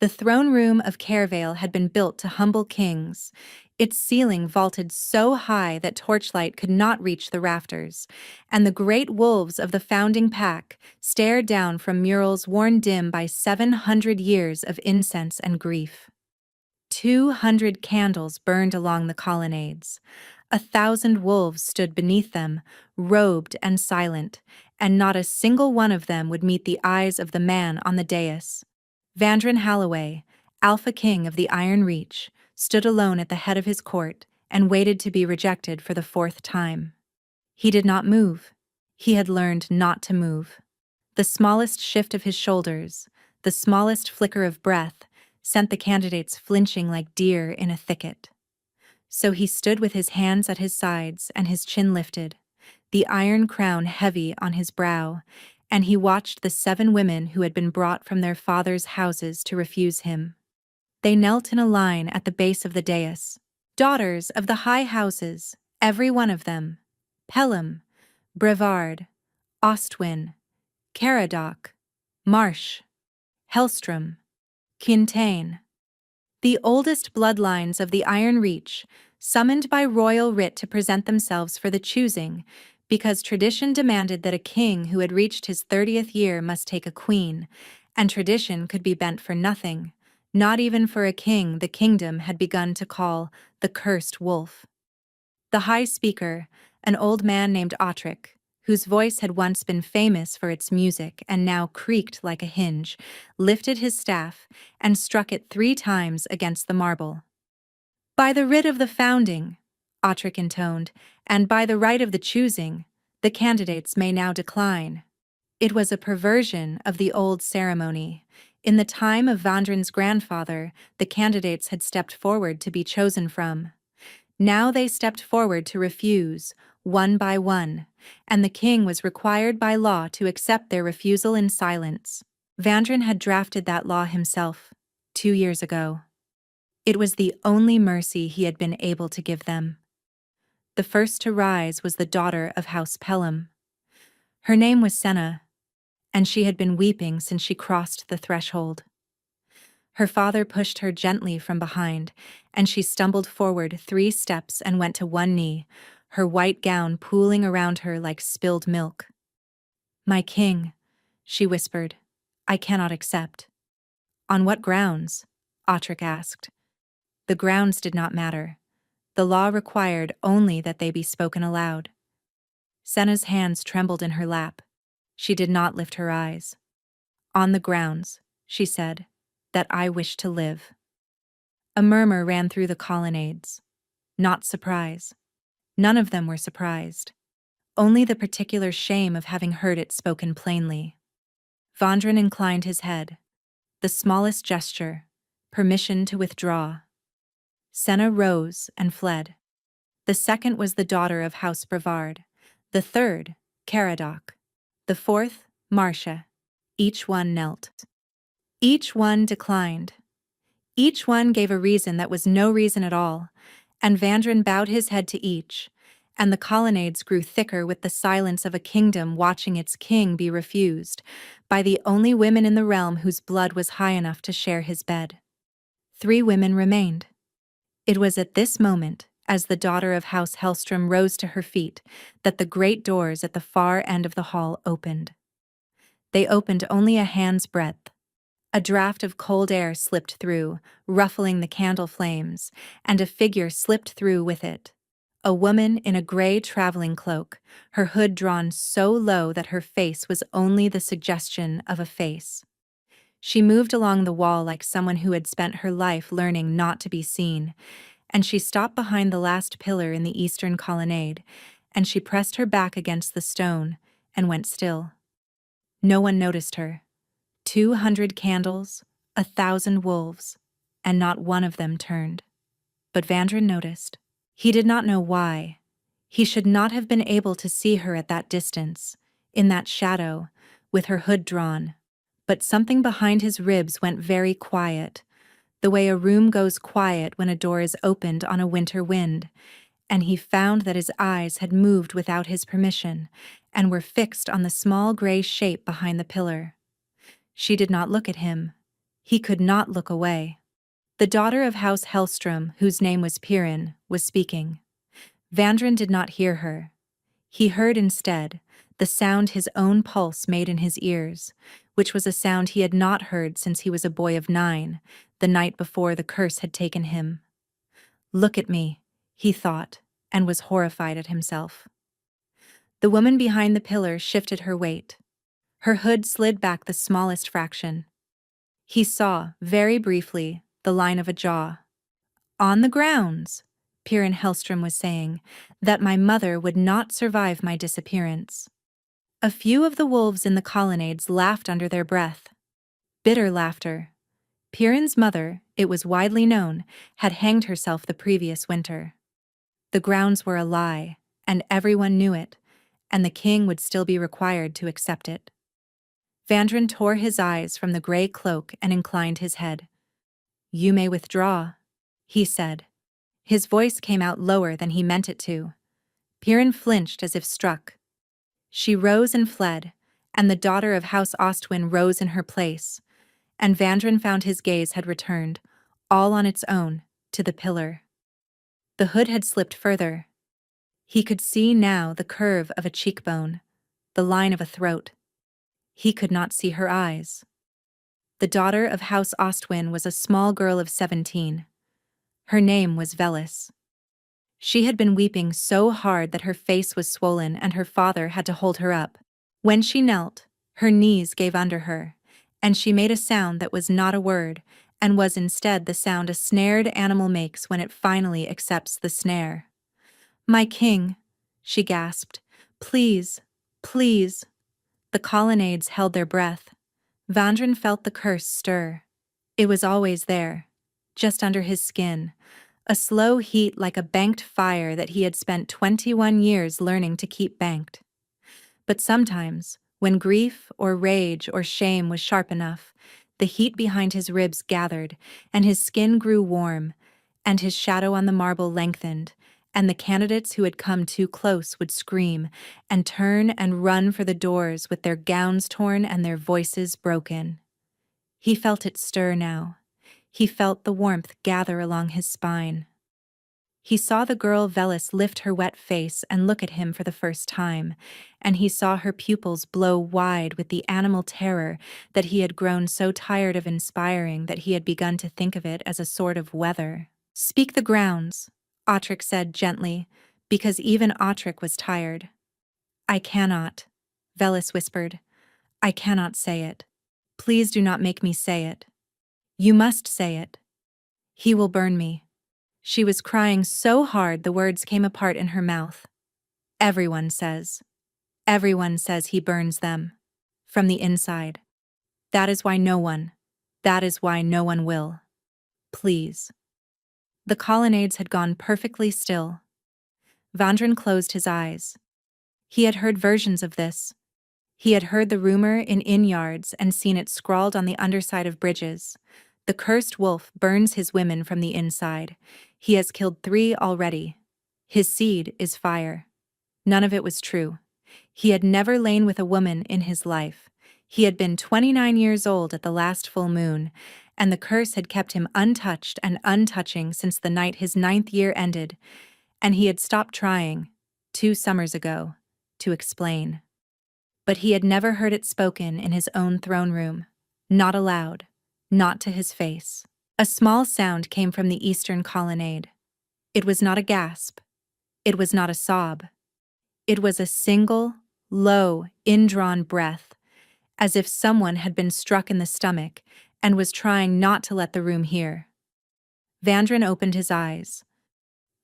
The throne room of Caervale had been built to humble kings, its ceiling vaulted so high that torchlight could not reach the rafters, and the great wolves of the founding pack stared down from murals worn dim by 700 years of incense and grief. 200 candles burned along the colonnades. 1,000 wolves stood beneath them, robed and silent, and not a single one of them would meet the eyes of the man on the dais. Vandren Halloway, Alpha King of the Iron Reach, stood alone at the head of his court and waited to be rejected for the 4th time. He did not move. He had learned not to move. The smallest shift of his shoulders, the smallest flicker of breath, sent the candidates flinching like deer in a thicket. So he stood with his hands at his sides and his chin lifted, the iron crown heavy on his brow, and he watched the 7 women who had been brought from their fathers' houses to refuse him. They knelt in a line at the base of the dais, daughters of the high houses, every one of them: Pelham, Brevard, Ostwin, Caradoc, Marsh, Hellstrom, Quintain. The oldest bloodlines of the Iron Reach, summoned by royal writ to present themselves for the choosing, because tradition demanded that a king who had reached his 30th year must take a queen, and tradition could be bent for nothing, not even for a king the kingdom had begun to call the cursed wolf. The High Speaker, an old man named Autric, whose voice had once been famous for its music and now creaked like a hinge, lifted his staff and struck it 3 times against the marble. "By the writ of the founding," Autric intoned, "and by the right of the choosing, the candidates may now decline." It was a perversion of the old ceremony. In the time of Vandren's grandfather, the candidates had stepped forward to be chosen from. Now they stepped forward to refuse, one by one, and the king was required by law to accept their refusal in silence. Vandren had drafted that law himself, 2 years ago. It was the only mercy he had been able to give them. The first to rise was the daughter of House Pelham. Her name was Senna, and she had been weeping since she crossed the threshold. Her father pushed her gently from behind, and she stumbled forward 3 steps and went to one knee, her white gown pooling around her like spilled milk. "My king," she whispered, "I cannot accept." "On what grounds?" Autric asked. The grounds did not matter. The law required only that they be spoken aloud. Senna's hands trembled in her lap. She did not lift her eyes. "On the grounds," she said, "that I wish to live." A murmur ran through the colonnades. Not surprise. None of them were surprised. Only the particular shame of having heard it spoken plainly. Vandren inclined his head. The smallest gesture, permission to withdraw. Senna rose and fled. The second was the daughter of House Brevard. The third, Caradoc. The fourth, Marcia. Each one knelt. Each one declined. Each one gave a reason that was no reason at all, and Vandren bowed his head to each, and the colonnades grew thicker with the silence of a kingdom watching its king be refused by the only women in the realm whose blood was high enough to share his bed. 3 women remained. It was at this moment, as the daughter of House Hellstrom rose to her feet, that the great doors at the far end of the hall opened. They opened only a hand's breadth. A draught of cold air slipped through, ruffling the candle flames, and a figure slipped through with it. A woman in a gray traveling cloak, her hood drawn so low that her face was only the suggestion of a face. She moved along the wall like someone who had spent her life learning not to be seen, and she stopped behind the last pillar in the eastern colonnade, and she pressed her back against the stone and went still. No one noticed her. 200 candles, 1,000 wolves, and not one of them turned. But Vandren noticed. He did not know why. He should not have been able to see her at that distance, in that shadow, with her hood drawn. But something behind his ribs went very quiet, the way a room goes quiet when a door is opened on a winter wind, and he found that his eyes had moved without his permission and were fixed on the small gray shape behind the pillar. She did not look at him. He could not look away. The daughter of House Hellstrom, whose name was Pirin, was speaking. Vandrin did not hear her. He heard instead the sound his own pulse made in his ears, which was a sound he had not heard since he was a boy of 9, the night before the curse had taken him. Look at me, he thought, and was horrified at himself. The woman behind the pillar shifted her weight. Her hood slid back the smallest fraction. He saw, very briefly, the line of a jaw. On the grounds, Pirin Hellstrom was saying, that my mother would not survive my disappearance. A few of the wolves in the colonnades laughed under their breath. Bitter laughter. Pirin's mother, it was widely known, had hanged herself the previous winter. The grounds were a lie, and everyone knew it, and the king would still be required to accept it. Vandrin tore his eyes from the gray cloak and inclined his head. You may withdraw, he said. His voice came out lower than he meant it to. Pirin flinched as if struck. She rose and fled, and the daughter of House Ostwin rose in her place, and Vandrin found his gaze had returned, all on its own, to the pillar. The hood had slipped further. He could see now the curve of a cheekbone, the line of a throat. He could not see her eyes. The daughter of House Ostwin was a small girl of 17. Her name was Velis. She had been weeping so hard that her face was swollen and her father had to hold her up. When she knelt, her knees gave under her, and she made a sound that was not a word, and was instead the sound a snared animal makes when it finally accepts the snare. My king, she gasped, please, please. The colonnades held their breath. Vandrin felt the curse stir. It was always there, just under his skin, a slow heat like a banked fire that he had spent 21 years learning to keep banked. But sometimes, when grief or rage or shame was sharp enough, the heat behind his ribs gathered, and his skin grew warm, and his shadow on the marble lengthened, and the candidates who had come too close would scream and turn and run for the doors with their gowns torn and their voices broken. He felt it stir now. He felt the warmth gather along his spine. He saw the girl Velis lift her wet face and look at him for the first time, and he saw her pupils blow wide with the animal terror that he had grown so tired of inspiring that he had begun to think of it as a sort of weather. Speak the grounds, Autric said gently, because even Autric was tired. I cannot, Velis whispered. I cannot say it. Please do not make me say it. You must say it. He will burn me. She was crying so hard the words came apart in her mouth. Everyone says he burns them. From the inside. That is why no one will. Please. The colonnades had gone perfectly still. Vandrin closed his eyes. He had heard versions of this. He had heard the rumor in inn yards and seen it scrawled on the underside of bridges. The cursed wolf burns his women from the inside. He has killed 3 already. His seed is fire. None of it was true. He had never lain with a woman in his life. He had been 29 years old at the last full moon, and the curse had kept him untouched and untouching since the night his 9th year ended, and he had stopped trying, 2 summers ago, to explain. But he had never heard it spoken in his own throne room, not aloud, not to his face. A small sound came from the eastern colonnade. It was not a gasp. It was not a sob. It was a single, low, indrawn breath, as if someone had been struck in the stomach and was trying not to let the room hear. Vandrin opened his eyes.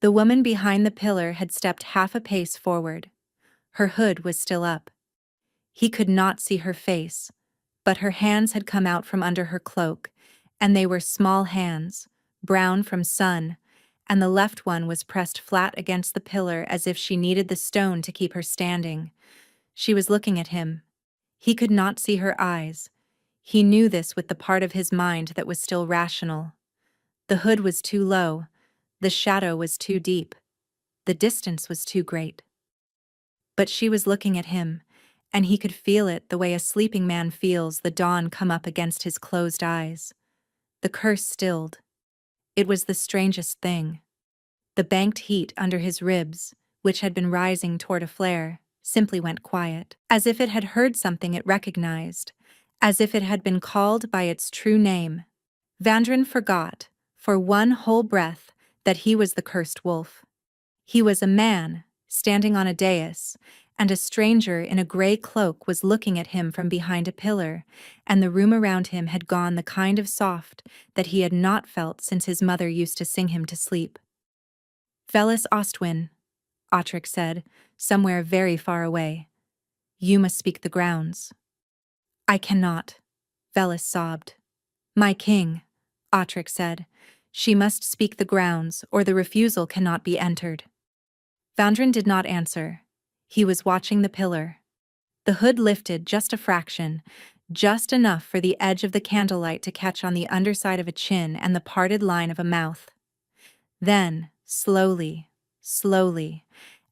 The woman behind the pillar had stepped half a pace forward. Her hood was still up. He could not see her face, but her hands had come out from under her cloak, and they were small hands, brown from sun, and the left one was pressed flat against the pillar as if she needed the stone to keep her standing. She was looking at him. He could not see her eyes. He knew this with the part of his mind that was still rational. The hood was too low. The shadow was too deep. The distance was too great. But she was looking at him, and he could feel it the way a sleeping man feels the dawn come up against his closed eyes. The curse stilled. It was the strangest thing. The banked heat under his ribs, which had been rising toward a flare, simply went quiet, as if it had heard something it recognized, as if it had been called by its true name. Vandrin forgot, for one whole breath, that he was the cursed wolf. He was a man, standing on a dais, and a stranger in a gray cloak was looking at him from behind a pillar, and the room around him had gone the kind of soft that he had not felt since his mother used to sing him to sleep. "Velis Ostwin," Autric said, somewhere very far away. "You must speak the grounds." "I cannot," Velis sobbed. "My king," Autric said. "She must speak the grounds, or the refusal cannot be entered." Vandrin did not answer. He was watching the pillar. The hood lifted just a fraction, just enough for the edge of the candlelight to catch on the underside of a chin and the parted line of a mouth. Then, slowly, slowly,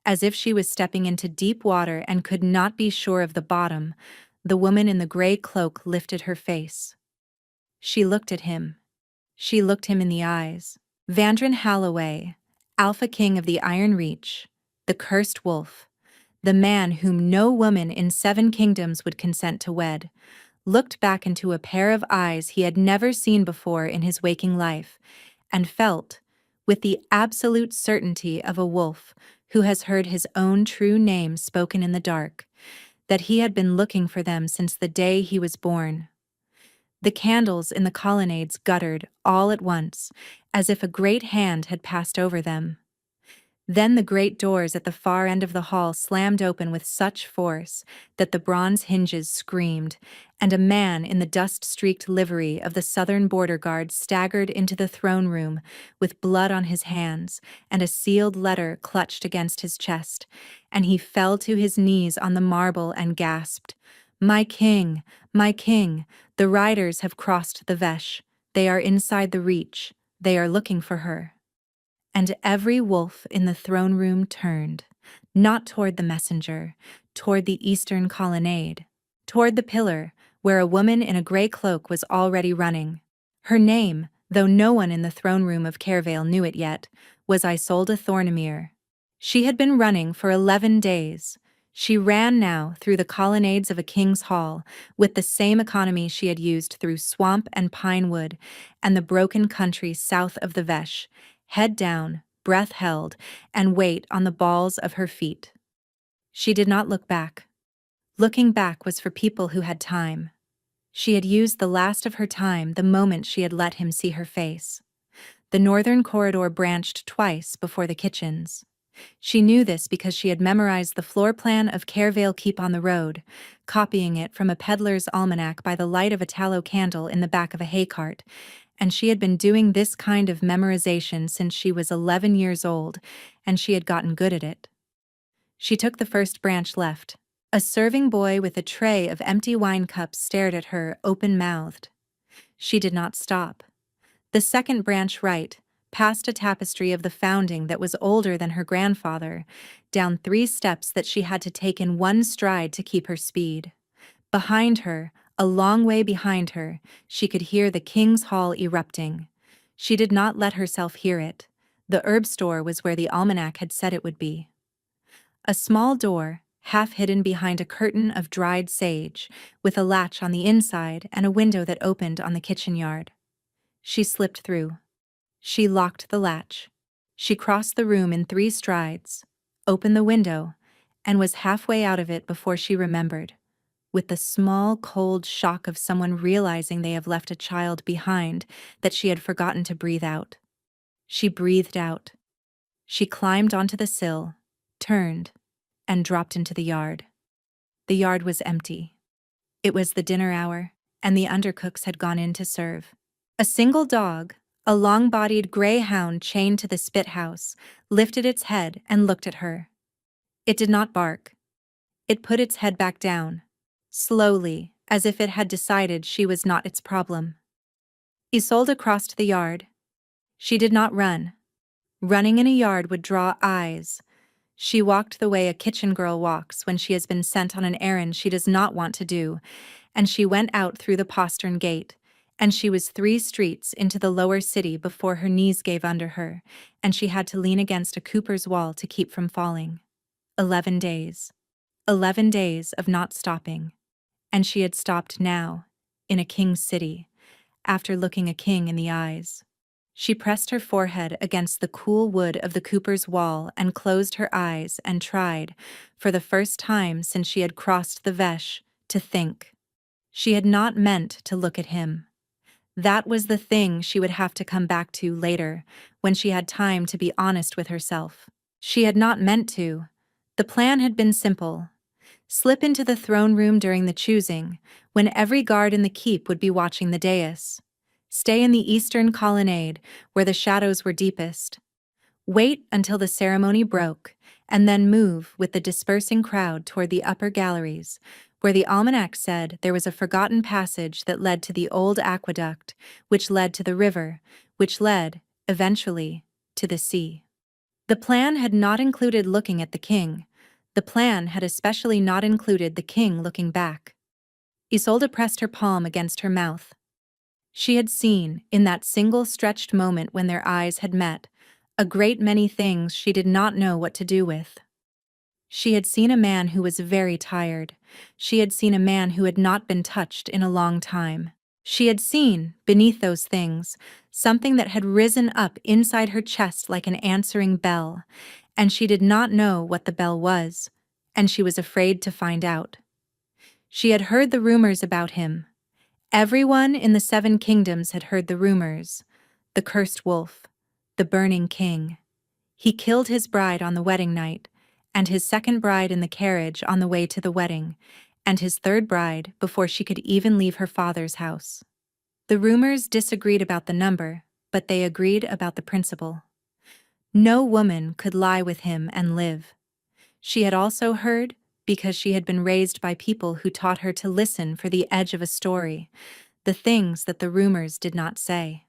as if she was stepping into deep water and could not be sure of the bottom, the woman in the gray cloak lifted her face. She looked at him. She looked him in the eyes. Vandrin Holloway, Alpha King of the Iron Reach, the cursed wolf, the man whom no woman in 7 kingdoms would consent to wed, looked back into a pair of eyes he had never seen before in his waking life, and felt, with the absolute certainty of a wolf who has heard his own true name spoken in the dark, that he had been looking for them since the day he was born. The candles in the colonnades guttered all at once, as if a great hand had passed over them. Then the great doors at the far end of the hall slammed open with such force that the bronze hinges screamed, and a man in the dust-streaked livery of the Southern Border Guard staggered into the throne room with blood on his hands and a sealed letter clutched against his chest, and he fell to his knees on the marble and gasped, my king, the riders have crossed the Vesh. They are inside the Reach. They are looking for her." And every wolf in the throne room turned, not toward the messenger, toward the eastern colonnade, toward the pillar, where a woman in a gray cloak was already running. Her name, though no one in the throne room of Caervale knew it yet, was Isolde Thornemere. She had been running for 11 days. She ran now through the colonnades of a king's hall, with the same economy she had used through swamp and pine wood, and the broken country south of the Vesh, head down, breath held, and weight on the balls of her feet. She did not look back. Looking back was for people who had time. She had used the last of her time the moment she had let him see her face. The northern corridor branched twice before the kitchens. She knew this because she had memorized the floor plan of Caervale Keep on the road, copying it from a peddler's almanac by the light of a tallow candle in the back of a hay cart, and she had been doing this kind of memorization since she was 11 years old, and she had gotten good at it. She took the first branch left. A serving boy with a tray of empty wine cups stared at her, open-mouthed. She did not stop. The second branch right, past a tapestry of the founding that was older than her grandfather, down 3 steps that she had to take in one stride to keep her speed. Behind her, a long way behind her, she could hear the King's Hall erupting. She did not let herself hear it. The herb store was where the almanac had said it would be. A small door, half hidden behind a curtain of dried sage, with a latch on the inside and a window that opened on the kitchen yard. She slipped through. She locked the latch. She crossed the room in 3 strides, opened the window, and was halfway out of it before she remembered, with the small, cold shock of someone realizing they have left a child behind, that she had forgotten to breathe out. She breathed out. She climbed onto the sill, turned, and dropped into the yard. The yard was empty. It was the dinner hour, and the undercooks had gone in to serve. A single dog, a long-bodied gray hound chained to the spit house, lifted its head and looked at her. It did not bark. It put its head back down, slowly, as if it had decided she was not its problem. Isolde crossed the yard. She did not run. Running in a yard would draw eyes. She walked the way a kitchen girl walks when she has been sent on an errand she does not want to do, and she went out through the postern gate, and she was 3 streets into the lower city before her knees gave under her, and she had to lean against a cooper's wall to keep from falling. 11 days. 11 days of not stopping. And she had stopped now, in a king's city, after looking a king in the eyes. She pressed her forehead against the cool wood of the cooper's wall and closed her eyes and tried, for the first time since she had crossed the Vesh, to think. She had not meant to look at him. That was the thing she would have to come back to later, when she had time to be honest with herself. She had not meant to. The plan had been simple. Slip into the throne room during the choosing, when every guard in the keep would be watching the dais. Stay in the eastern colonnade, where the shadows were deepest. Wait until the ceremony broke, and then move with the dispersing crowd toward the upper galleries, where the almanac said there was a forgotten passage that led to the old aqueduct, which led to the river, which led, eventually, to the sea. The plan had not included looking at the king. The plan had especially not included the king looking back. Isolde pressed her palm against her mouth. She had seen, in that single stretched moment when their eyes had met, a great many things she did not know what to do with. She had seen a man who was very tired. She had seen a man who had not been touched in a long time. She had seen, beneath those things, something that had risen up inside her chest like an answering bell, and she did not know what the bell was, and she was afraid to find out. She had heard the rumors about him. Everyone in the 7 kingdoms had heard the rumors. The cursed wolf, the burning king. He killed his bride on the wedding night, and his second bride in the carriage on the way to the wedding, and his third bride before she could even leave her father's house. The rumors disagreed about the number, but they agreed about the principle. No woman could lie with him and live. She had also heard, because she had been raised by people who taught her to listen for the edge of a story, the things that the rumors did not say.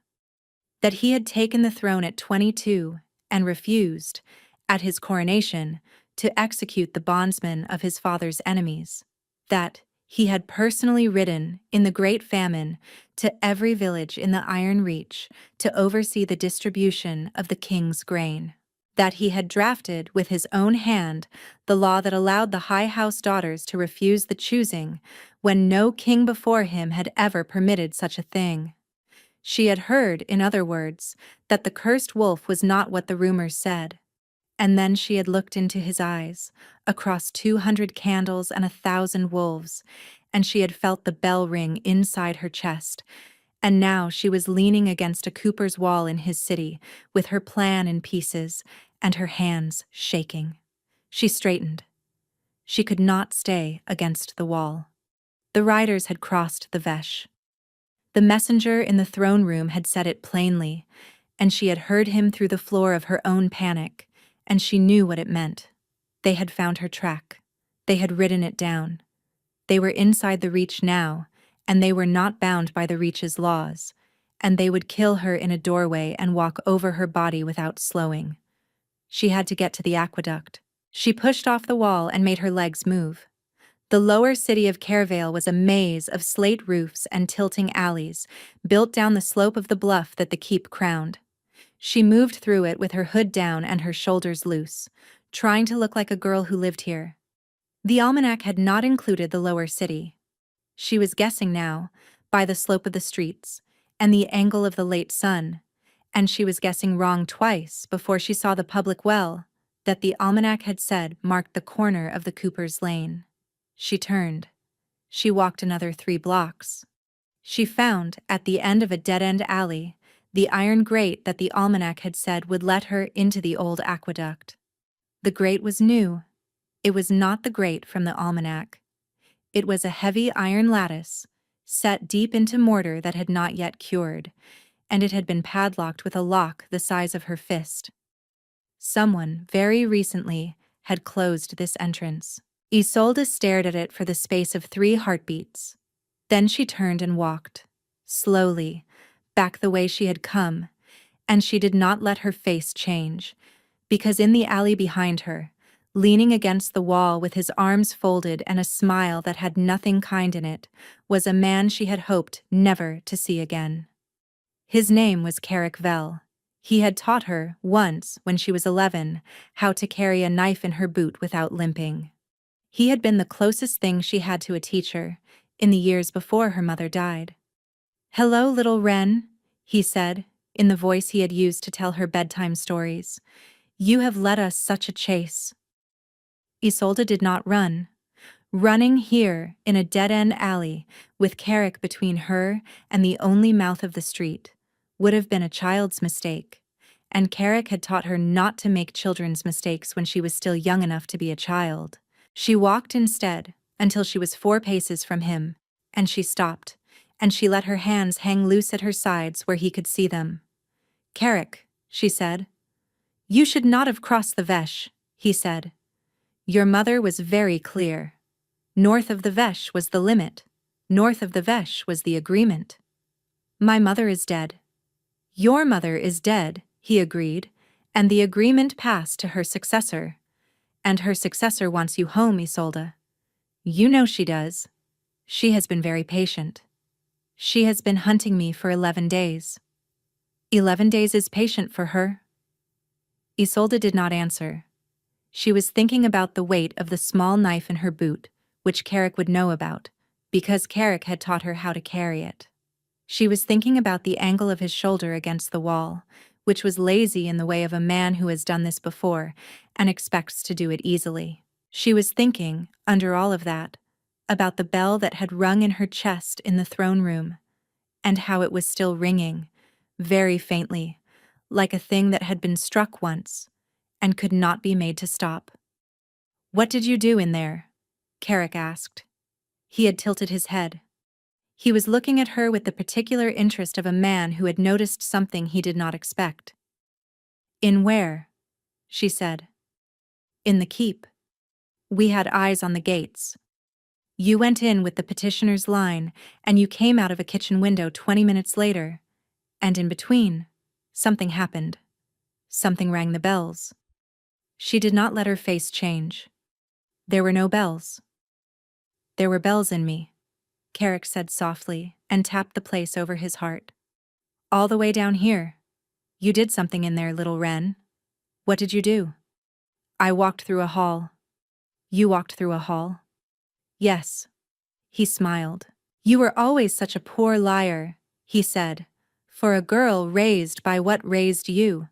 That he had taken the throne at 22 and refused, at his coronation, to execute the bondsmen of his father's enemies. That he had personally ridden, in the Great Famine, to every village in the Iron Reach to oversee the distribution of the king's grain. That he had drafted with his own hand the law that allowed the high house daughters to refuse the choosing, when no king before him had ever permitted such a thing. She had heard, in other words, that the cursed wolf was not what the rumors said. And then she had looked into his eyes, across 200 candles and 1,000 wolves, and she had felt the bell ring inside her chest. And now she was leaning against a cooper's wall in his city, with her plan in pieces, and her hands shaking. She straightened. She could not stay against the wall. The riders had crossed the Vesh. The messenger in the throne room had said it plainly, and she had heard him through the floor of her own panic, and she knew what it meant. They had found her track. They had ridden it down. They were inside the Reach now, and they were not bound by the Reach's laws, and they would kill her in a doorway and walk over her body without slowing. She had to get to the aqueduct. She pushed off the wall and made her legs move. The lower city of Kervale was a maze of slate roofs and tilting alleys, built down the slope of the bluff that the keep crowned. She moved through it with her hood down and her shoulders loose, trying to look like a girl who lived here. The almanac had not included the lower city. She was guessing now, by the slope of the streets, and the angle of the late sun, and she was guessing wrong twice before she saw the public well, that the almanac had said marked the corner of the Cooper's Lane. She turned. She walked another 3 blocks. She found, at the end of a dead-end alley, the iron grate that the almanac had said would let her into the old aqueduct. The grate was new. It was not the grate from the almanac. It was a heavy iron lattice, set deep into mortar that had not yet cured, and it had been padlocked with a lock the size of her fist. Someone, very recently, had closed this entrance. Isolde stared at it for the space of 3 heartbeats. Then she turned and walked, slowly, back the way she had come, and she did not let her face change, because in the alley behind her, Leaning against the wall with his arms folded and a smile that had nothing kind in it, was a man she had hoped never to see again. His name was Carrick Vell. He had taught her, once, when she was 11, how to carry a knife in her boot without limping. He had been the closest thing she had to a teacher, in the years before her mother died. "Hello, little Wren," he said, in the voice he had used to tell her bedtime stories. "You have led us such a chase." Isolde did not run. Running here, in a dead-end alley, with Carrick between her and the only mouth of the street, would have been a child's mistake, and Carrick had taught her not to make children's mistakes when she was still young enough to be a child. She walked instead, until she was 4 paces from him, and she stopped, and she let her hands hang loose at her sides where he could see them. "Carrick," she said. "You should not have crossed the Veche," he said. "Your mother was very clear. North of the Veche was the limit. North of the Veche was the agreement." "My mother is dead." "Your mother is dead," he agreed, "and the agreement passed to her successor. And her successor wants you home, Isolde. You know she does. She has been very patient. She has been hunting me for 11 days. 11 days is patient for her." Isolde did not answer. She was thinking about the weight of the small knife in her boot, which Carrick would know about, because Carrick had taught her how to carry it. She was thinking about the angle of his shoulder against the wall, which was lazy in the way of a man who has done this before and expects to do it easily. She was thinking, under all of that, about the bell that had rung in her chest in the throne room, and how it was still ringing, very faintly, like a thing that had been struck once, and could not be made to stop. "What did you do in there?" Carrick asked. He had tilted his head. He was looking at her with the particular interest of a man who had noticed something he did not expect. "In where?" she said. "In the keep. We had eyes on the gates. You went in with the petitioner's line, and you came out of a kitchen window 20 minutes later. And in between, something happened. Something rang the bells." She did not let her face change. "There were no bells." "There were bells in me," Carrick said softly, and tapped the place over his heart. "All the way down here. You did something in there, little Wren." "What did you do?" "I walked through a hall." "You walked through a hall?" "Yes." He smiled. "You were always such a poor liar," he said, "for a girl raised by what raised you."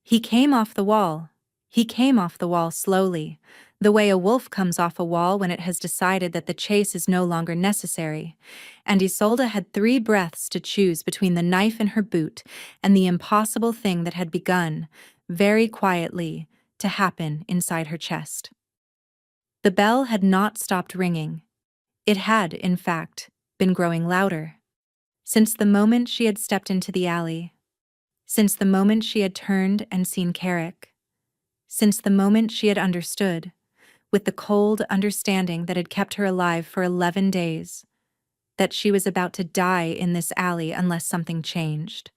He came off the wall. He came off the wall slowly, the way a wolf comes off a wall when it has decided that the chase is no longer necessary, and Isolde had 3 breaths to choose between the knife in her boot and the impossible thing that had begun, very quietly, to happen inside her chest. The bell had not stopped ringing. It had, in fact, been growing louder. Since the moment she had stepped into the alley. Since the moment she had turned and seen Carrick. Since the moment she had understood, with the cold understanding that had kept her alive for 11 days, that she was about to die in this alley unless something changed.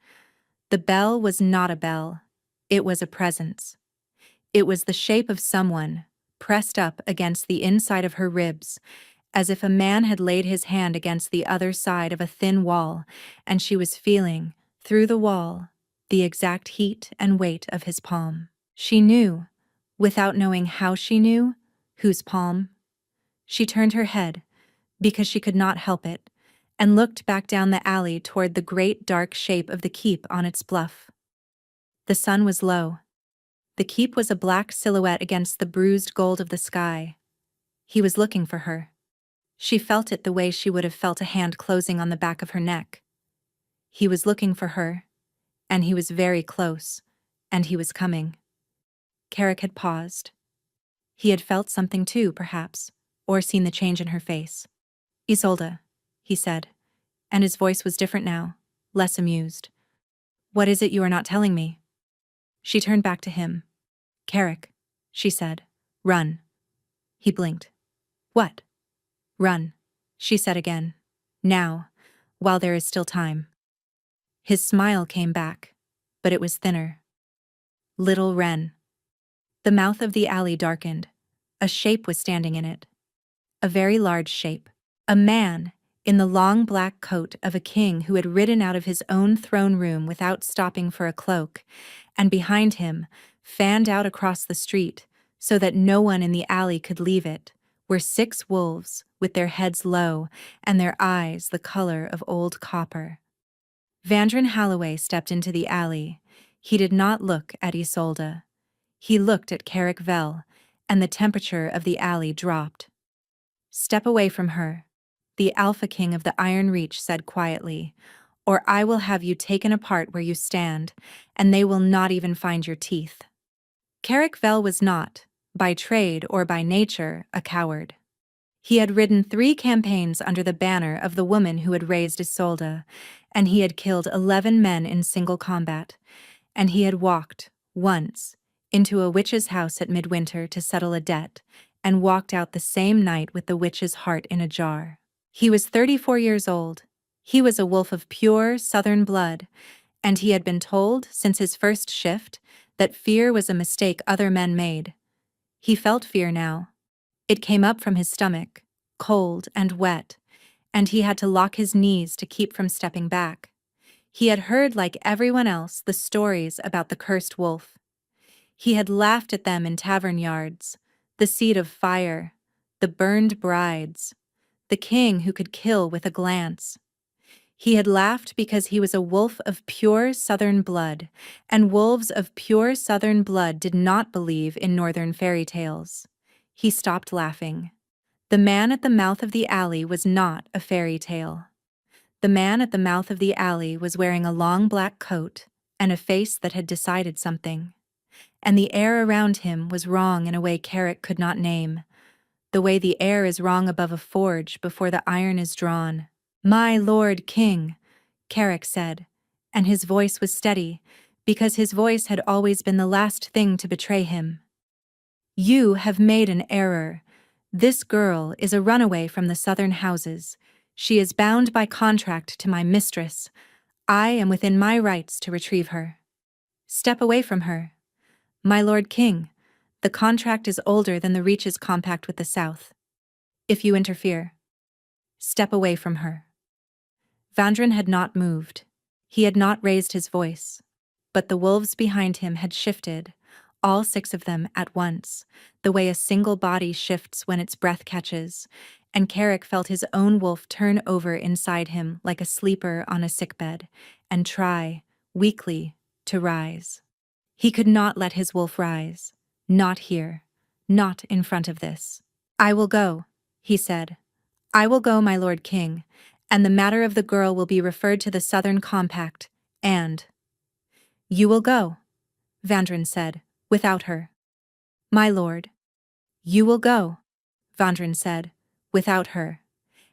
The bell was not a bell. It was a presence. It was the shape of someone, pressed up against the inside of her ribs, as if a man had laid his hand against the other side of a thin wall, and she was feeling, through the wall, the exact heat and weight of his palm. She knew, without knowing how she knew, whose palm. She turned her head, because she could not help it, and looked back down the alley toward the great dark shape of the keep on its bluff. The sun was low. The keep was a black silhouette against the bruised gold of the sky. He was looking for her. She felt it the way she would have felt a hand closing on the back of her neck. He was looking for her, and he was very close, and he was coming. Carrick had paused. He had felt something too, perhaps, or seen the change in her face. "Isolde," he said, and his voice was different now, less amused. "What is it you are not telling me?" She turned back to him. "Carrick," she said, "run." He blinked. "What?" "Run," she said again. "Now, while there is still time." His smile came back, but it was thinner. "Little Wren." The mouth of the alley darkened. A shape was standing in it. A very large shape. A man, in the long black coat of a king who had ridden out of his own throne room without stopping for a cloak, and behind him, fanned out across the street, so that no one in the alley could leave it, were 6 wolves, with their heads low, and their eyes the color of old copper. Vandrin Holloway stepped into the alley. He did not look at Isolde. He looked at Carrick Vell, and the temperature of the alley dropped. "Step away from her," the Alpha King of the Iron Reach said quietly, "or I will have you taken apart where you stand, and they will not even find your teeth." Carrick Vell was not, by trade or by nature, a coward. He had ridden 3 campaigns under the banner of the woman who had raised Isolde, and he had killed 11 men in single combat, and he had walked, once, into a witch's house at midwinter to settle a debt, and walked out the same night with the witch's heart in a jar. He was 34 years old. He was a wolf of pure southern blood, and he had been told, since his first shift, that fear was a mistake other men made. He felt fear now. It came up from his stomach, cold and wet, and he had to lock his knees to keep from stepping back. He had heard, like everyone else, the stories about the cursed wolf. He had laughed at them in tavern yards, the seed of fire, the burned brides, the king who could kill with a glance. He had laughed because he was a wolf of pure southern blood, and wolves of pure southern blood did not believe in northern fairy tales. He stopped laughing. The man at the mouth of the alley was not a fairy tale. The man at the mouth of the alley was wearing a long black coat and a face that had decided something. And the air around him was wrong in a way Carrick could not name, the way the air is wrong above a forge before the iron is drawn. "My lord king," Carrick said, and his voice was steady, because his voice had always been the last thing to betray him. "You have made an error. This girl is a runaway from the southern houses. She is bound by contract to my mistress. I am within my rights to retrieve her. Step away from her. My lord king, the contract is older than the Reach's compact with the South. If you interfere, step away from her." Vandrin had not moved. He had not raised his voice. But the wolves behind him had shifted, all 6 of them at once, the way a single body shifts when its breath catches, and Carrick felt his own wolf turn over inside him like a sleeper on a sickbed, and try, weakly, to rise. He could not let his wolf rise. Not here. Not in front of this. "I will go," he said. "I will go, my lord king, and the matter of the girl will be referred to the Southern Compact, and—" "You will go," Vandrin said, "without her." "My lord." "You will go," Vandrin said, "without her.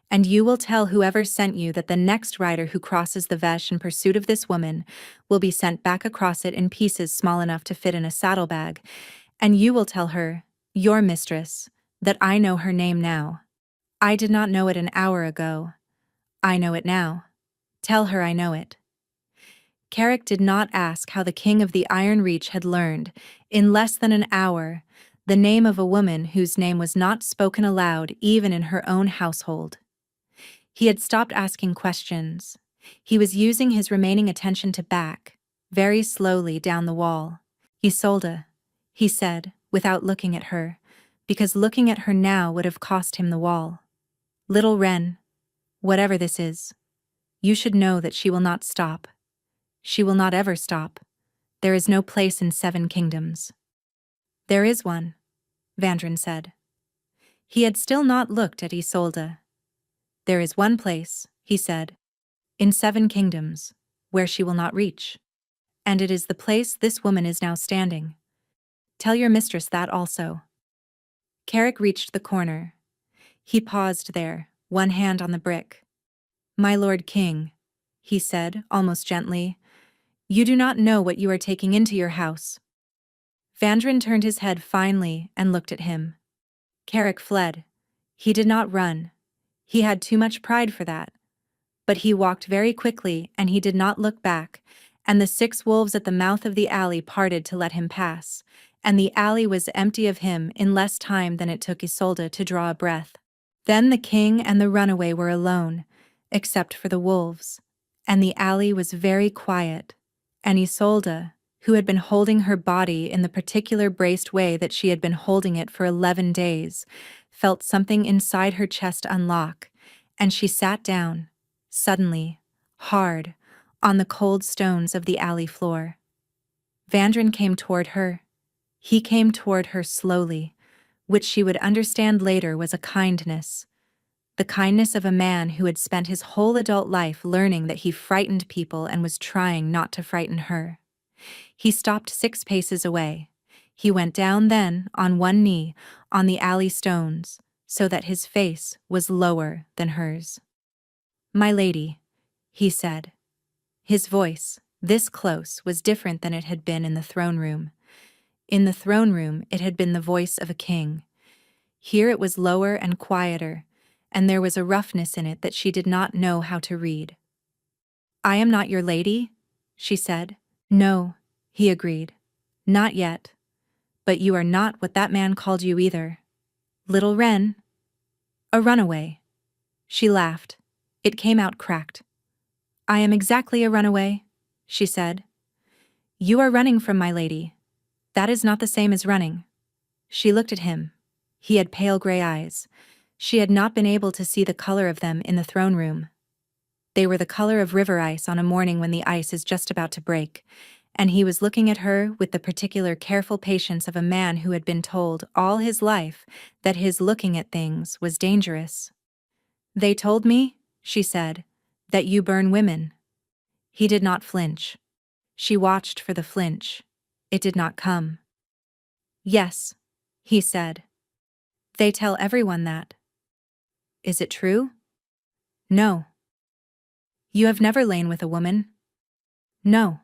And you will tell whoever sent you that the next rider who crosses the Vesh in pursuit of this woman will be sent back across it in pieces small enough to fit in a saddlebag, and you will tell her, your mistress, that I know her name now. I did not know it an hour ago. I know it now. Tell her I know it." Carrick did not ask how the King of the Iron Reach had learned, in less than an hour, the name of a woman whose name was not spoken aloud even in her own household. He had stopped asking questions. He was using his remaining attention to back, very slowly down the wall. "Isolde," he said, without looking at her, because looking at her now would have cost him the wall. "Little Wren, whatever this is, you should know that she will not stop. She will not ever stop. There is no place in 7 kingdoms." "There is one," Vandrin said. He had still not looked at Isolde. "There is one place," he said, "in 7 kingdoms, where she will not reach. And it is the place this woman is now standing. Tell your mistress that also." Carrick reached the corner. He paused there, one hand on the brick. "My lord king," he said, almost gently, "you do not know what you are taking into your house." Vandrin turned his head finely and looked at him. Carrick fled. He did not run. He had too much pride for that. But he walked very quickly, and he did not look back, and the 6 wolves at the mouth of the alley parted to let him pass, and the alley was empty of him in less time than it took Isolde to draw a breath. Then the king and the runaway were alone, except for the wolves, and the alley was very quiet, and Isolde, who had been holding her body in the particular braced way that she had been holding it for 11 days, felt something inside her chest unlock, and she sat down, suddenly, hard, on the cold stones of the alley floor. Vandrin came toward her. He came toward her slowly, which she would understand later was a kindness. The kindness of a man who had spent his whole adult life learning that he frightened people and was trying not to frighten her. He stopped 6 paces away. He went down then, on one knee, on the alley stones, so that his face was lower than hers. "My lady," he said. His voice, this close, was different than it had been in the throne room. In the throne room, it had been the voice of a king. Here it was lower and quieter, and there was a roughness in it that she did not know how to read. "I am not your lady?" she said. "No," he agreed. "Not yet. But you are not what that man called you either. Little Wren? A runaway." She laughed. It came out cracked. "I am exactly a runaway," she said. "You are running from my lady. That is not the same as running." She looked at him. He had pale gray eyes. She had not been able to see the color of them in the throne room. They were the color of river ice on a morning when the ice is just about to break, and he was looking at her with the particular careful patience of a man who had been told all his life that his looking at things was dangerous. "They told me," she said, "that you burn women." He did not flinch. She watched for the flinch. It did not come. "Yes," he said. "They tell everyone that." "Is it true?" "No." "You have never lain with a woman?" "No."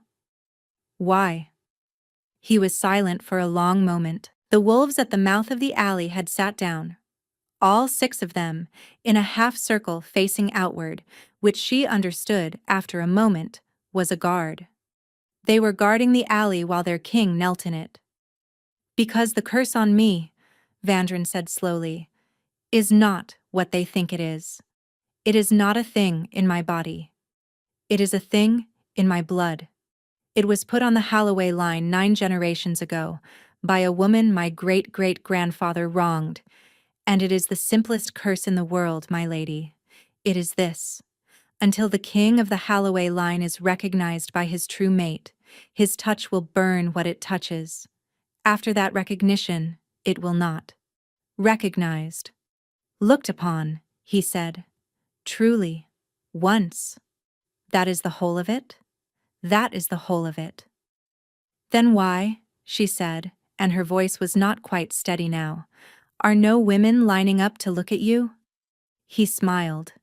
"Why?" He was silent for a long moment. The wolves at the mouth of the alley had sat down, all 6 of them, in a half-circle facing outward, which she understood, after a moment, was a guard. They were guarding the alley while their king knelt in it. "Because the curse on me," Vandrin said slowly, "is not what they think it is. It is not a thing in my body. It is a thing in my blood. It was put on the Holloway line 9 generations ago, by a woman my great-great-grandfather wronged, and it is the simplest curse in the world, my lady. It is this. Until the king of the Holloway line is recognized by his true mate, his touch will burn what it touches. After that recognition, it will not. Recognized. Looked upon," he said. "Truly. Once. That is the whole of it? That is the whole of it." "Then why," she said, and her voice was not quite steady now, "are no women lining up to look at you?" He smiled.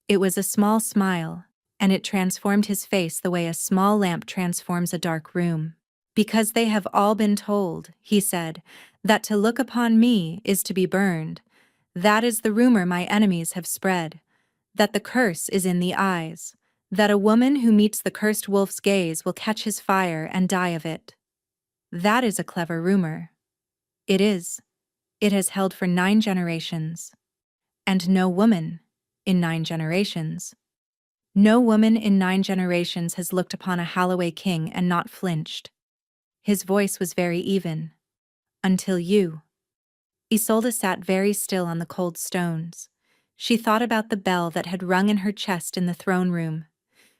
It was a small smile, and it transformed his face the way a small lamp transforms a dark room. "Because they have all been told," he said, "that to look upon me is to be burned. That is the rumor my enemies have spread. That the curse is in the eyes. That a woman who meets the cursed wolf's gaze will catch his fire and die of it. That is a clever rumor. It is. It has held for 9 generations. And no woman, in 9 generations. No woman in 9 generations has looked upon a Holloway king and not flinched." His voice was very even. "Until you." Isolde sat very still on the cold stones. She thought about the bell that had rung in her chest in the throne room.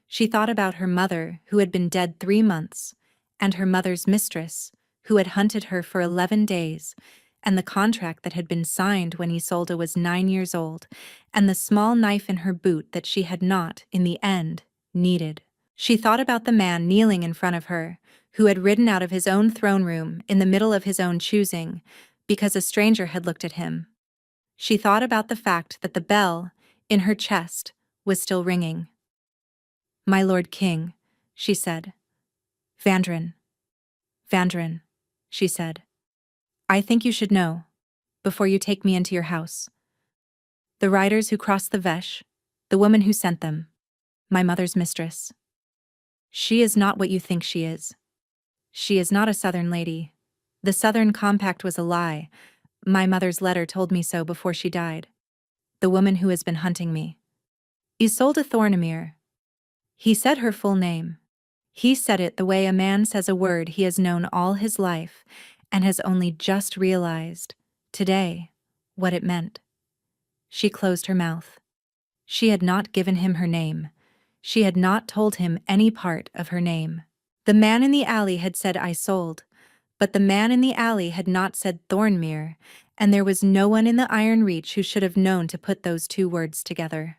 She thought about her mother, who had been dead 3 months, and her mother's mistress, who had hunted her for 11 days, and the contract that had been signed when Isolde was 9 years old, and the small knife in her boot that she had not, in the end, needed. She thought about the man kneeling in front of her, who had ridden out of his own throne room in the middle of his own choosing, because a stranger had looked at him. She thought about the fact that the bell, in her chest, was still ringing. "My Lord King," she said. "Vandrin. Vandrin," she said. "I think you should know, before you take me into your house. The riders who crossed the Vesh, the woman who sent them, my mother's mistress. She is not what you think she is. She is not a southern lady. The Southern Compact was a lie. My mother's letter told me so before she died. The woman who has been hunting me. Isolde Thornemere. He said her full name. He said it the way a man says a word he has known all his life and has only just realized, today, what it meant. She closed her mouth. She had not given him her name. She had not told him any part of her name. The man in the alley had said Isolde, but the man in the alley had not said Thornmere, and there was no one in the Iron Reach who should have known to put those two words together.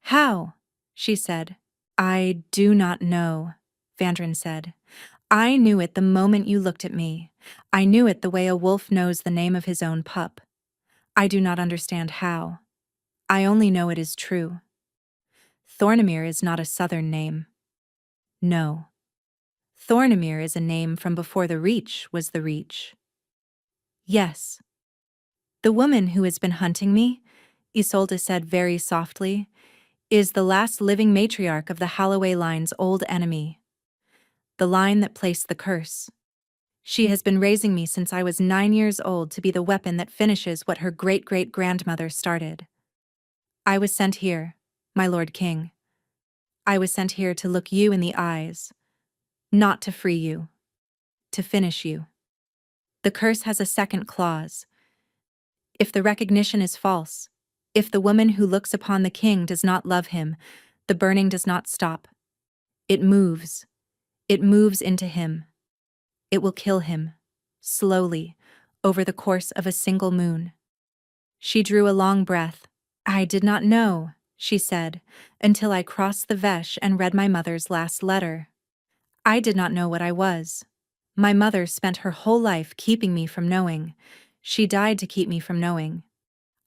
How? She said. I do not know, Vandren said. I knew it the moment you looked at me. I knew it the way a wolf knows the name of his own pup. I do not understand how. I only know it is true. Thornemere is not a southern name. No. Thornemere is a name from before the Reach was the Reach. Yes. The woman who has been hunting me, Isolde said very softly, is the last living matriarch of the Holloway line's old enemy. The line that placed the curse. She has been raising me since I was 9 years old to be the weapon that finishes what her great-great-grandmother started. I was sent here, my Lord King. I was sent here to look you in the eyes, not to free you, to finish you. The curse has a second clause. If the recognition is false, if the woman who looks upon the king does not love him, the burning does not stop. It moves. It moves into him. It will kill him, slowly, over the course of a single moon. She drew a long breath. I did not know, she said, until I crossed the Vesh and read my mother's last letter. I did not know what I was. My mother spent her whole life keeping me from knowing. She died to keep me from knowing.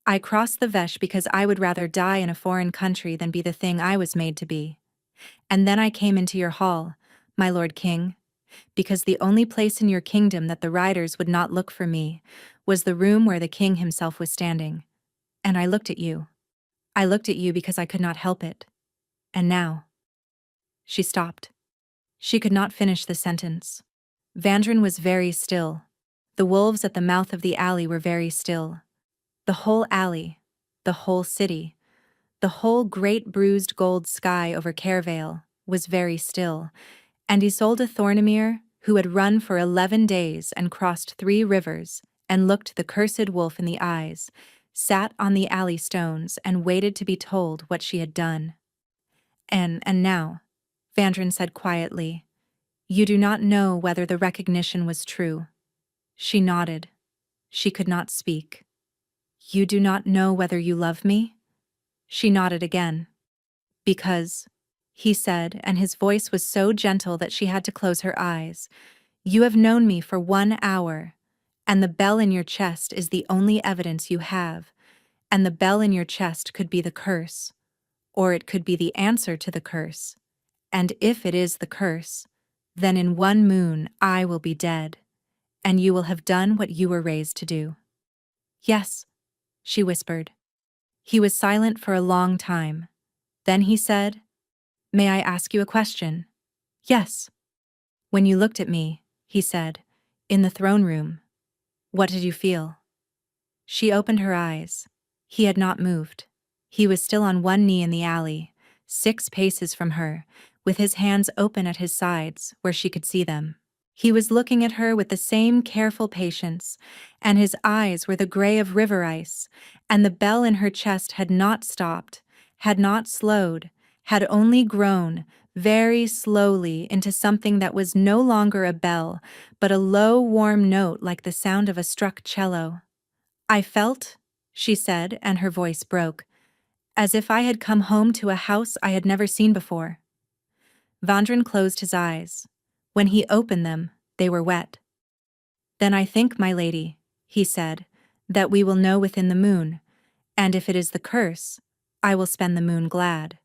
I crossed the Vesh because I would rather die in a foreign country than be the thing I was made to be. And then I came into your hall, my Lord King, because the only place in your kingdom that the riders would not look for me was the room where the king himself was standing. And I looked at you. I looked at you because I could not help it. And now. She stopped. She could not finish the sentence. Vandren was very still. The wolves at the mouth of the alley were very still. The whole alley, the whole city, the whole great bruised gold sky over Caervale was very still, and Isolde Thornemere, who had run for 11 days and crossed 3 rivers and looked the cursed wolf in the eyes, sat on the alley stones and waited to be told what she had done. And now, Vandren said quietly, you do not know whether the recognition was true. She nodded. She could not speak. You do not know whether you love me? She nodded again. Because, he said, and his voice was so gentle that she had to close her eyes, you have known me for 1 hour, and the bell in your chest is the only evidence you have, and the bell in your chest could be the curse, or it could be the answer to the curse, and if it is the curse, then in 1 moon I will be dead, and you will have done what you were raised to do. Yes, she whispered. He was silent for a long time. Then he said, may I ask you a question? Yes. When you looked at me, he said, in the throne room, what did you feel? She opened her eyes. He had not moved. He was still on one knee in the alley, 6 paces from her, with his hands open at his sides where she could see them. He was looking at her with the same careful patience, and his eyes were the gray of river ice, and the bell in her chest had not stopped, had not slowed, had only grown, very slowly, into something that was no longer a bell, but a low, warm note like the sound of a struck cello. I felt, she said, and her voice broke, as if I had come home to a house I had never seen before. Vandren closed his eyes. When he opened them, they were wet. Then I think, my lady, he said, that we will know within the moon, and if it is the curse, I will spend the moon glad.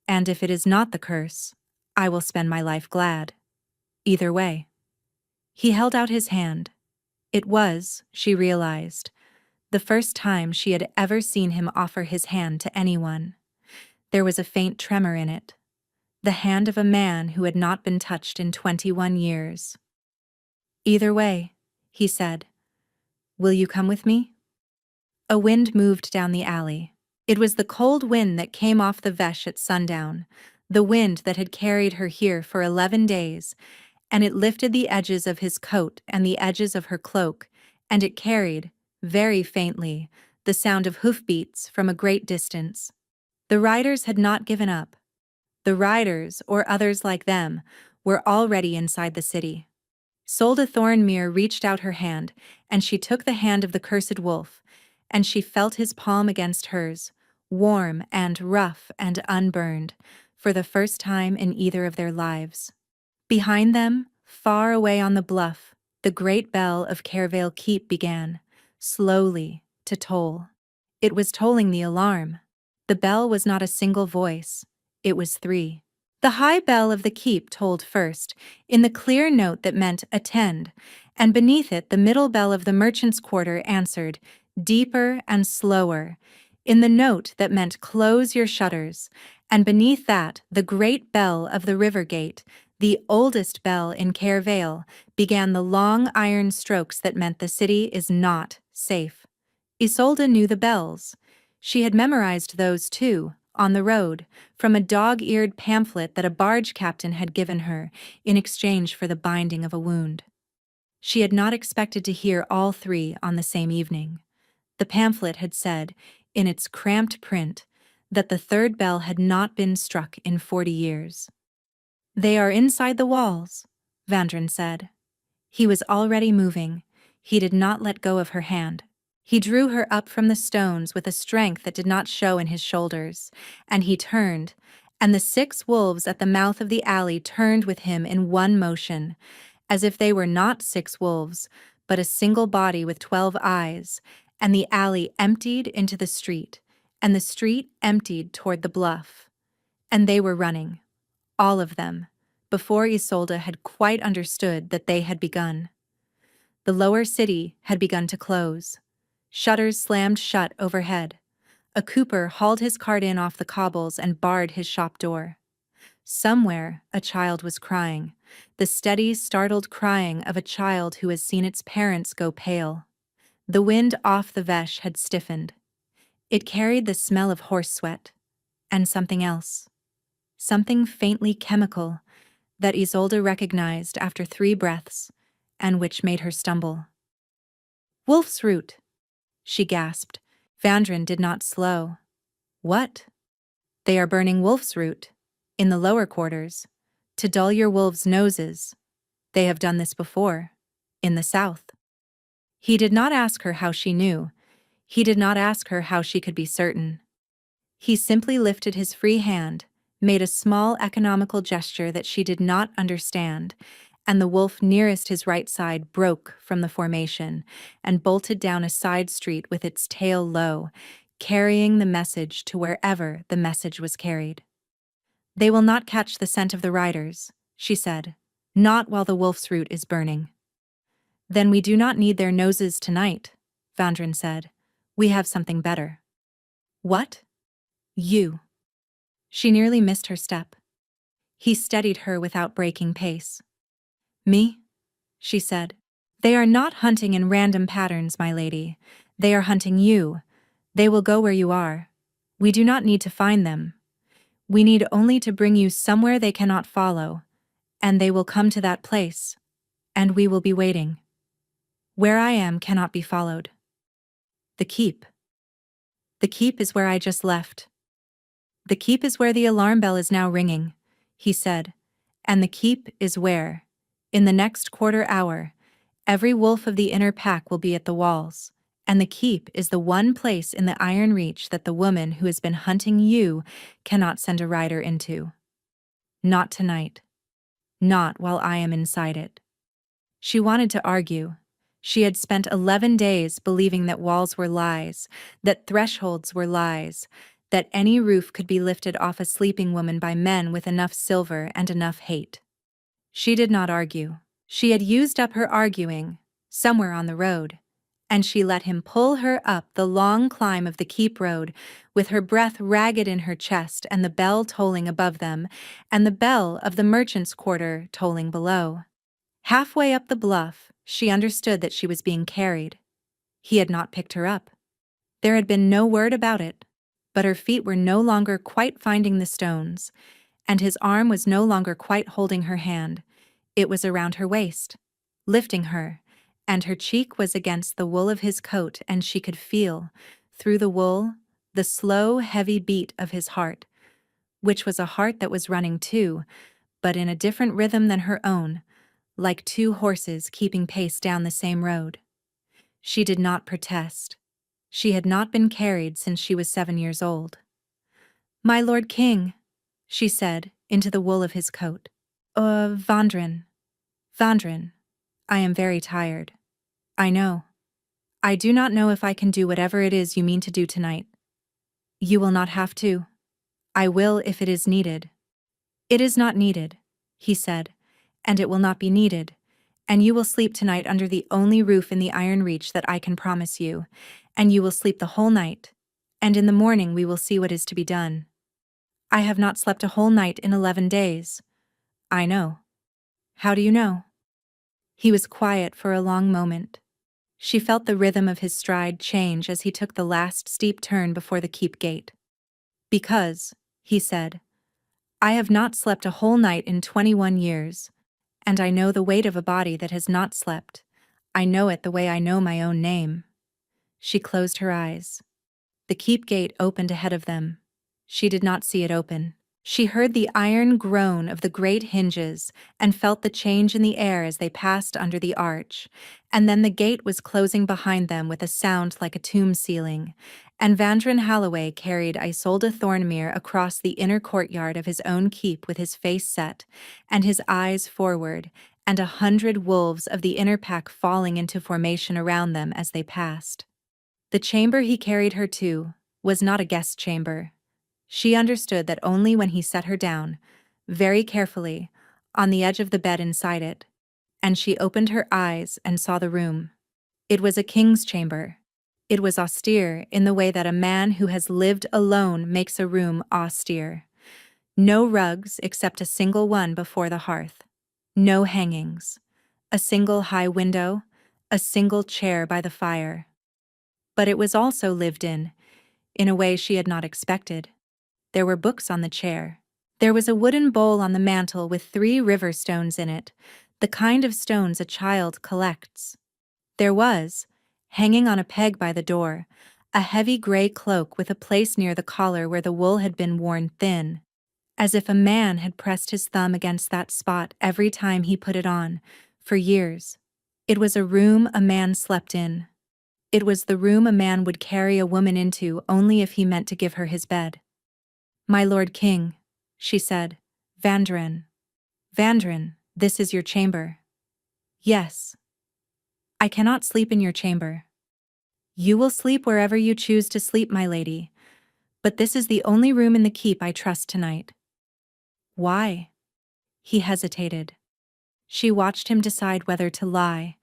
And if it is not the curse, I will spend my life glad. Either way. He held out his hand. It was, she realized, the first time she had ever seen him offer his hand to anyone. There was a faint tremor in it. The hand of a man who had not been touched in 21 years. Either way, he said. "Will you come with me?" A wind moved down the alley. It was the cold wind that came off the Veche at sundown, the wind that had carried her here for 11 days, and it lifted the edges of his coat and the edges of her cloak, and it carried, very faintly, the sound of hoofbeats from a great distance. The riders had not given up. The riders, or others like them, were already inside the city. Solda Thornmere reached out her hand, and she took the hand of the cursed wolf, and she felt his palm against hers, warm and rough and unburned, for the first time in either of their lives. Behind them, far away on the bluff, the great bell of Caervale Keep began, slowly, to toll. It was tolling the alarm. The bell was not a single voice. It was 3. The high bell of the keep tolled first, in the clear note that meant attend, and beneath it the middle bell of the merchant's quarter answered, deeper and slower, in the note that meant close your shutters, and beneath that the great bell of the river gate, the oldest bell in Caervale, began the long iron strokes that meant the city is not safe. Isolde knew the bells. She had memorized those too, on the road, from a dog-eared pamphlet that a barge captain had given her in exchange for the binding of a wound. She had not expected to hear all 3 on the same evening. The pamphlet had said, in its cramped print, that the 3rd bell had not been struck in 40 years. "They are inside the walls," Vandren said. He was already moving. He did not let go of her hand. He drew her up from the stones with a strength that did not show in his shoulders, and he turned, and the 6 wolves at the mouth of the alley turned with him in one motion, as if they were not 6 wolves, but a single body with 12 eyes, and the alley emptied into the street, and the street emptied toward the bluff. And they were running, all of them, before Isolde had quite understood that they had begun. The lower city had begun to close. Shutters slammed shut overhead. A cooper hauled his cart in off the cobbles and barred his shop door. Somewhere, a child was crying, the steady, startled crying of a child who has seen its parents go pale. The wind off the Veche had stiffened. It carried the smell of horse sweat, and something else. Something faintly chemical that Isolde recognized after 3 breaths, and which made her stumble. "Wolf's root," she gasped. Vandren did not slow. "What?" "They are burning wolf's root, in the lower quarters, to dull your wolves' noses. They have done this before, in the south." He did not ask her how she knew. He did not ask her how she could be certain. He simply lifted his free hand, made a small economical gesture that she did not understand, and the wolf nearest his right side broke from the formation and bolted down a side street with its tail low, carrying the message to wherever the message was carried. "They will not catch the scent of the riders," she said, "not while the wolf's root is burning." "Then we do not need their noses tonight," Vandren said. "We have something better." "What?" "You." She nearly missed her step. He steadied her without breaking pace. "Me?" she said. "They are not hunting in random patterns, my lady. They are hunting you. They will go where you are. We do not need to find them. We need only to bring you somewhere they cannot follow, and they will come to that place, and we will be waiting. Where I am cannot be followed." "The keep." "The keep is where I just left." "The keep is where the alarm bell is now ringing," he said, "and the keep is where, in the next quarter hour, every wolf of the inner pack will be at the walls, and the keep is the one place in the iron reach that the woman who has been hunting you cannot send a rider into. Not tonight. Not while I am inside it." She wanted to argue. She had spent 11 days believing that walls were lies, that thresholds were lies, that any roof could be lifted off a sleeping woman by men with enough silver and enough hate. She did not argue. She had used up her arguing, somewhere on the road, and she let him pull her up the long climb of the keep road, with her breath ragged in her chest and the bell tolling above them, and the bell of the merchant's quarter tolling below. Halfway up the bluff, She understood that she was being carried. He had not picked her up. There had been no word about it, but her feet were no longer quite finding the stones, and his arm was no longer quite holding her hand. It was around her waist, lifting her, and her cheek was against the wool of his coat, and she could feel, through the wool, the slow, heavy beat of his heart, which was a heart that was running too, but in a different rhythm than her own, like two horses keeping pace down the same road. She did not protest. She had not been carried since she was 7 years old. "My Lord King," she said, into the wool of his coat. Vandrin. Vandrin. I am very tired. I know. I do not know if I can do whatever it is you mean to do tonight." "You will not have to. I will if it is needed." "It is not needed," he said, "and it will not be needed, and you will sleep tonight under the only roof in the Iron Reach that I can promise you, and you will sleep the whole night, and in the morning we will see what is to be done." "I have not slept a whole night in 11 days. "I know." "How do you know?" He was quiet for a long moment. She felt the rhythm of his stride change as he took the last steep turn before the keep gate. "Because," he said, "I have not slept a whole night in 21 years, and I know the weight of a body that has not slept. I know it the way I know my own name." She closed her eyes. The keep gate opened ahead of them. She did not see it open. She heard the iron groan of the great hinges and felt the change in the air as they passed under the arch, and then the gate was closing behind them with a sound like a tomb ceiling, and Vandrin Halloway carried Isolde Thornmere across the inner courtyard of his own keep with his face set, and his eyes forward, and 100 wolves of the inner pack falling into formation around them as they passed. The chamber he carried her to was not a guest chamber. She understood that only when he set her down, very carefully, on the edge of the bed inside it, and she opened her eyes and saw the room. It was a king's chamber. It was austere in the way that a man who has lived alone makes a room austere. No rugs except a single one before the hearth. No hangings. A single high window, a single chair by the fire. But it was also lived in a way she had not expected. There were books on the chair. There was a wooden bowl on the mantel with 3 river stones in it, the kind of stones a child collects. There was, hanging on a peg by the door, a heavy gray cloak with a place near the collar where the wool had been worn thin, as if a man had pressed his thumb against that spot every time he put it on, for years. It was a room a man slept in. It was the room a man would carry a woman into only if he meant to give her his bed. "My Lord King," she said. "Vandrin. Vandrin, this is your chamber." "Yes." "I cannot sleep in your chamber." "You will sleep wherever you choose to sleep, my lady, but this is the only room in the keep I trust tonight." "Why?" He hesitated. She watched him decide whether to lie.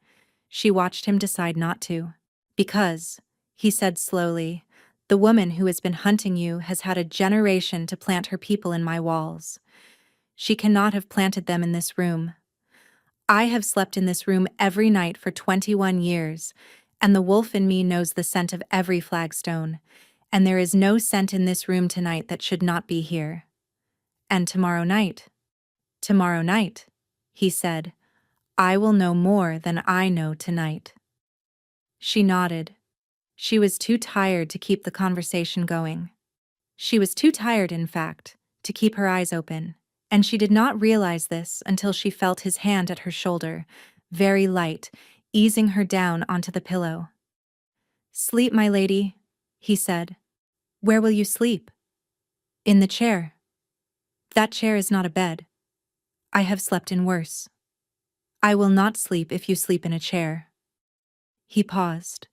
She watched him decide not to. "Because," he said slowly, "the woman who has been hunting you has had a generation to plant her people in my walls. She cannot have planted them in this room. I have slept in this room every night for 21 years, and the wolf in me knows the scent of every flagstone, and there is no scent in this room tonight that should not be here. And tomorrow night," he said, "I will know more than I know tonight." She nodded. She was too tired to keep the conversation going. She was too tired, in fact, to keep her eyes open, and she did not realize this until she felt his hand at her shoulder, very light, easing her down onto the pillow. "Sleep, my lady," he said. "Where will you sleep?" "In the chair." "That chair is not a bed. I have slept in worse." "I will not sleep if you sleep in a chair." He paused.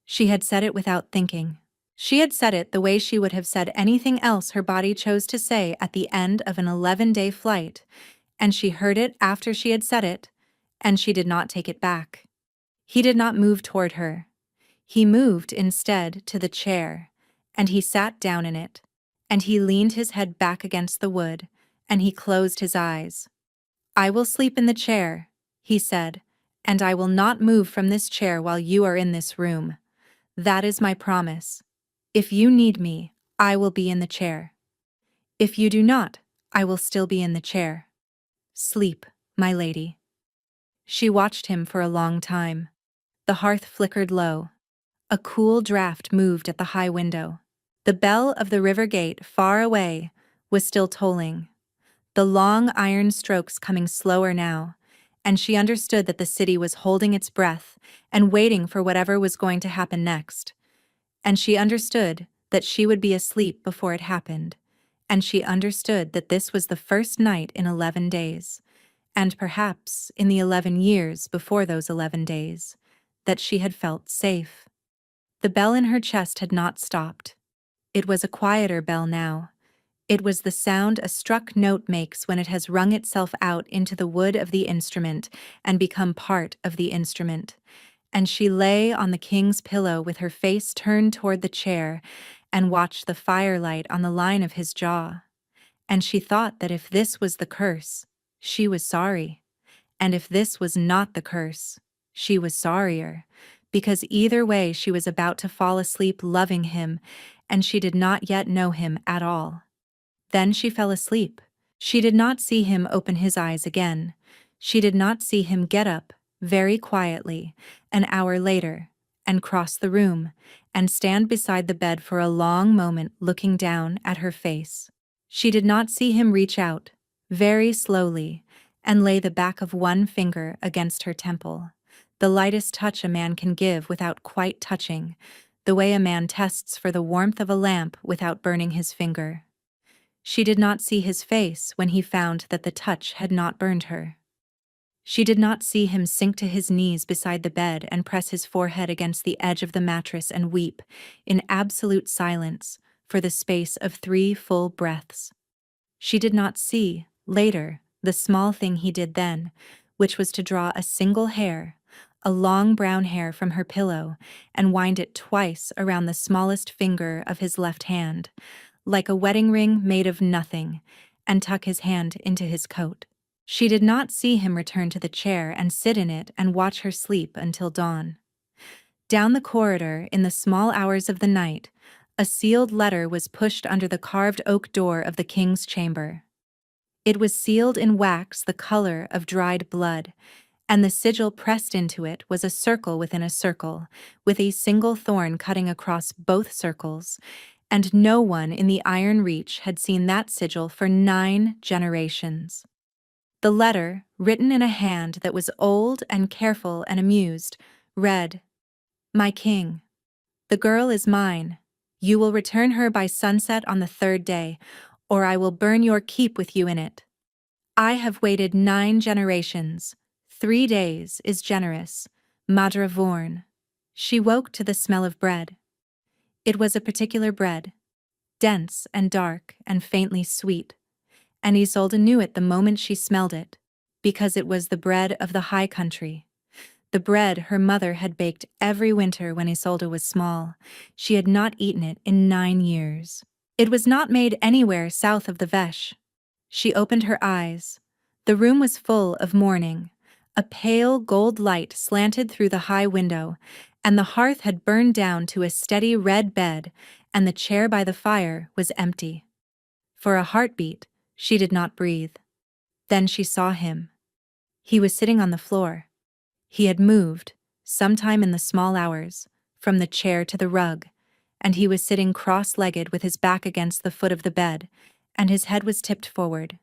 She had said it without thinking. She had said it the way she would have said anything else her body chose to say at the end of an 11-day flight, and she heard it after she had said it, and she did not take it back. He did not move toward her. He moved instead to the chair, and he sat down in it, and he leaned his head back against the wood, and he closed his eyes. "I will sleep in the chair," he said, and I will not move from this chair while you are in this room. That is my promise. If you need me, I will be in the chair. If you do not, I will still be in the chair. Sleep, my lady." She watched him for a long time. The hearth flickered low. A cool draught moved at the high window. The bell of the river gate, far away, was still tolling, the long iron strokes coming slower now, and she understood that the city was holding its breath and waiting for whatever was going to happen next. And she understood that she would be asleep before it happened, and she understood that this was the first night in 11 days, and perhaps in the 11 years before those 11 days, that she had felt safe. The bell in her chest had not stopped. It was a quieter bell now. It was the sound a struck note makes when it has wrung itself out into the wood of the instrument and become part of the instrument. And she lay on the king's pillow with her face turned toward the chair and watched the firelight on the line of his jaw. And she thought that if this was the curse, she was sorry. And if this was not the curse, she was sorrier, because either way she was about to fall asleep loving him, and she did not yet know him at all. Then she fell asleep. She did not see him open his eyes again. She did not see him get up, very quietly, an hour later, and cross the room, and stand beside the bed for a long moment looking down at her face. She did not see him reach out, very slowly, and lay the back of one finger against her temple, the lightest touch a man can give without quite touching, the way a man tests for the warmth of a lamp without burning his finger. She did not see his face when he found that the touch had not burned her. She did not see him sink to his knees beside the bed and press his forehead against the edge of the mattress and weep, in absolute silence, for the space of 3 full breaths. She did not see, later, the small thing he did then, which was to draw a single hair, a long brown hair from her pillow, and wind it twice around the smallest finger of his left hand, like a wedding ring made of nothing, and tuck his hand into his coat. She did not see him return to the chair and sit in it and watch her sleep until dawn. Down the corridor, in the small hours of the night, a sealed letter was pushed under the carved oak door of the king's chamber. It was sealed in wax the color of dried blood, and the sigil pressed into it was a circle within a circle, with a single thorn cutting across both circles, and no one in the Iron Reach had seen that sigil for 9 generations. The letter, written in a hand that was old and careful and amused, read, "My king, the girl is mine. You will return her by sunset on the 3rd day, or I will burn your keep with you in it. I have waited 9 generations. 3 days is generous. Madre Vorn." She woke to the smell of bread. It was a particular bread, dense and dark and faintly sweet, and Isolde knew it the moment she smelled it, because it was the bread of the high country. The bread her mother had baked every winter when Isolde was small. She had not eaten it in 9 years. It was not made anywhere south of the Veche. She opened her eyes. The room was full of morning. A pale gold light slanted through the high window, and the hearth had burned down to a steady red bed, and the chair by the fire was empty. For a heartbeat, she did not breathe. Then she saw him. He was sitting on the floor. He had moved, sometime in the small hours, from the chair to the rug, and he was sitting cross-legged with his back against the foot of the bed, and his head was tipped forward.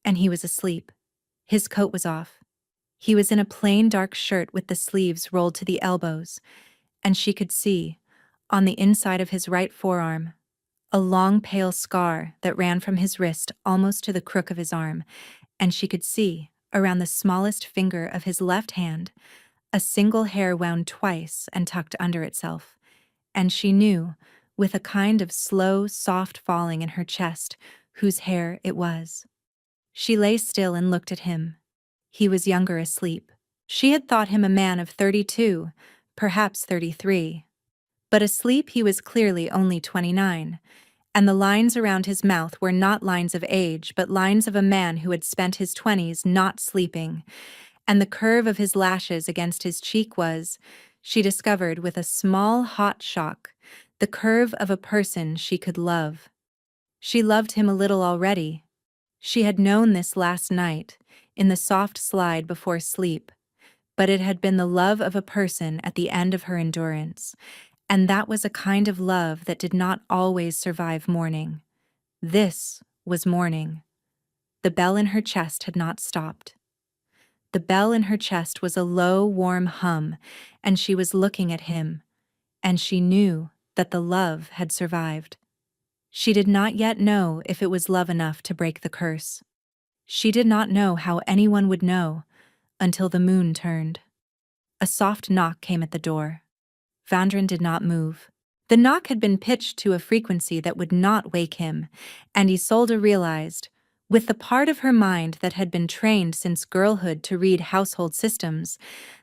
And he was asleep. His coat was off. He was in a plain dark shirt with the sleeves rolled to the elbows, and she could see, on the inside of his right forearm, a long pale scar that ran from his wrist almost to the crook of his arm, and she could see, around the smallest finger of his left hand, a single hair wound twice and tucked under itself, and she knew, with a kind of slow, soft falling in her chest, whose hair it was. She lay still and looked at him. He was younger asleep. She had thought him a man of 32, perhaps 33. But asleep he was clearly only 29, and the lines around his mouth were not lines of age but lines of a man who had spent his 20s not sleeping, and the curve of his lashes against his cheek was, she discovered with a small hot shock, the curve of a person she could love. She loved him a little already. She had known this last night, in the soft slide before sleep, but it had been the love of a person at the end of her endurance, and that was a kind of love that did not always survive morning. This was morning. The bell in her chest had not stopped. The bell in her chest was a low, warm hum, and she was looking at him, and she knew that the love had survived. She did not yet know if it was love enough to break the curse. She did not know how anyone would know until the moon turned. A soft knock came at the door. Vandren did not move. The knock had been pitched to a frequency that would not wake him, and Isolde realized, with the part of her mind that had been trained since girlhood to read household systems,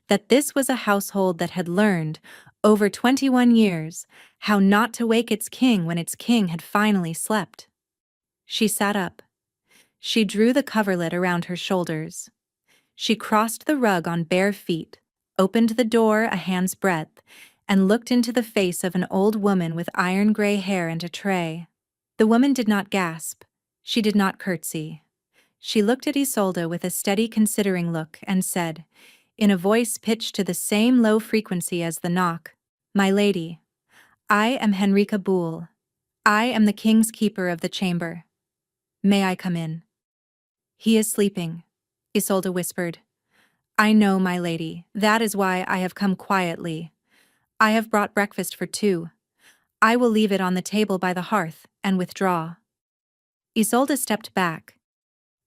that this was a household that had learned, over 21 years, how not to wake its king when its king had finally slept. She sat up. She drew the coverlet around her shoulders. She crossed the rug on bare feet, opened the door a hand's breadth, and looked into the face of an old woman with iron gray hair and a tray. The woman did not gasp. She did not curtsy. She looked at Isolde with a steady considering look and said, in a voice pitched to the same low frequency as the knock, "My lady, I am Henrika Boole. I am the king's keeper of the chamber. May I come in?" "He is sleeping," Isolde whispered. "I know, my lady, that is why I have come quietly. I have brought breakfast for two. I will leave it on the table by the hearth and withdraw." Isolde stepped back.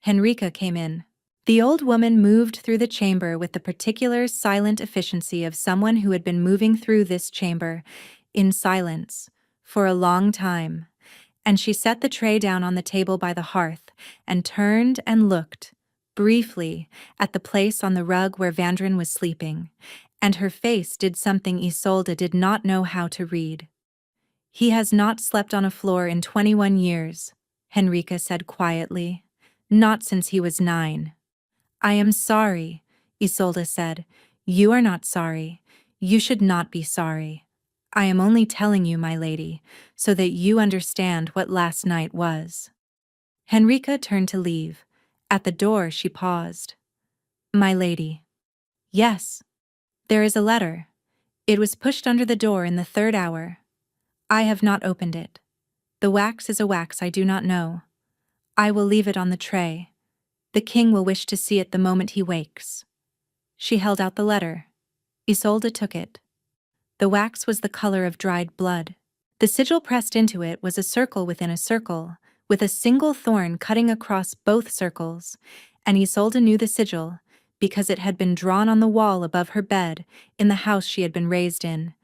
Henrika came in. The old woman moved through the chamber with the particular silent efficiency of someone who had been moving through this chamber, in silence, for a long time, and she set the tray down on the table by the hearth and turned and looked, briefly, at the place on the rug where Vandren was sleeping, and her face did something Isolde did not know how to read. "He has not slept on a floor in 21 years, Henrika said quietly. "Not since he was 9. "I am sorry," Isolde said. "You are not sorry. You should not be sorry. I am only telling you, my lady, so that you understand what last night was." Henrika turned to leave. At the door she paused. "My lady." "Yes. There is a letter. It was pushed under the door in the 3rd hour. I have not opened it. The wax is a wax I do not know. I will leave it on the tray. The king will wish to see it the moment he wakes." She held out the letter. Isolde took it. The wax was the color of dried blood. The sigil pressed into it was a circle within a circle, with a single thorn cutting across both circles, and Isolde knew the sigil, because it had been drawn on the wall above her bed in the house she had been raised in,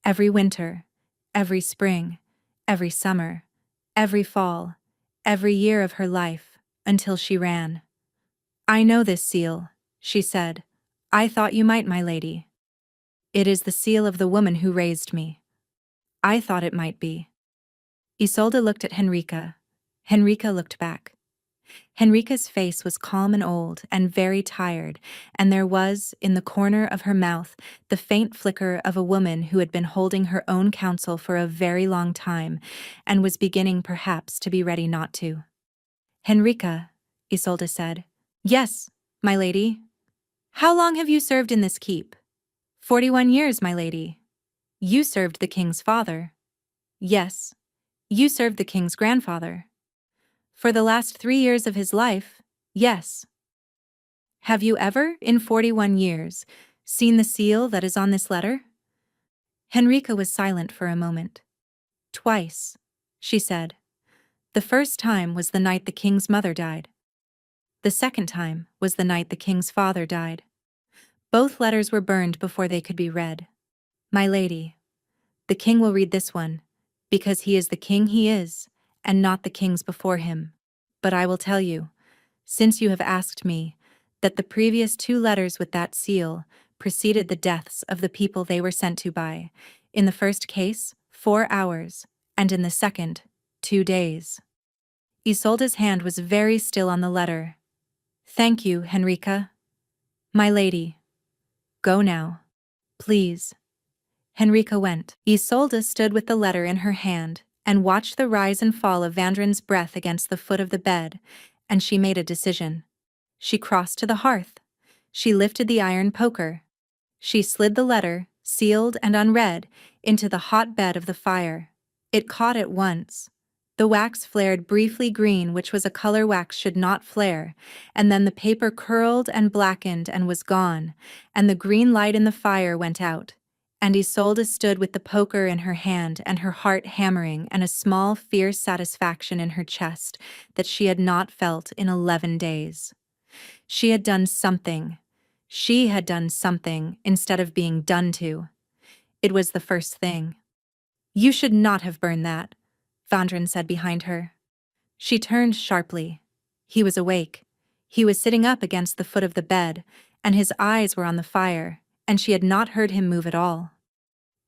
every winter, every spring, every summer, every fall, every year of her life, until she ran. "I know this seal," she said. "I thought you might, my lady. It is the seal of the woman who raised me. I thought it might be." Isolde looked at Henrika. Henrika looked back. Henrika's face was calm and old and very tired, and there was, in the corner of her mouth, the faint flicker of a woman who had been holding her own counsel for a very long time and was beginning perhaps to be ready not to. "Henrika," Isolde said. "Yes, my lady." "How long have you served in this keep?" 41 years, my lady." "You served the king's father." "Yes." "You served the king's grandfather." "For the last 3 years of his life, yes." "Have you ever, in 41 years, seen the seal that is on this letter?" Henrika was silent for a moment. "Twice," she said. "The first time was the night the king's mother died. The second time was the night the king's father died. Both letters were burned before they could be read. My lady, the king will read this one, because he is the king he is, and not the kings before him. But I will tell you, since you have asked me, that the previous 2 letters with that seal preceded the deaths of the people they were sent to by, in the first case, 4 hours, and in the second, 2 days. Isolde's hand was very still on the letter. "Thank you, Henrika." My lady, go now. Please. Henrika went. Isolde stood with the letter in her hand and watched the rise and fall of Vandren's breath against the foot of the bed, and she made a decision. She crossed to the hearth. She lifted the iron poker. She slid the letter, sealed and unread, into the hot bed of the fire. It caught at once. The wax flared briefly green, which was a color wax should not flare, and then the paper curled and blackened and was gone, and the green light in the fire went out. And Isolde stood with the poker in her hand and her heart hammering and a small, fierce satisfaction in her chest that she had not felt in 11 days. She had done something. She had done something instead of being done to. It was the first thing. You should not have burned that, Vandren said behind her. She turned sharply. He was awake. He was sitting up against the foot of the bed, and his eyes were on the fire, and she had not heard him move at all.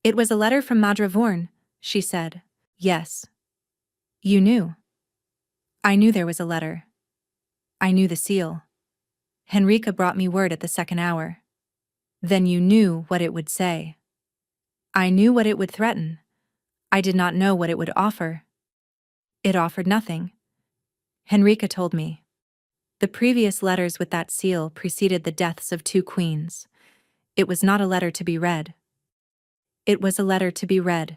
It was a letter from Madrevorn, she said. Yes. You knew. I knew there was a letter. I knew the seal. Henrika brought me word at the second hour. Then you knew what it would say. I knew what it would threaten. I did not know what it would offer. It offered nothing. Henrika told me. The previous letters with that seal preceded the deaths of 2 queens. It was not a letter to be read. It was a letter to be read,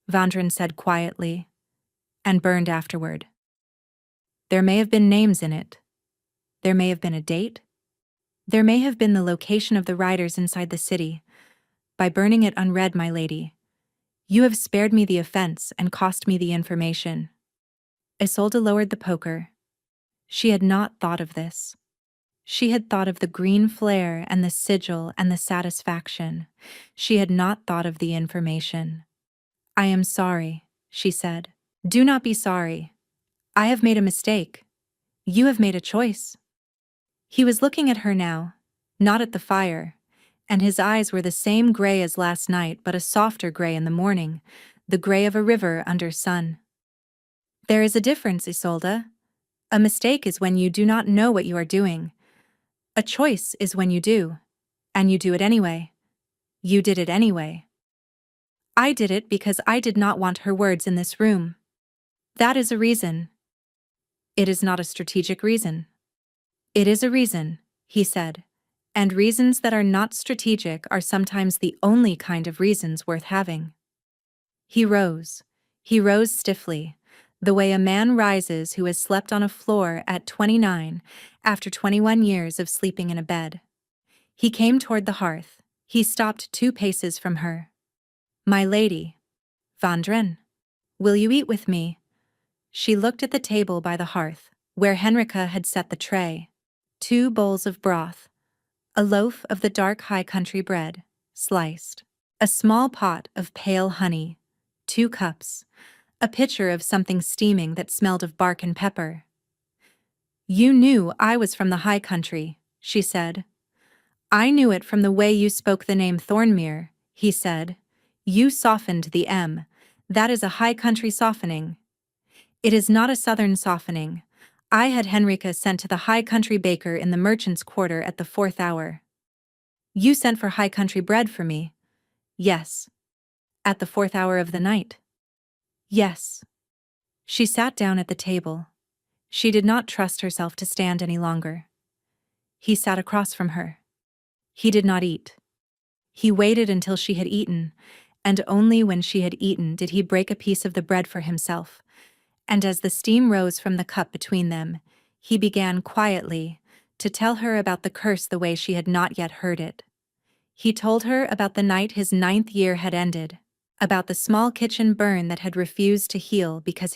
Vandren said quietly, and burned afterward. There may have been names in it. There may have been a date. There may have been the location of the riders inside the city. By burning it unread, my lady, you have spared me the offense and cost me the information. Isolde lowered the poker. She had not thought of this. She had thought of the green flare and the sigil and the satisfaction. She had not thought of the information. I am sorry, she said. Do not be sorry. I have made a mistake. You have made a choice. He was looking at her now, not at the fire, and his eyes were the same gray as last night but a softer gray in the morning, the gray of a river under sun. There is a difference, Isolde. A mistake is when you do not know what you are doing. A choice is when you do, and you do it anyway. You did it anyway. I did it because I did not want her words in this room. That is a reason. It is not a strategic reason. It is a reason, he said, and reasons that are not strategic are sometimes the only kind of reasons worth having. He rose. He rose stiffly, the way a man rises who has slept on a floor at 29 after 21 years of sleeping in a bed. He came toward the hearth. He stopped 2 paces from her. My lady, Vandren, will you eat with me? She looked at the table by the hearth, where Henrika had set the tray. 2 bowls of broth, a loaf of the dark high country bread, sliced, a small pot of pale honey, 2 cups, a pitcher of something steaming that smelled of bark and pepper. You knew I was from the high country, she said. I knew it from the way you spoke the name Thornmere, he said. You softened the M. That is a high country softening. It is not a southern softening. I had Henrika sent to the high country baker in the merchant's quarter at the 4th hour. You sent for high country bread for me. Yes. At the 4th hour of the night. Yes. She sat down at the table. She did not trust herself to stand any longer. He sat across from her. He did not eat. He waited until she had eaten, and only when she had eaten did he break a piece of the bread for himself. And as the steam rose from the cup between them, he began quietly to tell her about the curse the way she had not yet heard it. He told her about the night his 9th year had ended, about the small kitchen burn that had refused to heal because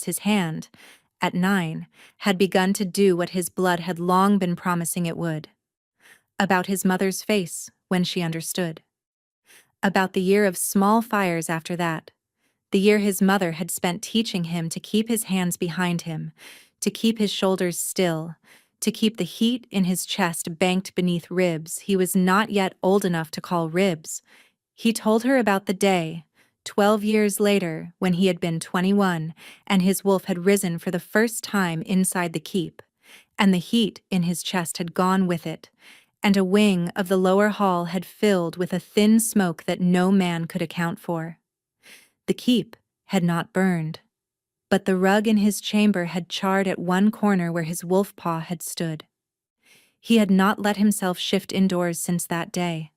his hand, at 9, had begun to do what his blood had long been promising it would. About his mother's face when she understood. About the year of small fires after that, the year his mother had spent teaching him to keep his hands behind him, to keep his shoulders still, to keep the heat in his chest banked beneath ribs he was not yet old enough to call ribs. He told her about the day, 12 years later, when he had been 21, and his wolf had risen for the first time inside the keep, and the heat in his chest had gone with it, and a wing of the lower hall had filled with a thin smoke that no man could account for. The keep had not burned, but the rug in his chamber had charred at one corner where his wolf paw had stood. He had not let himself shift indoors since that day.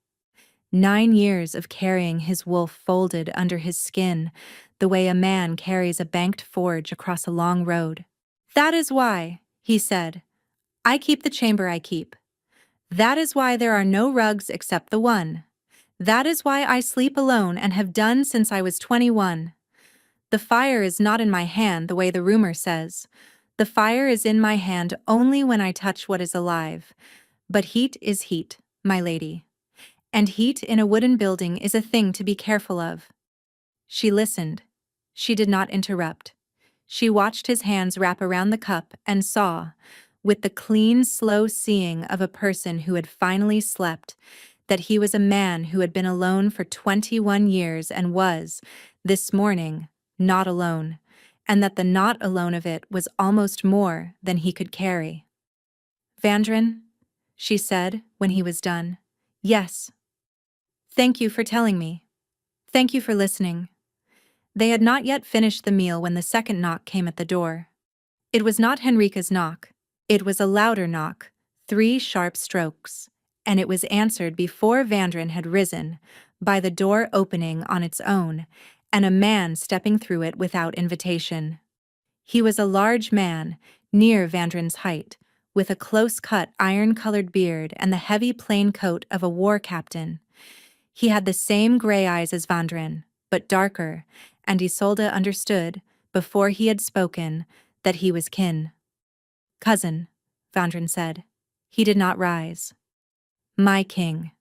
9 years of carrying his wolf folded under his skin, the way a man carries a banked forge across a long road. "That is why," he said, "I keep the chamber I keep. That is why there are no rugs except the one. That is why I sleep alone and have done since I was 21. The fire is not in my hand the way the rumor says. The fire is in my hand only when I touch what is alive. But heat is heat, my lady. And heat in a wooden building is a thing to be careful of." She listened. She did not interrupt. She watched his hands wrap around the cup and saw, with the clean, slow seeing of a person who had finally slept, that he was a man who had been alone for 21 years and was, this morning, not alone, and that the not alone of it was almost more than he could carry. "Vandrin," she said when he was done. "Yes. Thank you for telling me. Thank you for listening." They had not yet finished the meal when the second knock came at the door. It was not Henrika's knock. It was a louder knock, 3 sharp strokes, and it was answered before Vandrin had risen, by the door opening on its own, and a man stepping through it without invitation. He was a large man, near Vandrin's height, with a close-cut iron-colored beard and the heavy plain coat of a war captain. He had the same gray eyes as Vandrin, but darker, and Isolde understood, before he had spoken, that he was kin. "Cousin," Vandrin said. He did not rise. "My king,"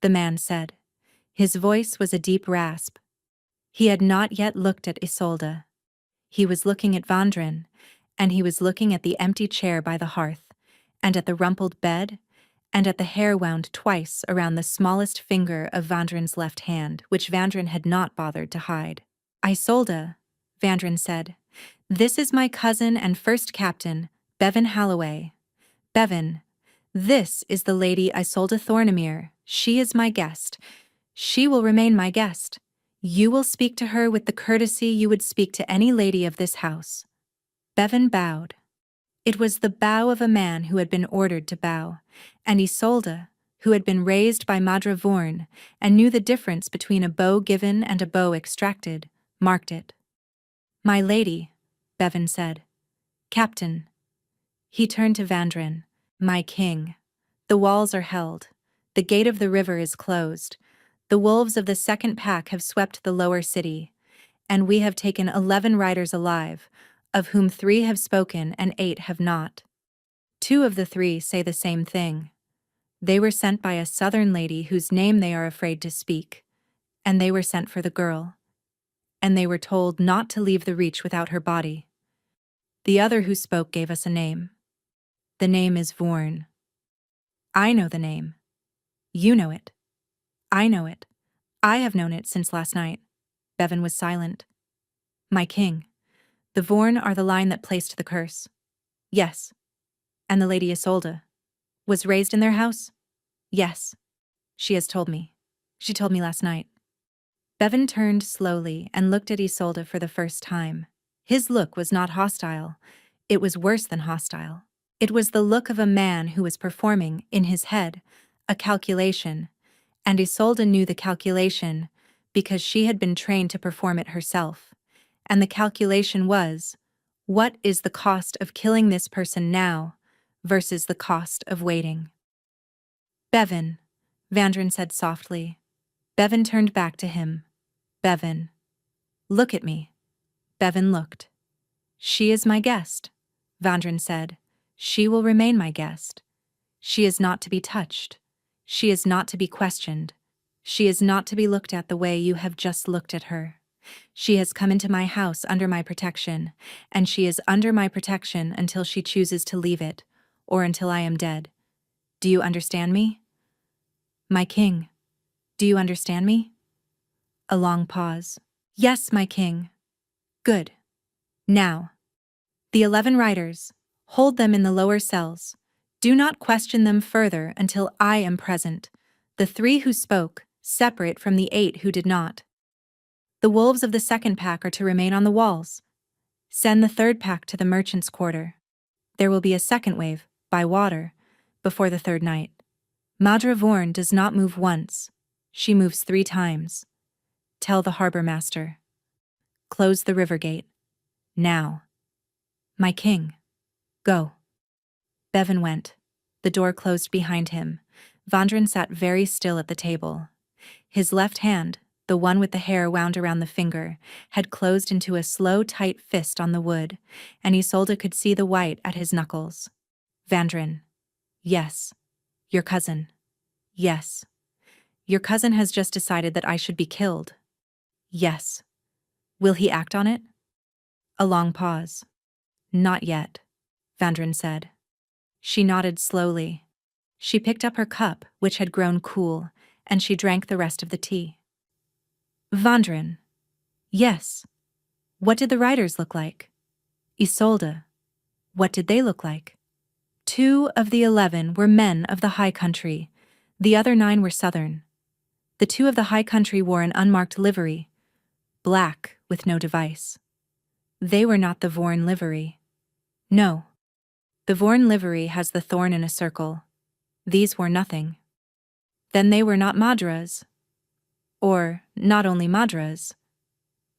the man said. His voice was a deep rasp. He had not yet looked at Isolde. He was looking at Vandrin, and he was looking at the empty chair by the hearth, and at the rumpled bed, and at the hair wound twice around the smallest finger of Vandrin's left hand, which Vandrin had not bothered to hide. "Isolde," Vandrin said, "this is my cousin and first captain, Bevan Halloway. Bevan, this is the Lady Isolde Thornemere. She is my guest. She will remain my guest. You will speak to her with the courtesy you would speak to any lady of this house." Bevan bowed. It was the bow of a man who had been ordered to bow, and Isolde, who had been raised by Madre Vorn and knew the difference between a bow given and a bow extracted, marked it. "My lady," Bevan said. "Captain." He turned to Vandrin. "My king. The walls are held. The gate of the river is closed. The wolves of the second pack have swept the lower city, and we have taken 11 riders alive, of whom 3 have spoken and 8 have not. 2 of the 3 say the same thing. They were sent by a southern lady whose name they are afraid to speak, and they were sent for the girl, and they were told not to leave the reach without her body. The other who spoke gave us a name. The name is Vorn. I know the name. You know it. I know it. I have known it since last night." Bevan was silent. "My king, the Vorn are the line that placed the curse." "Yes." "And the Lady Isolde was raised in their house?" "Yes. She has told me. She told me last night." Bevan turned slowly and looked at Isolde for the first time. His look was not hostile. It was worse than hostile. It was the look of a man who was performing, in his head, a calculation, and Isolde knew the calculation because she had been trained to perform it herself. And the calculation was, what is the cost of killing this person now versus the cost of waiting? "Bevan," Vandrin said softly. Bevan turned back to him. "Bevan, look at me." Bevan looked. "She is my guest," Vandrin said. "She will remain my guest. She is not to be touched. She is not to be questioned. She is not to be looked at the way you have just looked at her. She has come into my house under my protection, and she is under my protection until she chooses to leave it, or until I am dead. Do you understand me? My king, do you understand me?" A long pause. "Yes, my king." "Good. Now, the 11 riders, hold them in the lower cells. Do not question them further until I am present. The 3 who spoke, separate from the 8 who did not. The wolves of the second pack are to remain on the walls. Send the third pack to the merchant's quarter. There will be a second wave, by water, before the third night. Madra Vorn does not move once. She moves 3 times. Tell the harbor master. Close the river gate. Now. My king. Go. Bevan went. The door closed behind him. Vandren sat very still at the table. His left hand, the one with the hair wound around the finger, had closed into a slow, tight fist on the wood, and Isolde could see the white at his knuckles. Vandren. Yes. Your cousin. Yes. Your cousin has just decided that I should be killed. Yes. Will he act on it? A long pause. Not yet, Vandren said. She nodded slowly. She picked up her cup, which had grown cool, and she drank the rest of the tea. Vandren. Yes. What did the riders look like? Isolde. What did they look like? 2 of the 11 were men of the high country. The other 9 were southern. The 2 of the high country wore an unmarked livery, black with no device. They were not the Vorn livery. No. The Vorn livery has the thorn in a circle. These were nothing. Then they were not Madras. Or, not only Madras.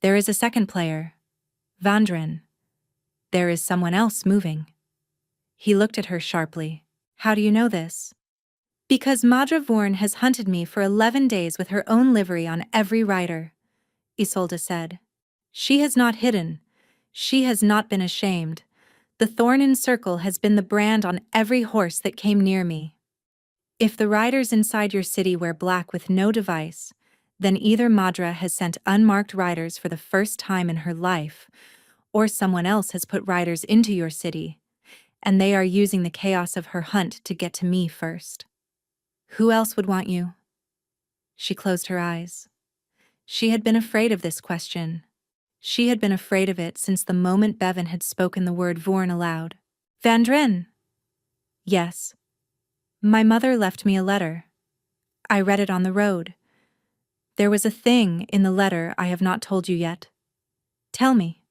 There is a second player. Vandren. There is someone else moving. He looked at her sharply. How do you know this? Because Madra Vorn has hunted me for 11 days with her own livery on every rider, Isolde said. She has not hidden. She has not been ashamed. The thorn in circle has been the brand on every horse that came near me. If the riders inside your city wear black with no device, then either Madra has sent unmarked riders for the first time in her life, or someone else has put riders into your city, and they are using the chaos of her hunt to get to me first. Who else would want you? She closed her eyes. She had been afraid of this question. She had been afraid of it since the moment Bevan had spoken the word Vorn aloud. Vandren! Yes. My mother left me a letter. I read it on the road. There was a thing in the letter I have not told you yet. Tell me.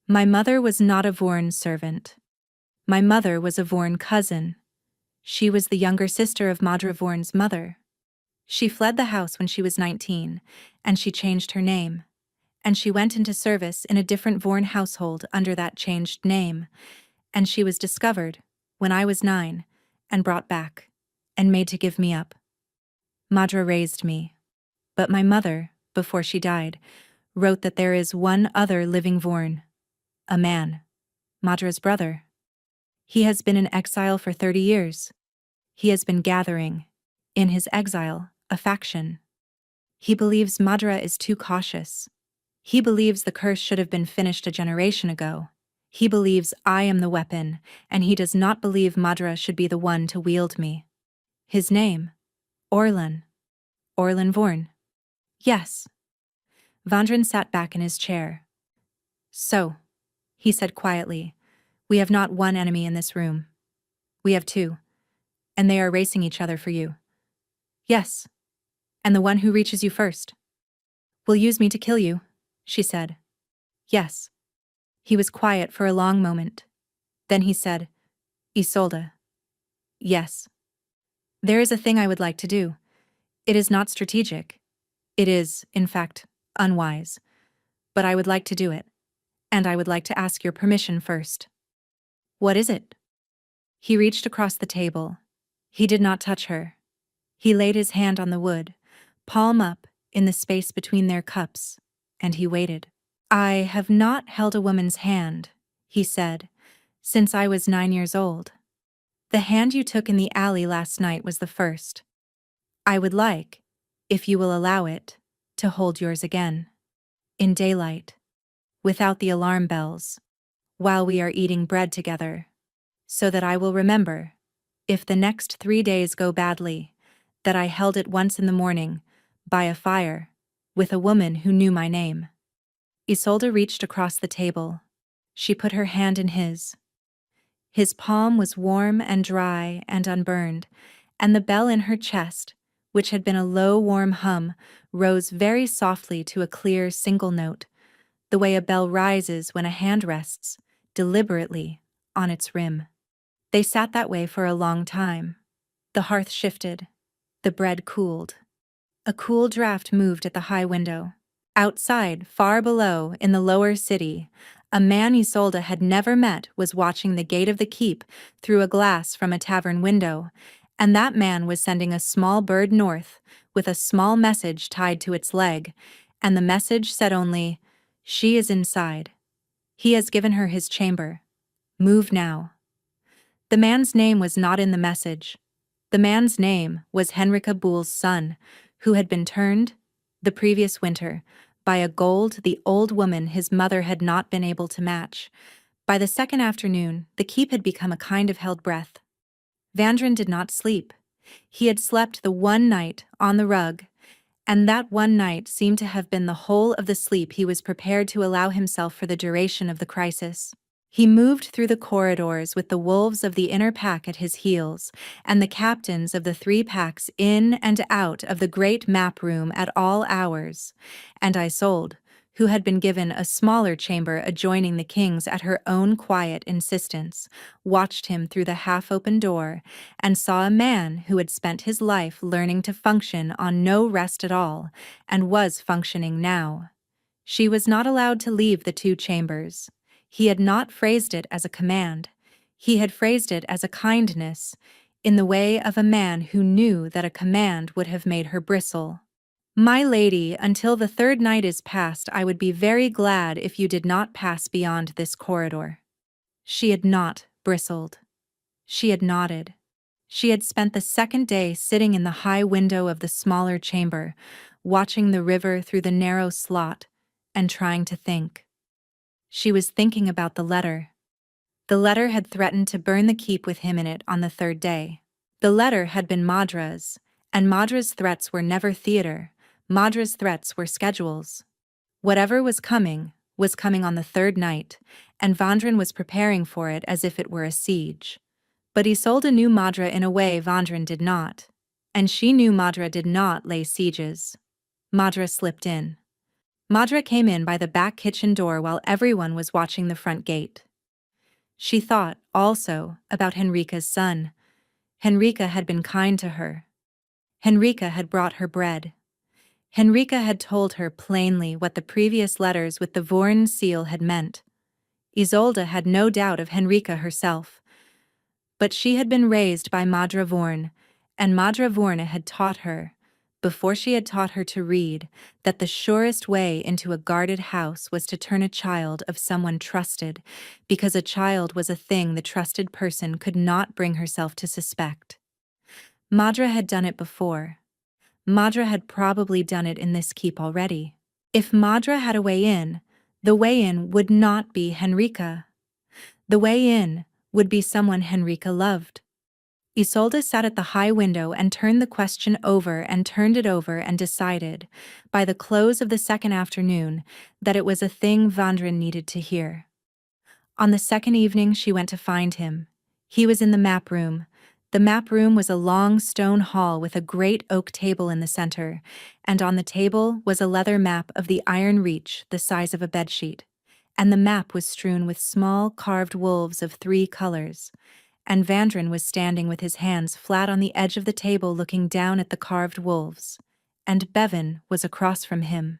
My mother was not a Vorn servant. My mother was a Vorn cousin. She was the younger sister of Madra Vorn's mother. She fled the house when she was 19, and she changed her name. And she went into service in a different Vorn household under that changed name, and she was discovered, when I was 9, and brought back, and made to give me up. Madra raised me, but my mother, before she died, wrote that there is one other living Vorn, a man, Madra's brother. He has been in exile for 30 years. He has been gathering, in his exile, a faction. He believes Madra is too cautious. He believes the curse should have been finished a generation ago. He believes I am the weapon, and he does not believe Madra should be the one to wield me. His name? Orlan. Orlan Vorn. Yes. Vandren sat back in his chair. So, he said quietly, we have not one enemy in this room. We have 2. And they are racing each other for you. Yes. And the one who reaches you first will use me to kill you, she said. Yes. He was quiet for a long moment. Then he said, Isolde. Yes. There is a thing I would like to do. It is not strategic. It is, in fact, unwise. But I would like to do it. And I would like to ask your permission first. What is it? He reached across the table. He did not touch her. He laid his hand on the wood, palm up, in the space between their cups, and he waited. I have not held a woman's hand, he said, since I was 9 years old. The hand you took in the alley last night was the first. I would like, if you will allow it, to hold yours again. In daylight. Without the alarm bells. While we are eating bread together. So that I will remember, if the next 3 days go badly, that I held it once in the morning, by a fire, with a woman who knew my name. Isolde reached across the table. She put her hand in his. His palm was warm and dry and unburned, and the bell in her chest, which had been a low warm hum, rose very softly to a clear single note, the way a bell rises when a hand rests, deliberately, on its rim. They sat that way for a long time. The hearth shifted. The bread cooled. A cool draft moved at the high window. Outside, far below, in the lower city, a man Isolde had never met was watching the gate of the keep through a glass from a tavern window, and that man was sending a small bird north with a small message tied to its leg, and the message said only, "She is inside. He has given her his chamber. Move now." The man's name was not in the message. The man's name was Henrika Bull's son, who had been turned, the previous winter, by a gold the old woman his mother had not been able to match. By the second afternoon, the keep had become a kind of held breath. Vandren did not sleep. He had slept the one night on the rug, and that one night seemed to have been the whole of the sleep he was prepared to allow himself for the duration of the crisis. He moved through the corridors with the wolves of the inner pack at his heels, and the captains of the 3 packs in and out of the great map room at all hours, and Isolde, who had been given a smaller chamber adjoining the king's at her own quiet insistence, watched him through the half-open door, and saw a man who had spent his life learning to function on no rest at all, and was functioning now. She was not allowed to leave the 2 chambers. He had not phrased it as a command. He had phrased it as a kindness, in the way of a man who knew that a command would have made her bristle. "My lady, until the 3rd night is past, I would be very glad if you did not pass beyond this corridor." She had not bristled. She had nodded. She had spent the 2nd day sitting in the high window of the smaller chamber, watching the river through the narrow slot, and trying to think. She was thinking about the letter. The letter had threatened to burn the keep with him in it on the 3rd day. The letter had been Madra's, and Madra's threats were never theater. Madra's threats were schedules. Whatever was coming on the 3rd night, and Vandren was preparing for it as if it were a siege. But Isolde knew Madra in a way Vandren did not, and she knew Madra did not lay sieges. Madra slipped in. Madra came in by the back kitchen door while everyone was watching the front gate. She thought, also, about Henrika's son. Henrika had been kind to her. Henrika had brought her bread. Henrika had told her plainly what the previous letters with the Vorn seal had meant. Isolde had no doubt of Henrika herself. But she had been raised by Madra Vorn, and Madra Vorn had taught her, before she had taught her to read, that the surest way into a guarded house was to turn a child of someone trusted, because a child was a thing the trusted person could not bring herself to suspect. Madra had done it before. Madra had probably done it in this keep already. If Madra had a way in, the way in would not be Henrika. The way in would be someone Henrika loved. Isolde sat at the high window and turned the question over and turned it over and decided, by the close of the 2nd afternoon, that it was a thing Vandren needed to hear. On the 2nd evening she went to find him. He was in the map room. The map room was a long stone hall with a great oak table in the center, and on the table was a leather map of the Iron Reach the size of a bedsheet, and the map was strewn with small carved wolves of 3 colors. And Vandren was standing with his hands flat on the edge of the table looking down at the carved wolves, and Bevan was across from him,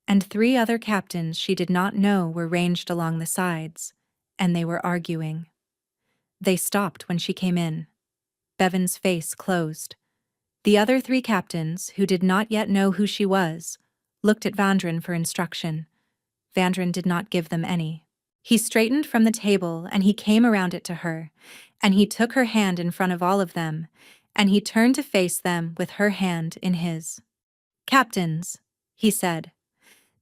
and 3 other captains she did not know were ranged along the sides, and they were arguing. They stopped when she came in. Bevan's face closed. The other 3 captains, who did not yet know who she was, looked at Vandren for instruction. Vandren did not give them any. He straightened from the table and he came around it to her, and he took her hand in front of all of them, and he turned to face them with her hand in his. "Captains," he said,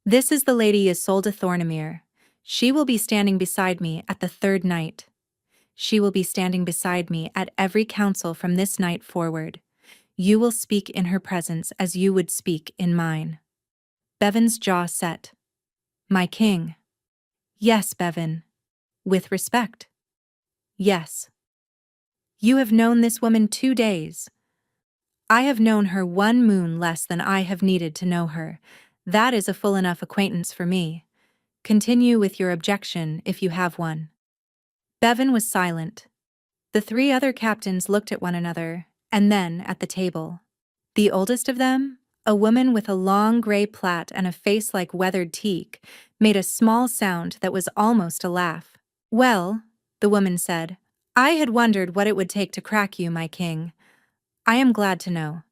"this is the Lady Isolde Thornemere. She will be standing beside me at the 3rd night. She will be standing beside me at every council from this night forward. You will speak in her presence as you would speak in mine." Bevan's jaw set. "My king." "Yes, Bevan." "With respect." Yes. You have known this woman 2 days. I have known her 1 moon less than I have needed to know her. That is a full enough acquaintance for me. Continue with your objection if you have one. Bevan was silent. The 3 other captains looked at one another, and then at the table. The oldest of them, a woman with a long gray plait and a face like weathered teak, made a small sound that was almost a laugh. Well, the woman said, I had wondered what it would take to crack you, my king. I am glad to know.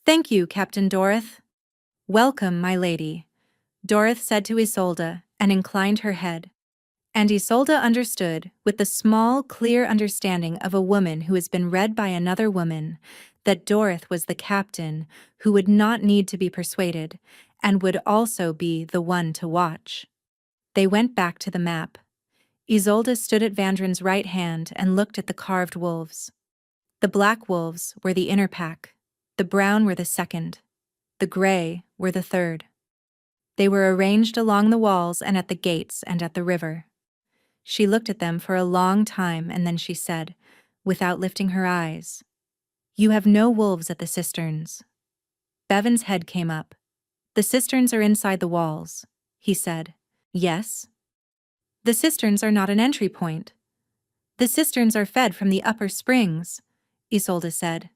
Thank you, Captain Dorothy. Welcome, my lady, Dorothy said to Isolde, and inclined her head. And Isolde understood, with the small, clear understanding of a woman who has been read by another woman, that Dorothy was the captain who would not need to be persuaded, and would also be the one to watch. They went back to the map. Isolde stood at Vandren's right hand and looked at the carved wolves. The black wolves were the inner pack, the brown were the second, the gray were the third. They were arranged along the walls and at the gates and at the river. She looked at them for a long time, and then she said, without lifting her eyes, You have no wolves at the cisterns. Bevan's head came up. The cisterns are inside the walls, he said. Yes. The cisterns are not an entry point. The cisterns are fed from the upper springs, Isolde said.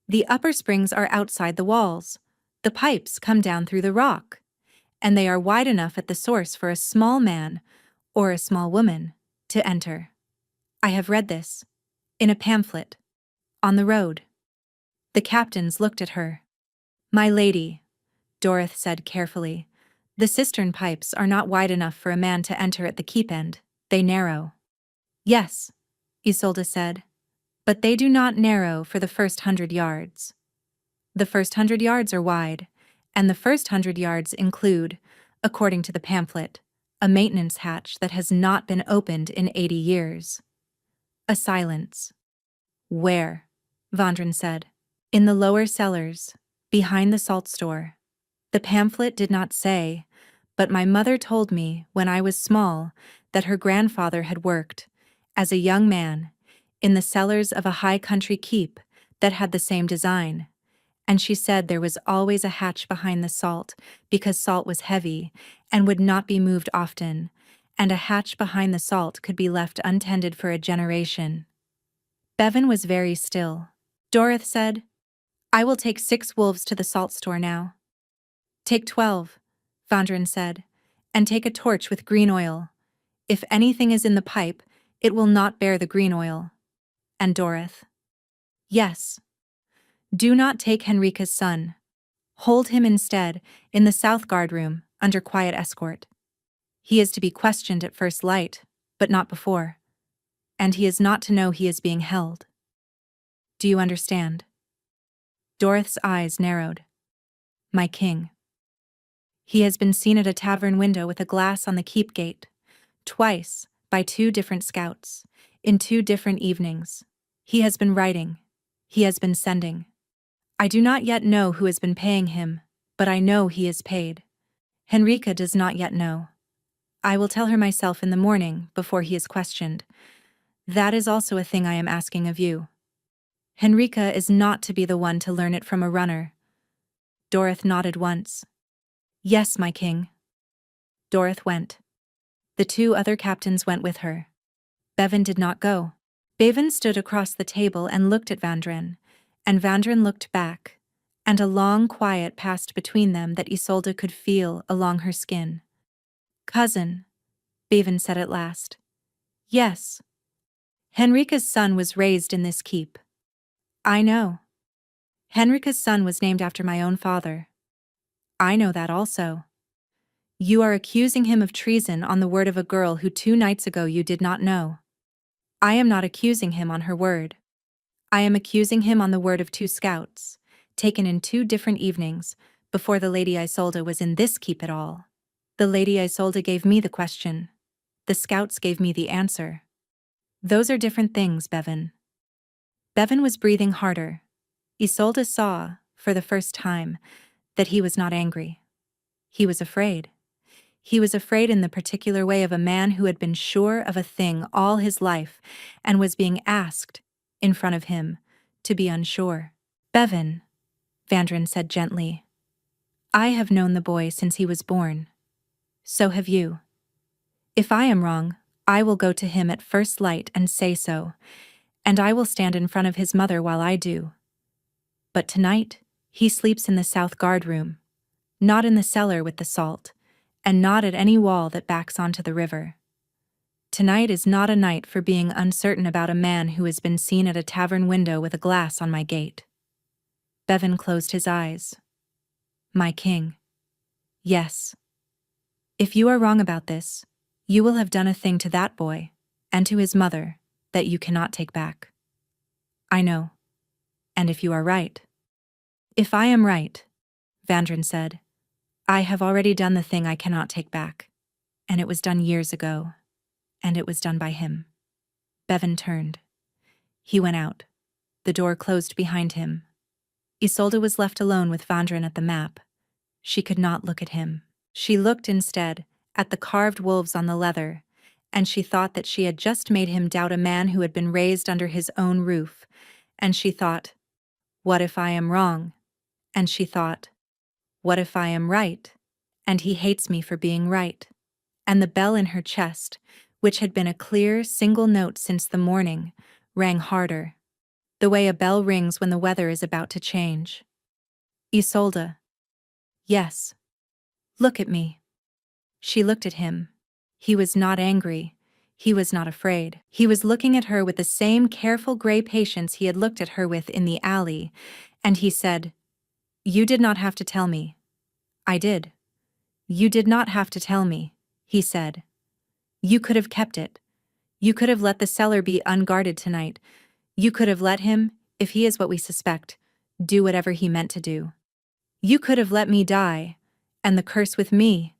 The upper springs are outside the walls. The pipes come down through the rock, and they are wide enough at the source for a small man, or a small woman, to enter. I have read this, in a pamphlet, on the road. The captains looked at her. My lady, Dorothy said carefully, the cistern pipes are not wide enough for a man to enter at the keep end, they narrow. Yes, Isolde said, but they do not narrow for the first 100 yards. The first 100 yards are wide, and the first 100 yards include, according to the pamphlet, a maintenance hatch that has not been opened in 80 years. A silence. Where? Vandren said. In the lower cellars, behind the salt store. The pamphlet did not say, but my mother told me when I was small that her grandfather had worked, as a young man, in the cellars of a high country keep that had the same design, and she said there was always a hatch behind the salt because salt was heavy and would not be moved often, and a hatch behind the salt could be left untended for a generation. Bevan was very still. Dorothy said, I will take 6 wolves to the salt store now. Take 12, Vandren said, and take a torch with green oil. If anything is in the pipe, it will not bear the green oil. And Dorothy, yes. Do not take Henrika's son. Hold him instead in the south guard room under quiet escort. He is to be questioned at first light, but not before. And he is not to know he is being held. Do you understand? Dorothy's eyes narrowed. My king. He has been seen at a tavern window with a glass on the keep gate, twice, by 2 different scouts, in 2 different evenings. He has been writing. He has been sending. I do not yet know who has been paying him, but I know he is paid. Henrika does not yet know. I will tell her myself in the morning before he is questioned. That is also a thing I am asking of you. Henrika is not to be the one to learn it from a runner. Dorothy nodded once. Yes, my king. Dorothy went. The 2 other captains went with her. Bevan did not go. Bevan stood across the table and looked at Vandren, and Vandren looked back, and a long quiet passed between them that Isolde could feel along her skin. Cousin, Bevan said at last. Yes. Henrika's son was raised in this keep. I know. Henrika's son was named after my own father. I know that also. You are accusing him of treason on the word of a girl who 2 nights ago you did not know. I am not accusing him on her word. I am accusing him on the word of 2 scouts, taken in 2 different evenings, before the Lady Isolde was in this keep at all. The Lady Isolde gave me the question. The scouts gave me the answer. Those are different things, Bevan. Bevan was breathing harder. Isolde saw, for the first time, that he was not angry. He was afraid. He was afraid in the particular way of a man who had been sure of a thing all his life and was being asked, in front of him, to be unsure. Bevan, Vandren said gently, I have known the boy since he was born. So have you. If I am wrong, I will go to him at first light and say so, and I will stand in front of his mother while I do. But tonight, he sleeps in the south guard room, not in the cellar with the salt, and not at any wall that backs onto the river. Tonight is not a night for being uncertain about a man who has been seen at a tavern window with a glass on my gate. Bevan closed his eyes. My king. Yes. If you are wrong about this, you will have done a thing to that boy, and to his mother, that you cannot take back. I know. And if you are right. If I am right, Vandren said, I have already done the thing I cannot take back. And it was done years ago. And it was done by him. Bevan turned. He went out. The door closed behind him. Isolde was left alone with Vandren at the map. She could not look at him. She looked instead at the carved wolves on the leather, and she thought that she had just made him doubt a man who had been raised under his own roof. And she thought, what if I am wrong? And she thought, what if I am right? And he hates me for being right. And the bell in her chest, which had been a clear, single note since the morning, rang harder, the way a bell rings when the weather is about to change. Isolde. Yes. Look at me. She looked at him. He was not angry. He was not afraid. He was looking at her with the same careful gray patience he had looked at her with in the alley, and he said, You did not have to tell me. I did. You did not have to tell me, he said. You could have kept it. You could have let the cellar be unguarded tonight. You could have let him, if he is what we suspect, do whatever he meant to do. You could have let me die, and the curse with me,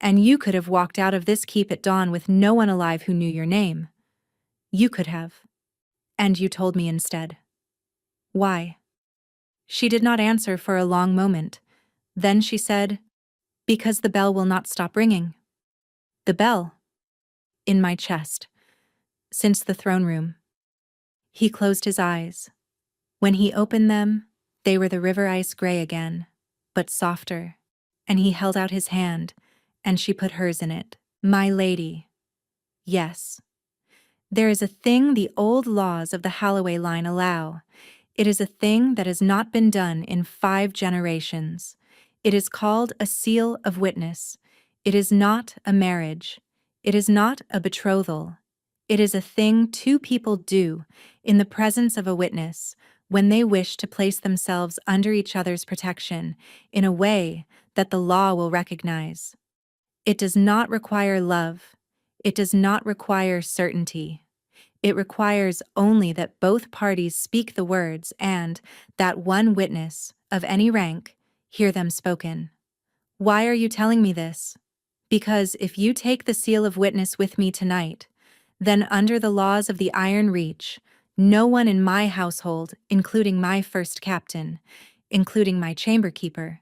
and you could have walked out of this keep at dawn with no one alive who knew your name. You could have. And you told me instead. Why? She did not answer for a long moment. Then she said, Because the bell will not stop ringing. The bell. In my chest. Since the throne room. He closed his eyes. When he opened them, they were the river ice gray again, but softer, and he held out his hand, and she put hers in it. My lady. Yes. There is a thing the old laws of the Holloway line allow. It is a thing that has not been done in 5 generations. It is called a seal of witness. It is not a marriage. It is not a betrothal. It is a thing 2 people do in the presence of a witness when they wish to place themselves under each other's protection in a way that the law will recognize. It does not require love. It does not require certainty. It requires only that both parties speak the words and that one witness, of any rank, hear them spoken. Why are you telling me this? Because if you take the seal of witness with me tonight, then under the laws of the Iron Reach, no one in my household, including my first captain, including my chamberkeeper,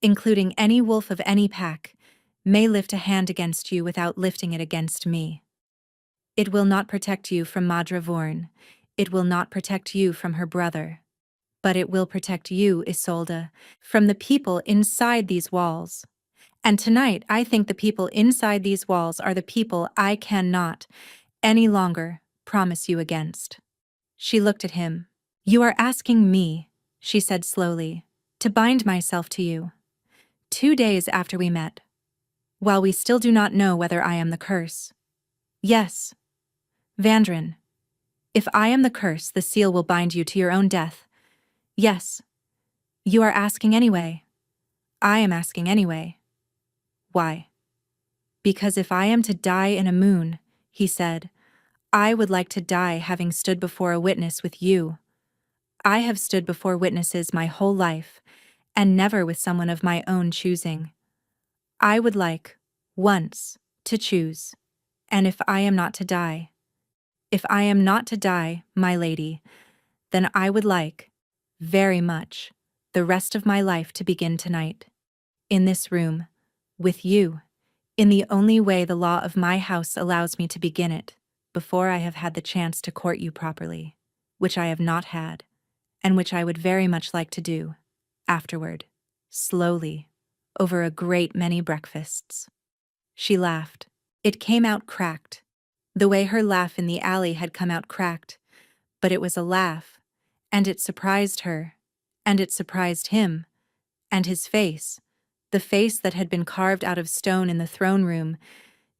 including any wolf of any pack, may lift a hand against you without lifting it against me. It will not protect you from Madra Vorn. It will not protect you from her brother. But it will protect you, Isolde, from the people inside these walls. And tonight I think the people inside these walls are the people I cannot, any longer, promise you against. She looked at him. You are asking me, she said slowly, to bind myself to you. 2 days after we met. While we still do not know whether I am the curse. Yes. Vandren. If I am the curse, the seal will bind you to your own death. Yes. You are asking anyway. I am asking anyway. Why? Because if I am to die in a moon, he said, I would like to die having stood before a witness with you. I have stood before witnesses my whole life, and never with someone of my own choosing. I would like, once, to choose, and if I am not to die, my lady, then I would like, very much, the rest of my life to begin tonight. In this room, with you, in the only way the law of my house allows me to begin it, before I have had the chance to court you properly, which I have not had, and which I would very much like to do, afterward, slowly, over a great many breakfasts. She laughed. It came out cracked, the way her laugh in the alley had come out cracked, but it was a laugh, and it surprised her, and it surprised him, and his face, the face that had been carved out of stone in the throne room,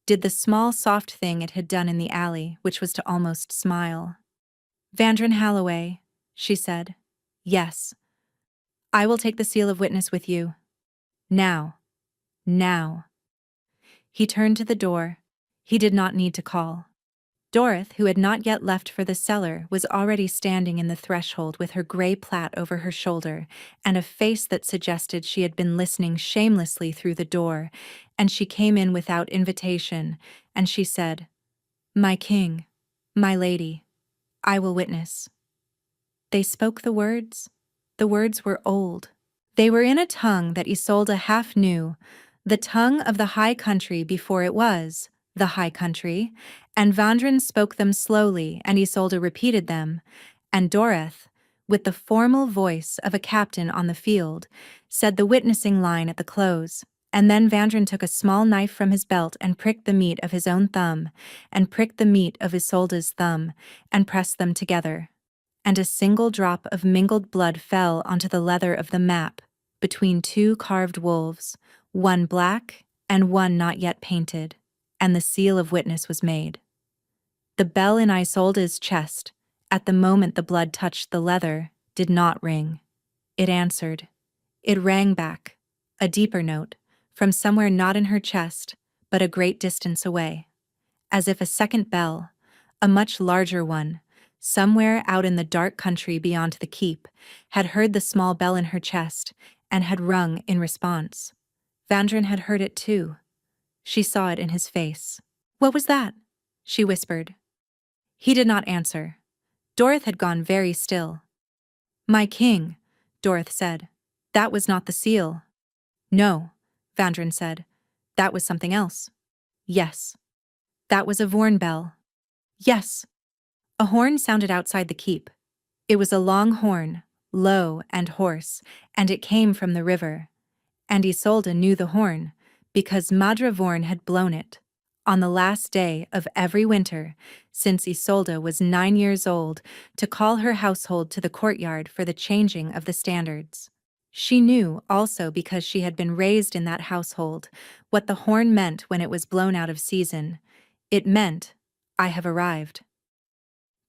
did the small soft thing it had done in the alley, which was to almost smile. "Vandren Halloway," she said. "Yes. I will take the seal of witness with you. Now. Now." He turned to the door. He did not need to call. Dorothy, who had not yet left for the cellar, was already standing in the threshold with her gray plait over her shoulder and a face that suggested she had been listening shamelessly through the door, and she came in without invitation, and she said, "My king, my lady, I will witness." They spoke the words. The words were old. They were in a tongue that Isolde half knew, the tongue of the high country before it was the high country, and Vandren spoke them slowly, and Isolde repeated them, and Dorothy, with the formal voice of a captain on the field, said the witnessing line at the close, and then Vandren took a small knife from his belt and pricked the meat of his own thumb, and pricked the meat of Isolde's thumb, and pressed them together. And a single drop of mingled blood fell onto the leather of the map, between two carved wolves, one black and one not yet painted, and the seal of witness was made. The bell in Isolde's chest, at the moment the blood touched the leather, did not ring. It answered. It rang back, a deeper note, from somewhere not in her chest, but a great distance away. As if a second bell, a much larger one, somewhere out in the dark country beyond the keep, had heard the small bell in her chest, and had rung in response. Vandren had heard it too. She saw it in his face. "What was that?" she whispered. He did not answer. Dorothy had gone very still. "My king," Dorothy said. "That was not the seal." "No," Vandren said. "That was something else." "Yes." "That was a Vorn bell." "Yes." A horn sounded outside the keep. It was a long horn, low and hoarse, and it came from the river. And Isolde knew the horn, because Madre Vorn had blown it, on the last day of every winter, since Isolde was 9 years old, to call her household to the courtyard for the changing of the standards. She knew also, because she had been raised in that household, what the horn meant when it was blown out of season. It meant, "I have arrived."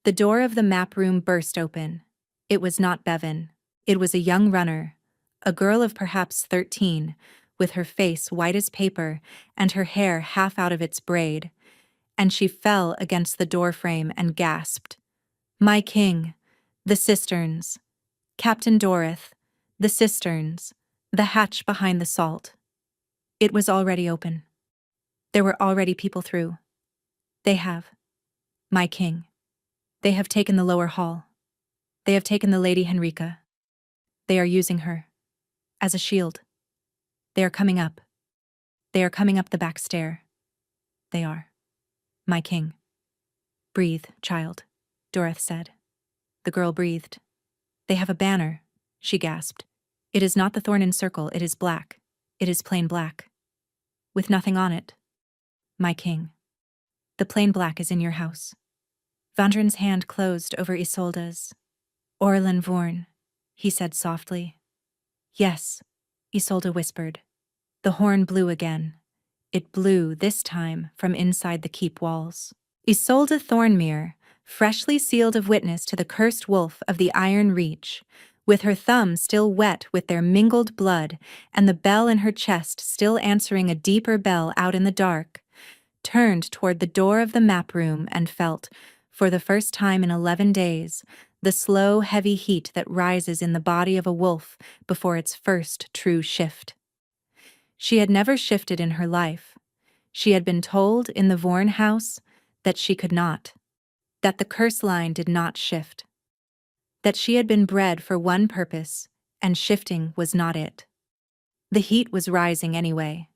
The door of the map room burst open. It was not Bevan. It was a young runner, a girl of perhaps 13, with her face white as paper and her hair half out of its braid, and she fell against the doorframe and gasped, "My king, the cisterns, Captain Dorothy, the cisterns, the hatch behind the salt." It was already open. There were already people through. "They have, my king. They have taken the lower hall. They have taken the Lady Henrika. They are using her as a shield. They are coming up. They are coming up the back stair. They are, my king." "Breathe, child," Dorothy said. The girl breathed. "They have a banner," she gasped. "It is not the thorn and circle, it is black. It is plain black. With nothing on it. My king. The plain black is in your house." Vandren's hand closed over Isolde's. "Orlan Vorn," he said softly. "Yes," Isolde whispered. The horn blew again. It blew, this time, from inside the keep walls. Isolde Thornmere, freshly sealed of witness to the cursed wolf of the Iron Reach, with her thumb still wet with their mingled blood, and the bell in her chest still answering a deeper bell out in the dark, turned toward the door of the map room and felt, for the first time in 11 days, the slow, heavy heat that rises in the body of a wolf before its first true shift. She had never shifted in her life. She had been told in the Vorn house that she could not, that the curse line did not shift, that she had been bred for one purpose, and shifting was not it. The heat was rising anyway.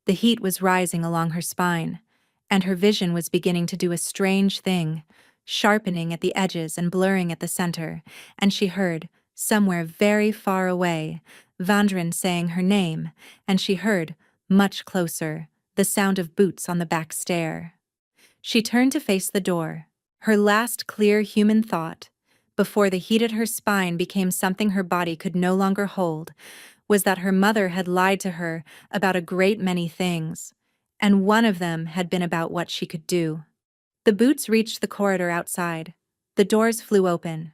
The heat was rising along her spine, and her vision was beginning to do a strange thing, sharpening at the edges and blurring at the center, and she heard, somewhere very far away, Vandren saying her name, and she heard, much closer, the sound of boots on the back stair. She turned to face the door, her last clear human thought, before the heat at her spine became something her body could no longer hold, was that her mother had lied to her about a great many things, and one of them had been about what she could do. The boots reached the corridor outside. The doors flew open.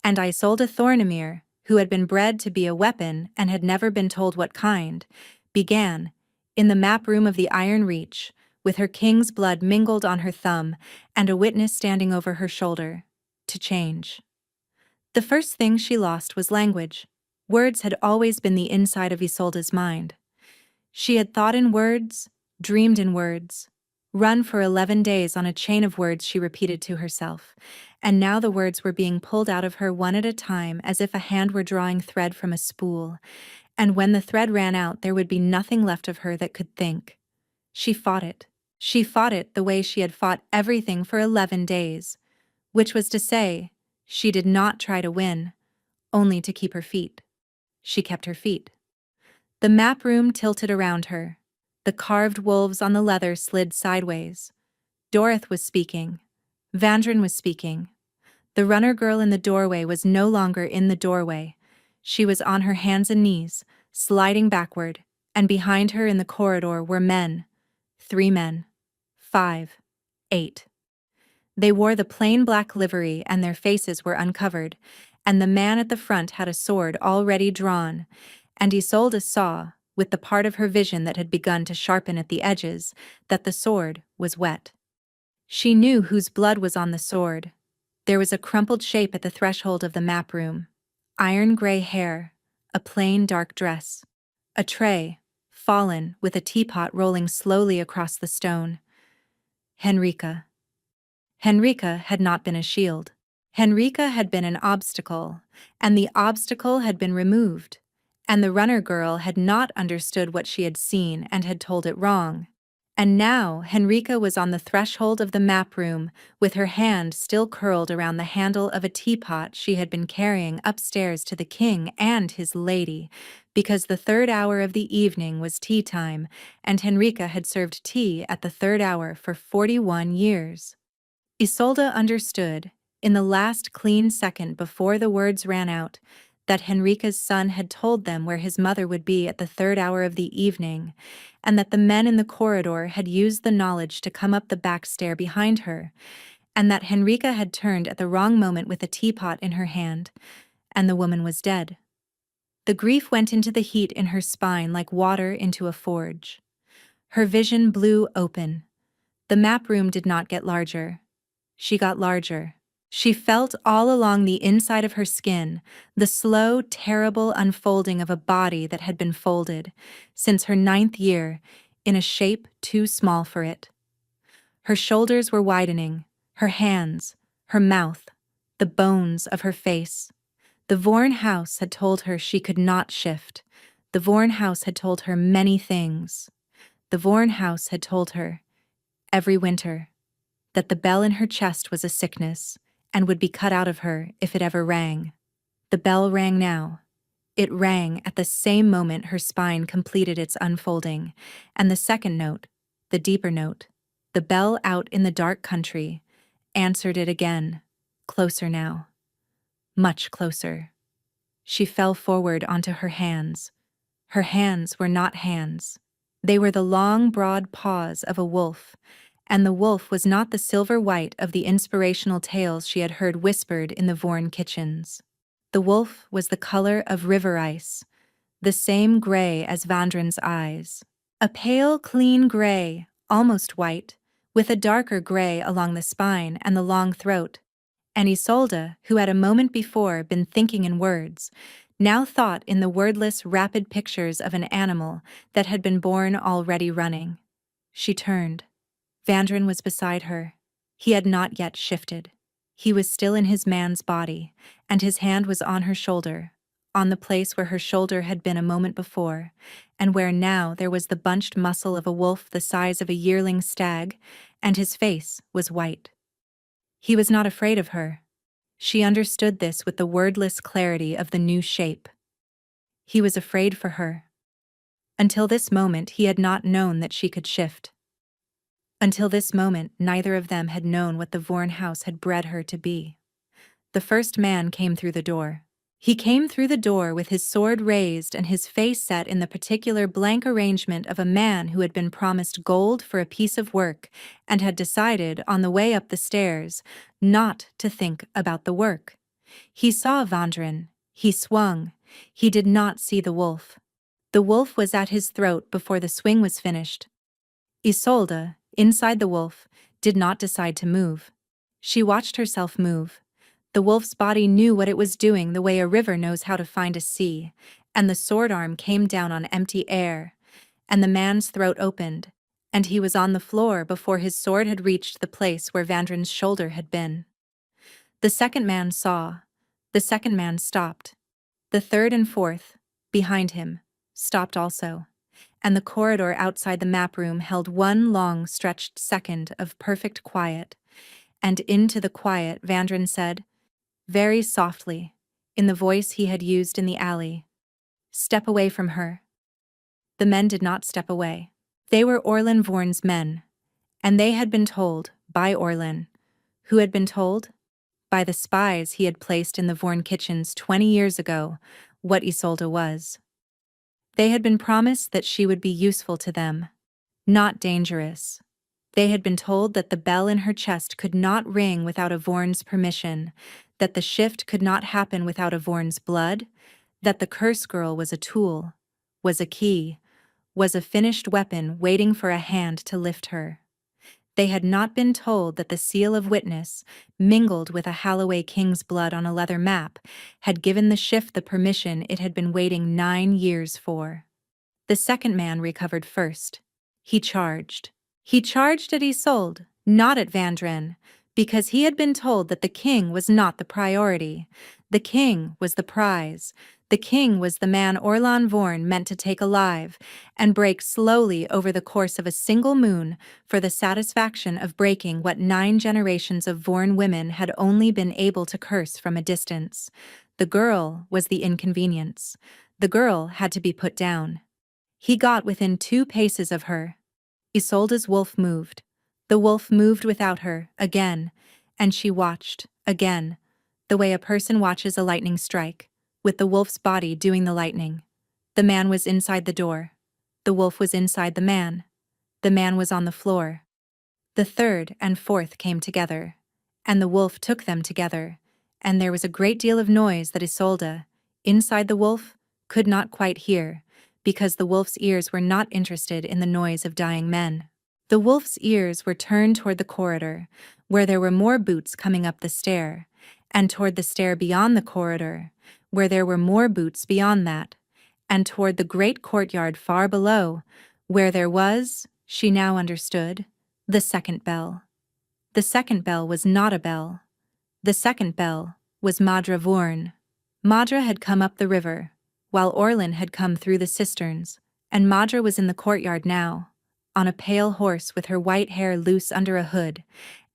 And Isolde Thornemere, who had been bred to be a weapon and had never been told what kind, began, in the map room of the Iron Reach, with her king's blood mingled on her thumb and a witness standing over her shoulder, to change. The first thing she lost was language. Words had always been the inside of Isolde's mind. She had thought in words, dreamed in words, run for 11 days on a chain of words she repeated to herself, and now the words were being pulled out of her one at a time as if a hand were drawing thread from a spool, and when the thread ran out there would be nothing left of her that could think. She fought it. She fought it the way she had fought everything for 11 days, which was to say, she did not try to win, only to keep her feet. She kept her feet. The map room tilted around her. The carved wolves on the leather slid sideways. Dorith was speaking. Vandren was speaking. The runner girl in the doorway was no longer in the doorway. She was on her hands and knees, sliding backward, and behind her in the corridor were men. 3 men. 5. 8. They wore the plain black livery and their faces were uncovered, and the man at the front had a sword already drawn, and Isolde saw, with the part of her vision that had begun to sharpen at the edges, that the sword was wet. She knew whose blood was on the sword. There was a crumpled shape at the threshold of the map room. Iron-gray hair, a plain dark dress. A tray, fallen, with a teapot rolling slowly across the stone. Henrika. Henrika had not been a shield. Henrika had been an obstacle, and the obstacle had been removed, and the runner girl had not understood what she had seen and had told it wrong. And now Henrika was on the threshold of the map room, with her hand still curled around the handle of a teapot she had been carrying upstairs to the king and his lady, because the 3rd hour of the evening was tea time, and Henrika had served tea at the 3rd hour for 41 years. Isolde understood, in the last clean second before the words ran out, that Henrika's son had told them where his mother would be at the 3rd hour of the evening, and that the men in the corridor had used the knowledge to come up the back stair behind her, and that Henrika had turned at the wrong moment with a teapot in her hand, and the woman was dead. The grief went into the heat in her spine like water into a forge. Her vision blew open. The map room did not get larger. She got larger. She felt all along the inside of her skin the slow, terrible unfolding of a body that had been folded, since her 9th year, in a shape too small for it. Her shoulders were widening, her hands, her mouth, the bones of her face. The Vorn house had told her she could not shift. The Vorn house had told her many things. The Vorn house had told her, every winter, that the bell in her chest was a sickness, and would be cut out of her if it ever rang. The bell rang now. It rang at the same moment her spine completed its unfolding, and the second note, the deeper note, the bell out in the dark country, answered it again, closer now. Much closer. She fell forward onto her hands. Her hands were not hands. They were the long, broad paws of a wolf, and the wolf was not the silver white of the inspirational tales she had heard whispered in the Vorn kitchens. The wolf was the color of river ice, the same gray as Vandren's eyes. A pale, clean gray, almost white, with a darker gray along the spine and the long throat. And Isolde, who had a moment before been thinking in words, now thought in the wordless, rapid pictures of an animal that had been born already running. She turned. Vandren was beside her. He had not yet shifted. He was still in his man's body, and his hand was on her shoulder, on the place where her shoulder had been a moment before, and where now there was the bunched muscle of a wolf the size of a yearling stag, and his face was white. He was not afraid of her. She understood this with the wordless clarity of the new shape. He was afraid for her. Until this moment he had not known that she could shift. Until this moment neither of them had known what the Vorn house had bred her to be. The first man came through the door. He came through the door with his sword raised and his face set in the particular blank arrangement of a man who had been promised gold for a piece of work and had decided, on the way up the stairs, not to think about the work. He saw Vandren. He swung. He did not see the wolf. The wolf was at his throat before the swing was finished. Isolde, inside the wolf, did not decide to move. She watched herself move. The wolf's body knew what it was doing the way a river knows how to find a sea, and the sword arm came down on empty air, and the man's throat opened, and he was on the floor before his sword had reached the place where Vandren's shoulder had been. The second man saw. The second man stopped. The third and fourth, behind him, stopped also, and the corridor outside the map room held one long stretched second of perfect quiet, and into the quiet Vandren said, very softly, in the voice he had used in the alley, "Step away from her." The men did not step away. They were Orlin Vorn's men, and they had been told by Orlin, who had been told by the spies he had placed in the Vorn kitchens 20 years ago, what Isolde was. They had been promised that she would be useful to them, not dangerous. They had been told that the bell in her chest could not ring without a Vorn's permission, that the shift could not happen without a Vorn's blood, that the curse girl was a tool, was a key, was a finished weapon waiting for a hand to lift her. They had not been told that the seal of witness, mingled with a Holloway king's blood on a leather map, had given the shift the permission it had been waiting 9 years for. The second man recovered first. He charged. He charged at Isolde, not at Vandren, because he had been told that the king was not the priority. The king was the prize. The king was the man Orlin Vorn meant to take alive and break slowly over the course of a single moon for the satisfaction of breaking what 9 generations of Vorn women had only been able to curse from a distance. The girl was the inconvenience. The girl had to be put down. He got within 2 paces of her. Isolde's wolf moved. The wolf moved without her, again, and she watched, again, the way a person watches a lightning strike, with the wolf's body doing the lightning. The man was inside the door. The wolf was inside the man. The man was on the floor. The third and fourth came together, and the wolf took them together, and there was a great deal of noise that Isolde, inside the wolf, could not quite hear, because the wolf's ears were not interested in the noise of dying men. The wolf's ears were turned toward the corridor, where there were more boots coming up the stair, and toward the stair beyond the corridor, where there were more boots beyond that, and toward the great courtyard far below, where there was, she now understood, the second bell. The second bell was not a bell. The second bell was Madra Vorn. Madra had come up the river, while Orlin had come through the cisterns, and Madra was in the courtyard now, on a pale horse with her white hair loose under a hood,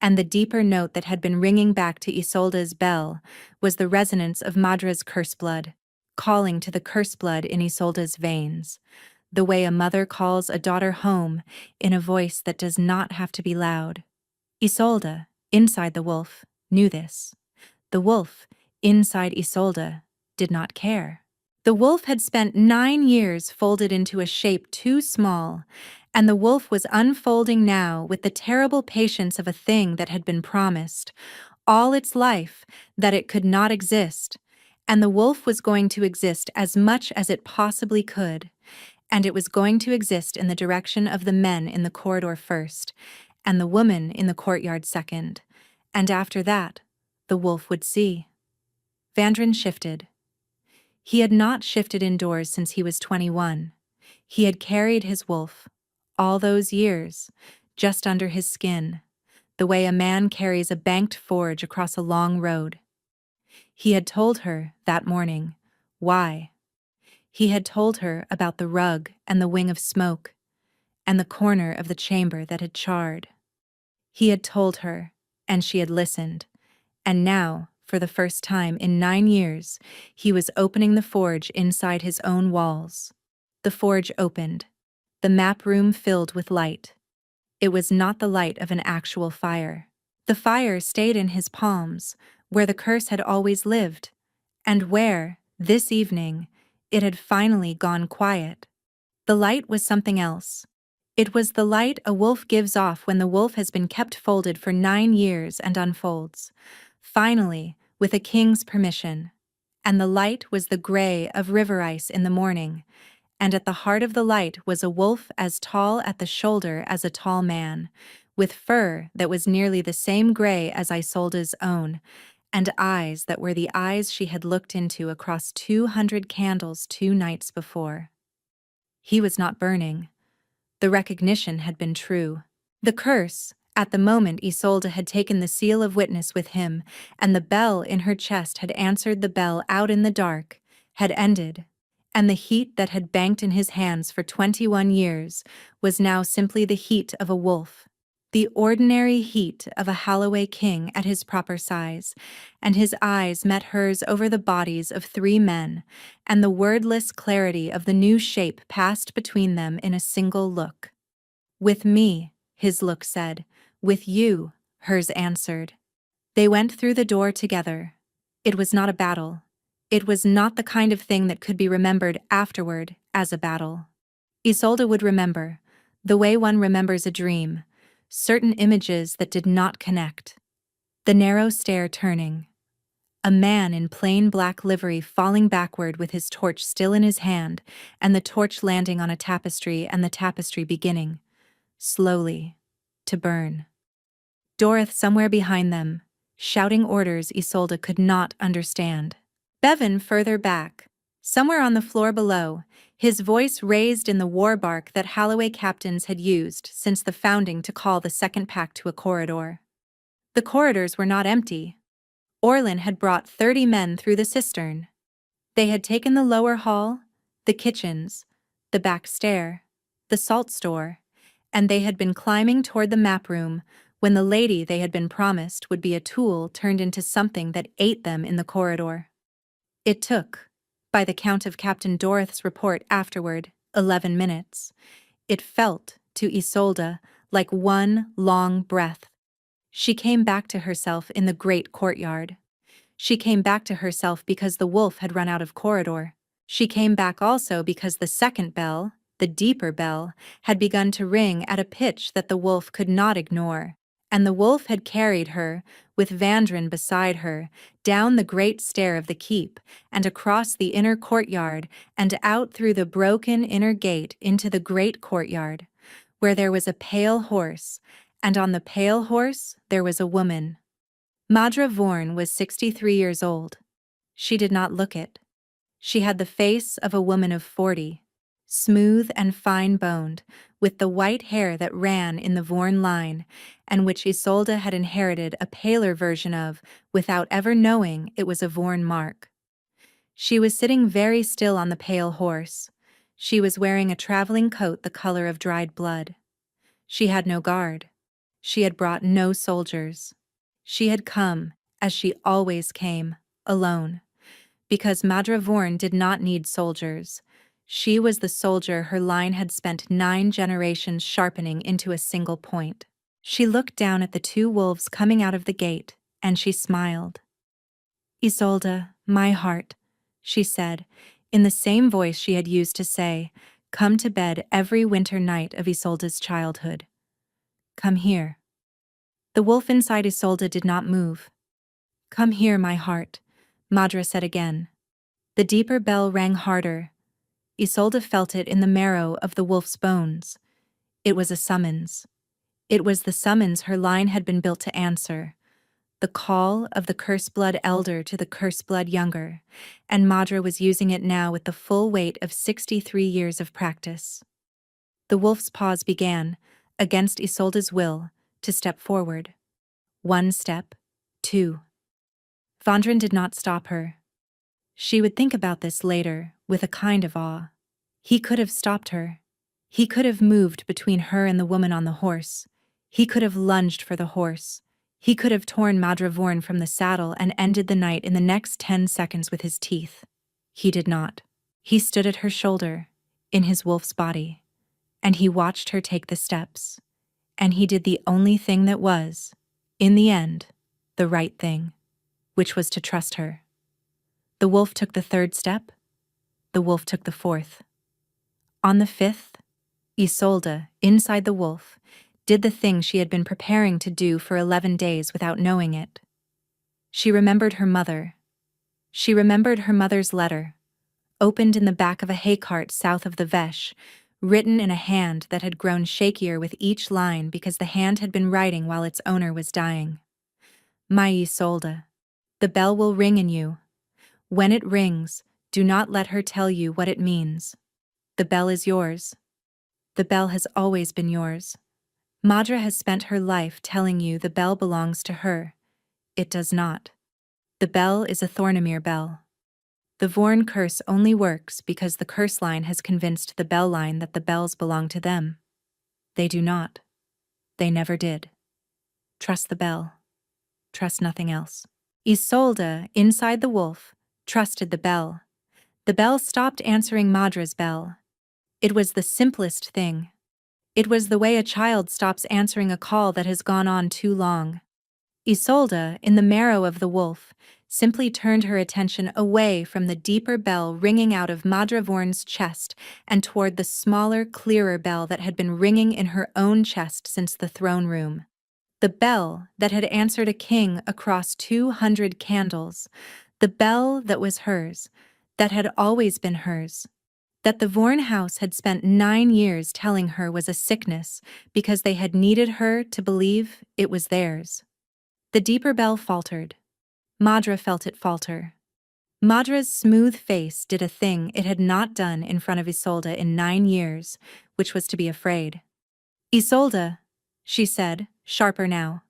and the deeper note that had been ringing back to Isolde's bell was the resonance of Madra's curse blood, calling to the curse blood in Isolde's veins, the way a mother calls a daughter home in a voice that does not have to be loud. Isolde, inside the wolf, knew this. The wolf, inside Isolde, did not care. The wolf had spent 9 years folded into a shape too small, and the wolf was unfolding now with the terrible patience of a thing that had been promised, all its life, that it could not exist, and the wolf was going to exist as much as it possibly could, and it was going to exist in the direction of the men in the corridor first, and the woman in the courtyard second, and after that, the wolf would see. Vandren shifted. He had not shifted indoors since he was 21. He had carried his wolf, all those years, just under his skin, the way a man carries a banked forge across a long road. He had told her, that morning, Why? He had told her about the rug and the wing of smoke, and the corner of the chamber that had charred. He had told her, and she had listened, and now, for the first time in 9 years, he was opening the forge inside his own walls. The forge opened. The map room filled with light. It was not the light of an actual fire. The fire stayed in his palms, where the curse had always lived, and where, this evening, it had finally gone quiet. The light was something else. It was the light a wolf gives off when the wolf has been kept folded for 9 years and unfolds, finally, with a king's permission. And the light was the gray of river ice in the morning, and at the heart of the light was a wolf as tall at the shoulder as a tall man, with fur that was nearly the same gray as Isolde's own, and eyes that were the eyes she had looked into across 200 candles 2 nights before. He was not burning. The recognition had been true. The curse, at the moment Isolde had taken the seal of witness with him, and the bell in her chest had answered the bell out in the dark, had ended, and the heat that had banked in his hands for 21 years was now simply the heat of a wolf, the ordinary heat of a Holloway king at his proper size, and his eyes met hers over the bodies of 3 men, and the wordless clarity of the new shape passed between them in a single look. "With me," his look said. "With you," hers answered. They went through the door together. It was not a battle. It was not the kind of thing that could be remembered afterward as a battle. Isolde would remember, the way one remembers a dream, certain images that did not connect. The narrow stair turning. A man in plain black livery falling backward with his torch still in his hand, and the torch landing on a tapestry and the tapestry beginning, slowly, to burn. Dorothy somewhere behind them, shouting orders Isolde could not understand. Bevan further back, somewhere on the floor below, his voice raised in the war bark that Holloway captains had used since the founding to call the second pack to a corridor. The corridors were not empty. Orlin had brought 30 men through the cistern. They had taken the lower hall, the kitchens, the back stair, the salt store, and they had been climbing toward the map room when the lady they had been promised would be a tool turned into something that ate them in the corridor. It took, by the count of Captain Dorothy's report afterward, 11 minutes. It felt, to Isolde, like one long breath. She came back to herself in the great courtyard. She came back to herself because the wolf had run out of corridor. She came back also because the second bell, the deeper bell, had begun to ring at a pitch that the wolf could not ignore, and the wolf had carried her, with Vandren beside her, down the great stair of the keep, and across the inner courtyard, and out through the broken inner gate into the great courtyard, where there was a pale horse, and on the pale horse there was a woman. Madra Vorn was 63 years old. She did not look it. She had the face of a woman of 40, smooth and fine-boned, with the white hair that ran in the Vorn line, and which Isolde had inherited a paler version of without ever knowing it was a Vorn mark. She was sitting very still on the pale horse. She was wearing a traveling coat the color of dried blood. She had no guard. She had brought no soldiers. She had come, as she always came, alone. Because Madra Vorn did not need soldiers. She was the soldier her line had spent 9 generations sharpening into a single point. She looked down at the 2 wolves coming out of the gate, and she smiled. "Isolde, my heart," she said, in the same voice she had used to say, "Come to bed every winter night of Isolde's childhood. Come here." The wolf inside Isolde did not move. "Come here, my heart," Madra said again. The deeper bell rang harder. Isolde felt it in the marrow of the wolf's bones. It was a summons. It was the summons her line had been built to answer. The call of the curse-blood elder to the curse-blood younger, and Madra was using it now with the full weight of 63 years of practice. The wolf's paws began, against Isolde's will, to step forward. 1 step, 2. Vandren did not stop her. She would think about this later, with a kind of awe. He could have stopped her. He could have moved between her and the woman on the horse. He could have lunged for the horse. He could have torn Madravorn from the saddle and ended the night in the next 10 seconds with his teeth. He did not. He stood at her shoulder, in his wolf's body, and he watched her take the steps. And he did the only thing that was, in the end, the right thing, which was to trust her. The wolf took the third step. The wolf took the fourth. On the fifth, Isolde, inside the wolf, did the thing she had been preparing to do for 11 days without knowing it. She remembered her mother. She remembered her mother's letter, opened in the back of a hay cart south of the Veche, written in a hand that had grown shakier with each line because the hand had been writing while its owner was dying. My Isolde, the bell will ring in you. When it rings, do not let her tell you what it means. The bell is yours. The bell has always been yours. Madra has spent her life telling you the bell belongs to her. It does not. The bell is a Thornamere bell. The Vorn curse only works because the curse line has convinced the bell line that the bells belong to them. They do not. They never did. Trust the bell. Trust nothing else. Isolde, inside the wolf, trusted the bell. The bell stopped answering Madra's bell. It was the simplest thing. It was the way a child stops answering a call that has gone on too long. Isolde, in the marrow of the wolf, simply turned her attention away from the deeper bell ringing out of Madravorn's chest and toward the smaller, clearer bell that had been ringing in her own chest since the throne room. The bell that had answered a king across 200 candles, the bell that was hers, that had always been hers, that the Vorn house had spent 9 years telling her was a sickness because they had needed her to believe it was theirs. The deeper bell faltered. Madra felt it falter. Madra's smooth face did a thing it had not done in front of Isolde in 9 years, which was to be afraid. Isolde, she said, sharper now.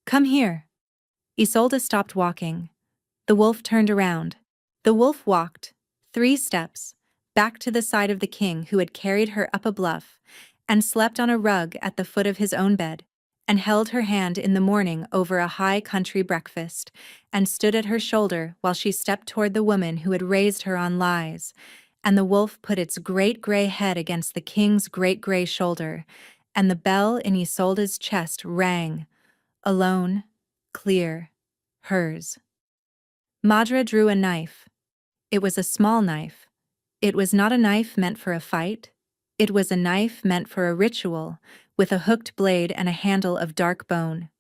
Come here. Isolde stopped walking. The wolf turned around. The wolf walked, 3 steps, back to the side of the king who had carried her up a bluff, and slept on a rug at the foot of his own bed, and held her hand in the morning over a high country breakfast, and stood at her shoulder while she stepped toward the woman who had raised her on lies, and the wolf put its great gray head against the king's great gray shoulder, and the bell in Isolde's chest rang, alone, clear, hers. Madra drew a knife. It was a small knife. It was not a knife meant for a fight. It was a knife meant for a ritual, with a hooked blade and a handle of dark bone.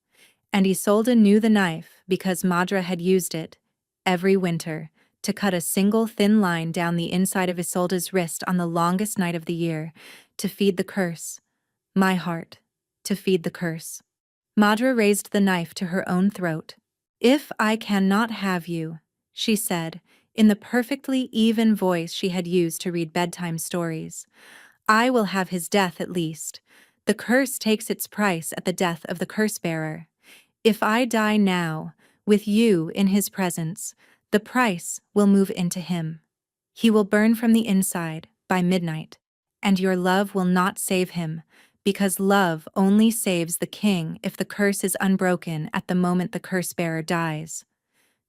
And Isolde knew the knife because Madra had used it, every winter, to cut a single thin line down the inside of Isolde's wrist on the longest night of the year, to feed the curse. My heart, to feed the curse. Madra raised the knife to her own throat. If I cannot have you, she said, in the perfectly even voice she had used to read bedtime stories, I will have his death at least. The curse takes its price at the death of the curse-bearer. If I die now, with you in his presence, the price will move into him. He will burn from the inside by midnight, and your love will not save him, because love only saves the king if the curse is unbroken at the moment the curse-bearer dies.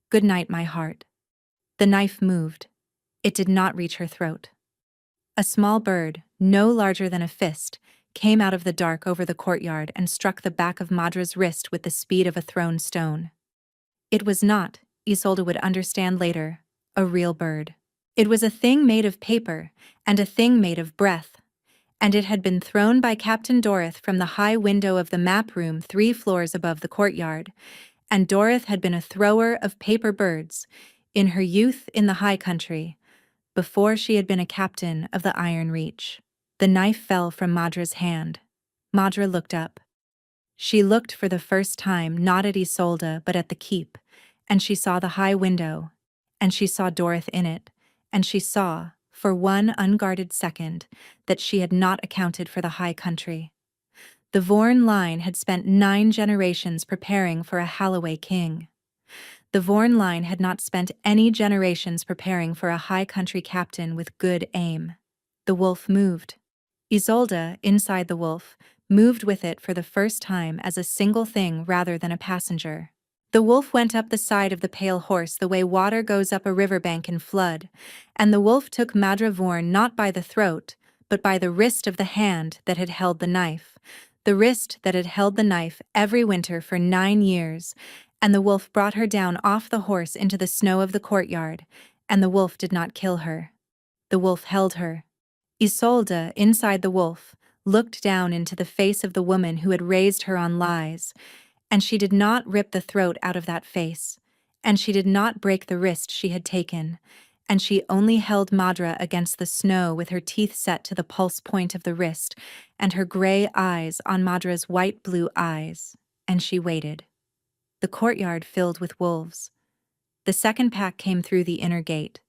Good night, my heart. The knife moved. It did not reach her throat. A small bird, no larger than a fist, came out of the dark over the courtyard and struck the back of Madra's wrist with the speed of a thrown stone. It was not, Isolde would understand later, a real bird. It was a thing made of paper, and a thing made of breath, and it had been thrown by Captain Dorith from the high window of the map room 3 floors above the courtyard, and Dorith had been a thrower of paper birds, in her youth in the high country, before she had been a captain of the Iron Reach. The knife fell from Madra's hand. Madra looked up. She looked for the first time not at Isolde but at the keep, and she saw the high window, and she saw Dorith in it, and she saw, for one unguarded second, that she had not accounted for the high country. The Vorn line had spent 9 generations preparing for a Halloway king. The Vorn line had not spent any generations preparing for a high country captain with good aim. The wolf moved. Isolde, inside the wolf, moved with it for the first time as a single thing rather than a passenger. The wolf went up the side of the pale horse the way water goes up a riverbank in flood, and the wolf took Madra Vorn not by the throat, but by the wrist of the hand that had held the knife, the wrist that had held the knife every winter for 9 years, and the wolf brought her down off the horse into the snow of the courtyard, and the wolf did not kill her. The wolf held her. Isolde, inside the wolf, looked down into the face of the woman who had raised her on lies, and she did not rip the throat out of that face, and she did not break the wrist she had taken, and she only held Madra against the snow with her teeth set to the pulse point of the wrist, and her gray eyes on Madra's white-blue eyes, and she waited. The courtyard filled with wolves. The second pack came through the inner gate.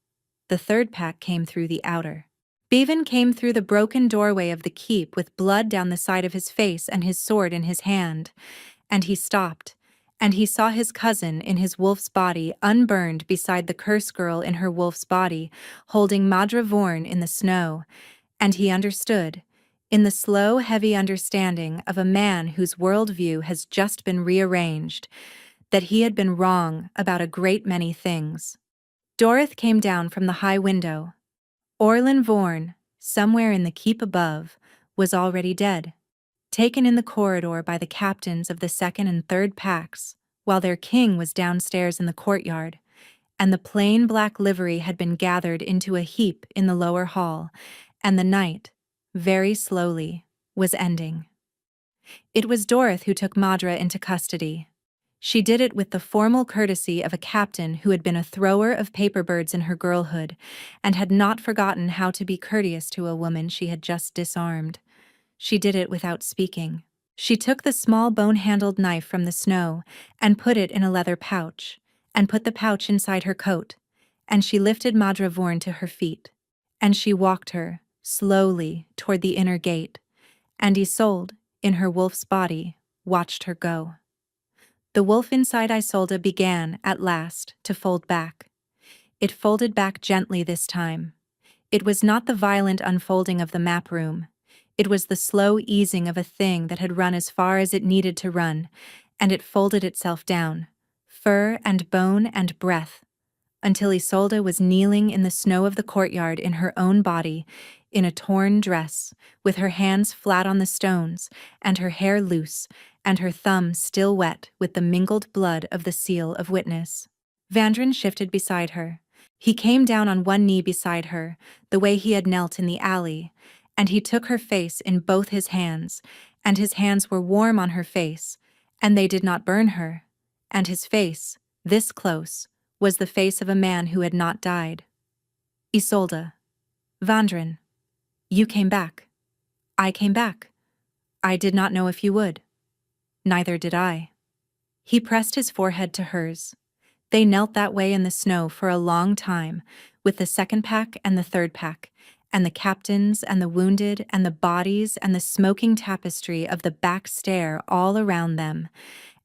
The third pack came through the outer. Bevan came through the broken doorway of the keep with blood down the side of his face and his sword in his hand, and he stopped, and he saw his cousin in his wolf's body unburned beside the curse girl in her wolf's body, holding Madra Vorn in the snow, and he understood, in the slow, heavy understanding of a man whose worldview has just been rearranged, that he had been wrong about a great many things. Dorith came down from the high window. Orlin Vorn, somewhere in the keep above, was already dead, taken in the corridor by the captains of the second and third packs, while their king was downstairs in the courtyard, and the plain black livery had been gathered into a heap in the lower hall, and the night, very slowly, was ending. It was Dorith who took Madra into custody. She did it with the formal courtesy of a captain who had been a thrower of paper birds in her girlhood, and had not forgotten how to be courteous to a woman she had just disarmed. She did it without speaking. She took the small bone-handled knife from the snow, and put it in a leather pouch, and put the pouch inside her coat, and she lifted Madra Vorn to her feet, and she walked her, slowly, toward the inner gate, and Isolde, in her wolf's body, watched her go. The wolf inside Isolde began, at last, to fold back. It folded back gently this time. It was not the violent unfolding of the map room. It was the slow easing of a thing that had run as far as it needed to run, and it folded itself down, fur and bone and breath, until Isolde was kneeling in the snow of the courtyard in her own body, in a torn dress, with her hands flat on the stones, and her hair loose, and her thumb still wet with the mingled blood of the seal of witness. Vandrin shifted beside her. He came down on one knee beside her, the way he had knelt in the alley, and he took her face in both his hands, and his hands were warm on her face, and they did not burn her, and his face, this close, was the face of a man who had not died. Isolde. Vandrin. You came back. I came back. I did not know if you would. Neither did I. He pressed his forehead to hers. They knelt that way in the snow for a long time, with the second pack and the third pack, and the captains and the wounded and the bodies and the smoking tapestry of the back stair all around them,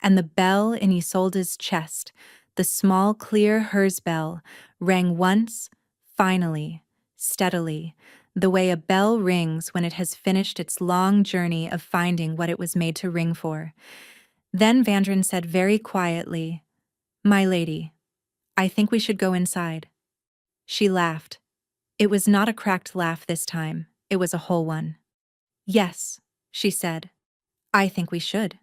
and the bell in Isolde's chest, the small clear hers bell, rang once, finally, steadily, the way a bell rings when it has finished its long journey of finding what it was made to ring for. Then Vandrin said very quietly, "My lady, I think we should go inside." She laughed. It was not a cracked laugh this time, it was a whole one. "Yes," she said, "I think we should."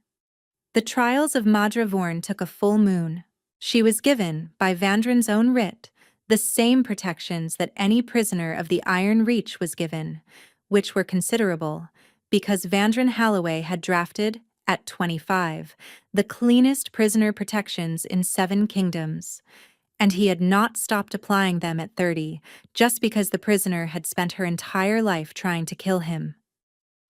The trials of Madra Vorn took a full moon. She was given, by Vandrin's own writ, the same protections that any prisoner of the Iron Reach was given, which were considerable, because Vandrin Halloway had drafted, at 25, the cleanest prisoner protections in 7 kingdoms, and he had not stopped applying them at 30, just because the prisoner had spent her entire life trying to kill him.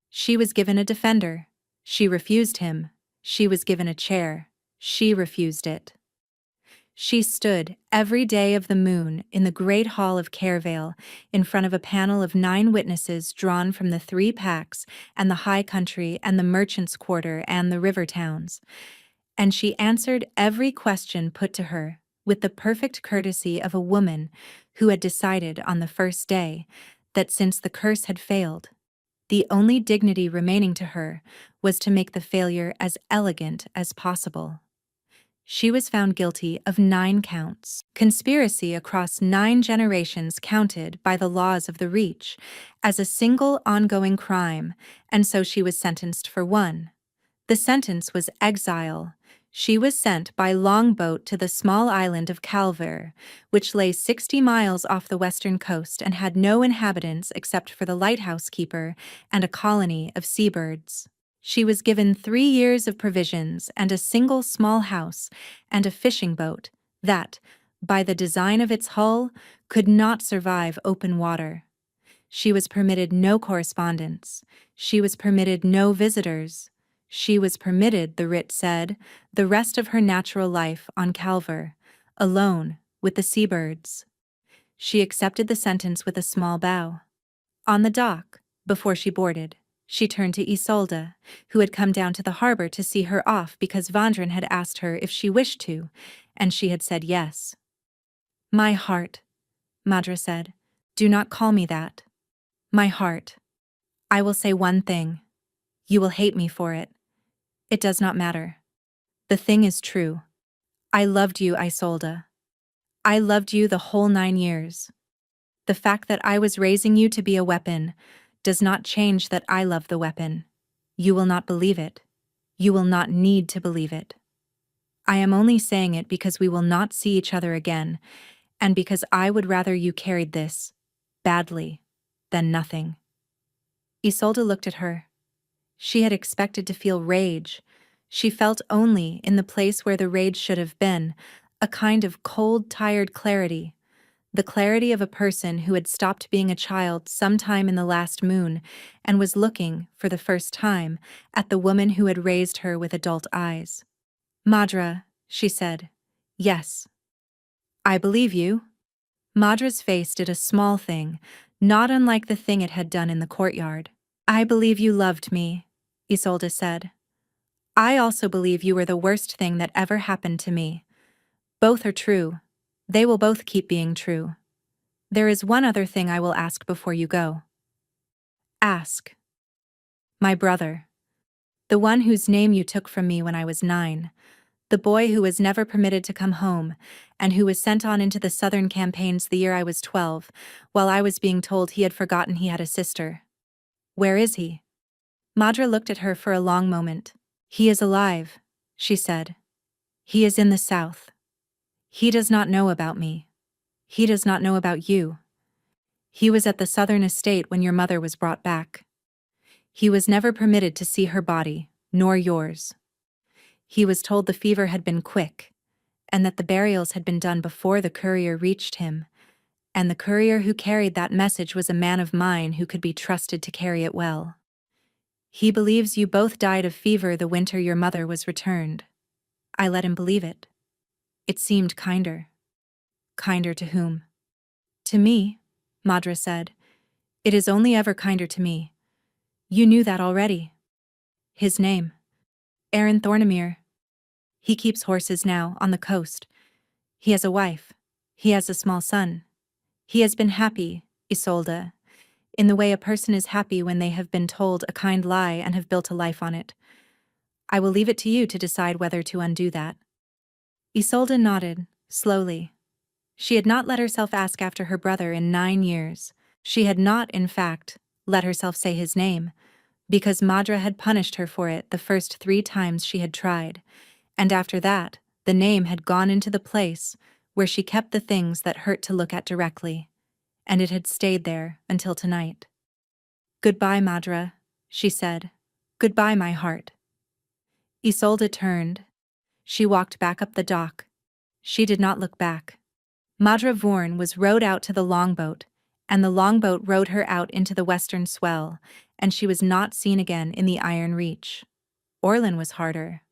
She was given a defender. She refused him. She was given a chair. She refused it. She stood every day of the moon in the great hall of Carevale in front of a panel of 9 witnesses drawn from the 3 packs and the high country and the merchants' quarter and the river towns, and she answered every question put to her with the perfect courtesy of a woman who had decided on the first day that since the curse had failed, the only dignity remaining to her was to make the failure as elegant as possible. She was found guilty of 9 counts. Conspiracy across 9 generations counted by the laws of the Reach as a single ongoing crime, and so she was sentenced for 1. The sentence was exile. She was sent by longboat to the small island of Calver, which lay 60 miles off the western coast and had no inhabitants except for the lighthouse keeper and a colony of seabirds. She was given 3 years of provisions and a single small house and a fishing boat that, by the design of its hull, could not survive open water. She was permitted no correspondence. She was permitted no visitors. She was permitted, the writ said, the rest of her natural life on Calver, alone with the seabirds. She accepted the sentence with a small bow. On the dock, before she boarded, she turned to Isolde, who had come down to the harbor to see her off because Vandren had asked her if she wished to, and she had said yes. "My heart," Madra said. "Do not call me that. My heart. I will say one thing. You will hate me for it. It does not matter. The thing is true. I loved you, Isolde. I loved you the whole 9 years. The fact that I was raising you to be a weapon does not change that I love the weapon. You will not believe it. You will not need to believe it. I am only saying it because we will not see each other again, and because I would rather you carried this, badly, than nothing." Isolde looked at her. She had expected to feel rage. She felt only, in the place where the rage should have been, a kind of cold, tired clarity, the clarity of a person who had stopped being a child sometime in the last moon and was looking, for the first time, at the woman who had raised her with adult eyes. "Madra," she said. "Yes. I believe you." Madra's face did a small thing, not unlike the thing it had done in the courtyard. "I believe you loved me," Isolde said. "I also believe you were the worst thing that ever happened to me. Both are true. They will both keep being true. There is one other thing I will ask before you go." "Ask." "My brother. The one whose name you took from me when I was 9. The boy who was never permitted to come home, and who was sent on into the southern campaigns the year I was 12, while I was being told he had forgotten he had a sister. Where is he?" Madra looked at her for a long moment. "He is alive," she said. "He is in the south. He does not know about me. He does not know about you. He was at the southern estate when your mother was brought back. He was never permitted to see her body, nor yours. He was told the fever had been quick, and that the burials had been done before the courier reached him, and the courier who carried that message was a man of mine who could be trusted to carry it well. He believes you both died of fever the winter your mother was returned. I let him believe it. It seemed kinder." "Kinder to whom?" "To me," Madra said. "It is only ever kinder to me. You knew that already." "His name?" "Aaron Thornemere. He keeps horses now, on the coast. He has a wife. He has a small son. He has been happy, Isolde, in the way a person is happy when they have been told a kind lie and have built a life on it. I will leave it to you to decide whether to undo that." Isolde nodded, slowly. She had not let herself ask after her brother in 9 years. She had not, in fact, let herself say his name, because Madra had punished her for it the first 3 times she had tried, and after that, the name had gone into the place where she kept the things that hurt to look at directly, and it had stayed there until tonight. "Goodbye, Madra," she said. "Goodbye, my heart." Isolde turned. She walked back up the dock. She did not look back. Madra Vorn was rowed out to the longboat, and the longboat rowed her out into the western swell, and she was not seen again in the Iron Reach. Orlin was harder.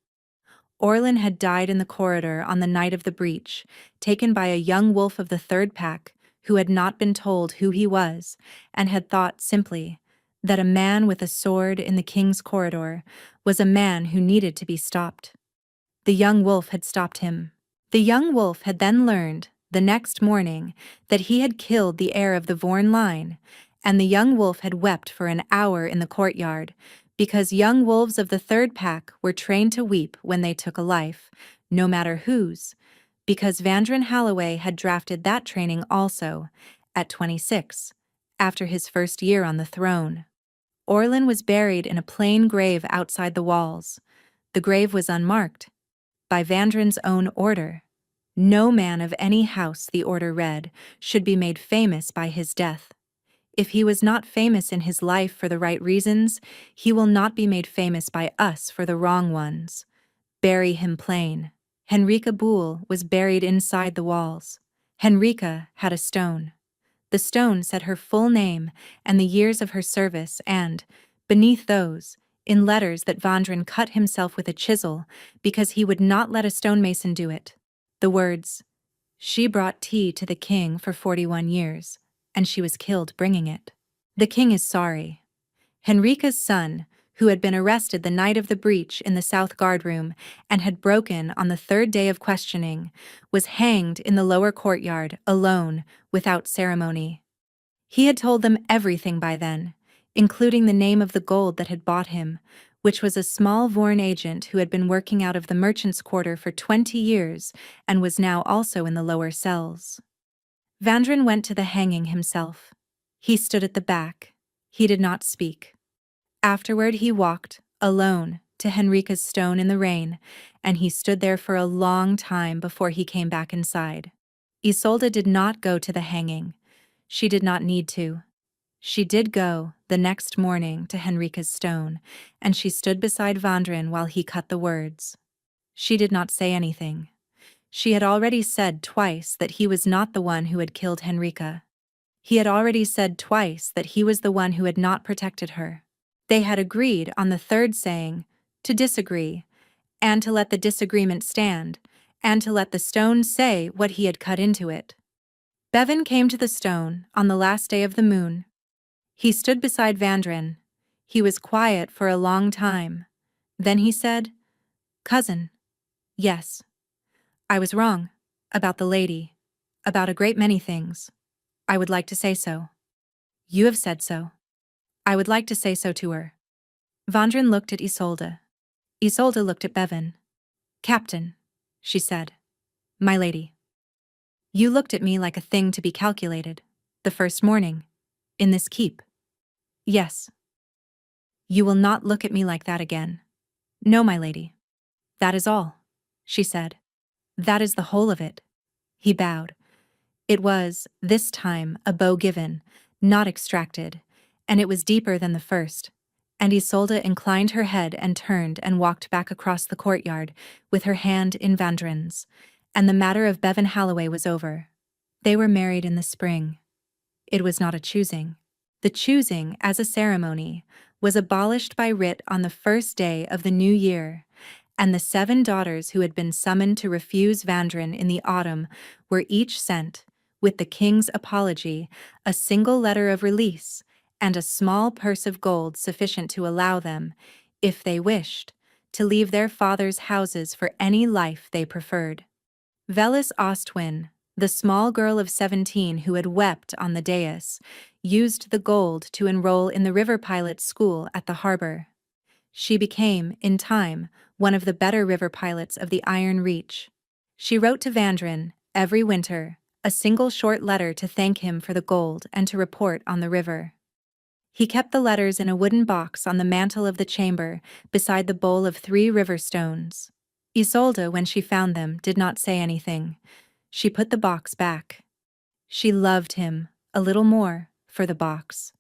Orlin had died in the corridor on the night of the breach, taken by a young wolf of the third pack who had not been told who he was, and had thought simply that a man with a sword in the king's corridor was a man who needed to be stopped. The young wolf had stopped him. The young wolf had then learned, the next morning, that he had killed the heir of the Vorn line, and the young wolf had wept for an hour in the courtyard, because young wolves of the third pack were trained to weep when they took a life, no matter whose, because Vandren Halloway had drafted that training also, at 26, after his first year on the throne. Orlin was buried in a plain grave outside the walls. The grave was unmarked, by Vandren's own order. No man of any house, the order read, should be made famous by his death. If he was not famous in his life for the right reasons, he will not be made famous by us for the wrong ones. Bury him plain. Henrika Boole was buried inside the walls. Henrika had a stone. The stone said her full name and the years of her service and, beneath those, in letters that Vandren cut himself with a chisel because he would not let a stonemason do it, the words, "She brought tea to the king for 41 years, and she was killed bringing it. The king is sorry." Henrika's son, who had been arrested the night of the breach in the South Guardroom and had broken on the third day of questioning, was hanged in the lower courtyard, alone, without ceremony. He had told them everything by then, including the name of the gold that had bought him, which was a small Vorn agent who had been working out of the merchant's quarter for 20 years and was now also in the lower cells. Vandren went to the hanging himself. He stood at the back. He did not speak. Afterward he walked, alone, to Henrika's stone in the rain, and he stood there for a long time before he came back inside. Isolde did not go to the hanging. She did not need to. She did go, the next morning, to Henrika's stone, and she stood beside Vandren while he cut the words. She did not say anything. She had already said twice that he was not the one who had killed Henrika. He had already said twice that he was the one who had not protected her. They had agreed on the third saying, to disagree, and to let the disagreement stand, and to let the stone say what he had cut into it. Bevan came to the stone on the last day of the moon. He stood beside Vandren. He was quiet for a long time. Then he said, "Cousin, yes. I was wrong. About the lady. About a great many things. I would like to say so. You have said so. I would like to say so to her." Vandren looked at Isolde. Isolde looked at Bevan. "Captain," she said. "My lady. You looked at me like a thing to be calculated, the first morning, in this keep. Yes. You will not look at me like that again. No, my lady. That is all," she said. "That is the whole of it." He bowed. It was, this time, a bow given, not extracted, and it was deeper than the first, and Isolde inclined her head and turned and walked back across the courtyard, with her hand in Vandren's, and the matter of Bevan Halloway was over. They were married in the spring. It was not a choosing. The choosing, as a ceremony, was abolished by writ on the first day of the new year, and the 7 daughters who had been summoned to refuse Vandren in the autumn were each sent, with the king's apology, a single letter of release, and a small purse of gold sufficient to allow them, if they wished, to leave their fathers' houses for any life they preferred. Velis Ostwin, the small girl of 17 who had wept on the dais, used the gold to enroll in the river pilot's school at the harbor. She became, in time, one of the better river pilots of the Iron Reach. She wrote to Vandren, every winter, a single short letter to thank him for the gold and to report on the river. He kept the letters in a wooden box on the mantel of the chamber, beside the bowl of 3 river stones. Isolde, when she found them, did not say anything. She put the box back. She loved him, a little more, for the box.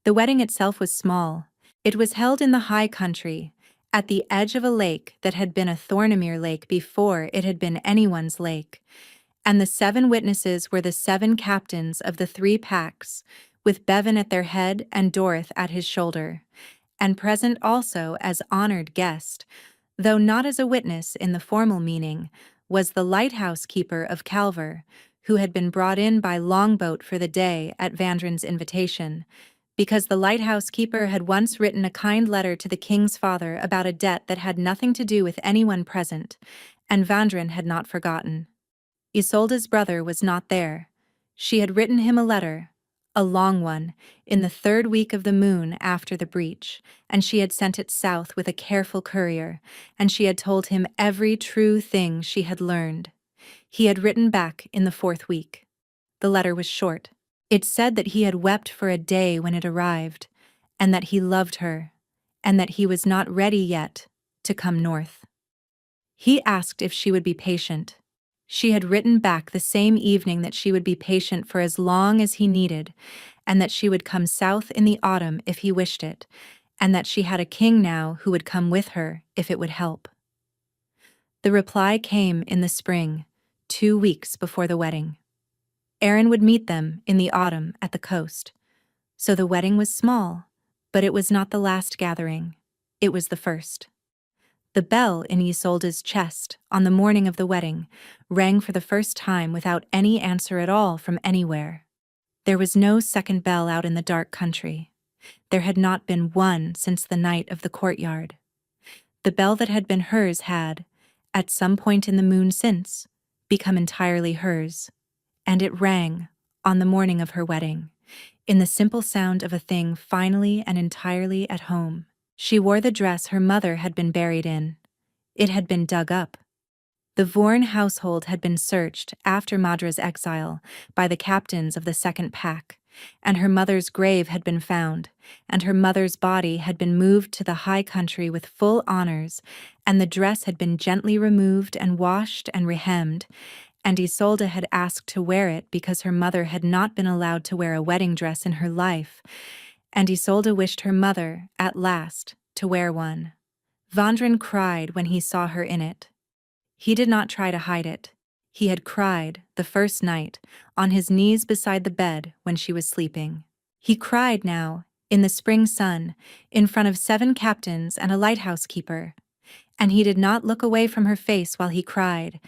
The wedding itself was small. It was held in the high country, at the edge of a lake that had been a Thornamere lake before it had been anyone's lake, and the 7 witnesses were the 7 captains of the 3 packs, with Bevan at their head and Dorith at his shoulder, and present also as honored guest, though not as a witness in the formal meaning, was the lighthouse keeper of Calver, who had been brought in by longboat for the day at Vandren's invitation, because the lighthouse keeper had once written a kind letter to the king's father about a debt that had nothing to do with anyone present, and Vandren had not forgotten. Isolde's brother was not there. She had written him a letter, a long one, in the 3rd week of the moon after the breach, and she had sent it south with a careful courier, and she had told him every true thing she had learned. He had written back in the 4th week. The letter was short. It said that he had wept for a day when it arrived, and that he loved her, and that he was not ready yet to come north. He asked if she would be patient. She had written back the same evening that she would be patient for as long as he needed, and that she would come south in the autumn if he wished it, and that she had a king now who would come with her if it would help. The reply came in the spring, 2 weeks before the wedding. Aaron would meet them in the autumn at the coast. So the wedding was small, but it was not the last gathering. It was the first. The bell in Isolde's chest on the morning of the wedding rang for the first time without any answer at all from anywhere. There was no second bell out in the dark country. There had not been one since the night of the courtyard. The bell that had been hers had, at some point in the moon since, become entirely hers, and it rang, on the morning of her wedding, in the simple sound of a thing finally and entirely at home. She wore the dress her mother had been buried in. It had been dug up. The Vorn household had been searched after Madra's exile by the captains of the 2nd pack, and her mother's grave had been found, and her mother's body had been moved to the high country with full honors, and the dress had been gently removed and washed and rehemmed, and Isolde had asked to wear it because her mother had not been allowed to wear a wedding dress in her life, and Isolde wished her mother, at last, to wear one. Vandren cried when he saw her in it. He did not try to hide it. He had cried, the first night, on his knees beside the bed when she was sleeping. He cried now, in the spring sun, in front of 7 captains and a lighthouse keeper. And he did not look away from her face while he cried,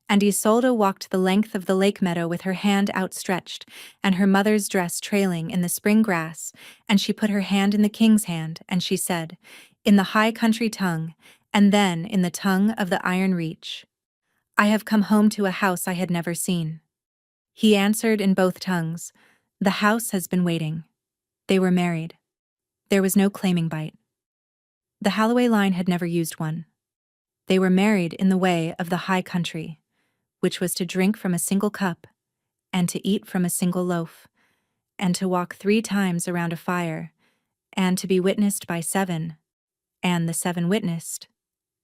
and Isolde walked the length of the lake meadow with her hand outstretched, and her mother's dress trailing in the spring grass, and she put her hand in the king's hand, and she said, in the high country tongue, and then in the tongue of the Iron Reach, I have come home to a house I had never seen. He answered in both tongues, the house has been waiting. They were married. There was no claiming bite. The Holloway line had never used one. They were married in the way of the high country, which was to drink from a single cup, and to eat from a single loaf, and to walk 3 times around a fire, and to be witnessed by 7, and the 7 witnessed,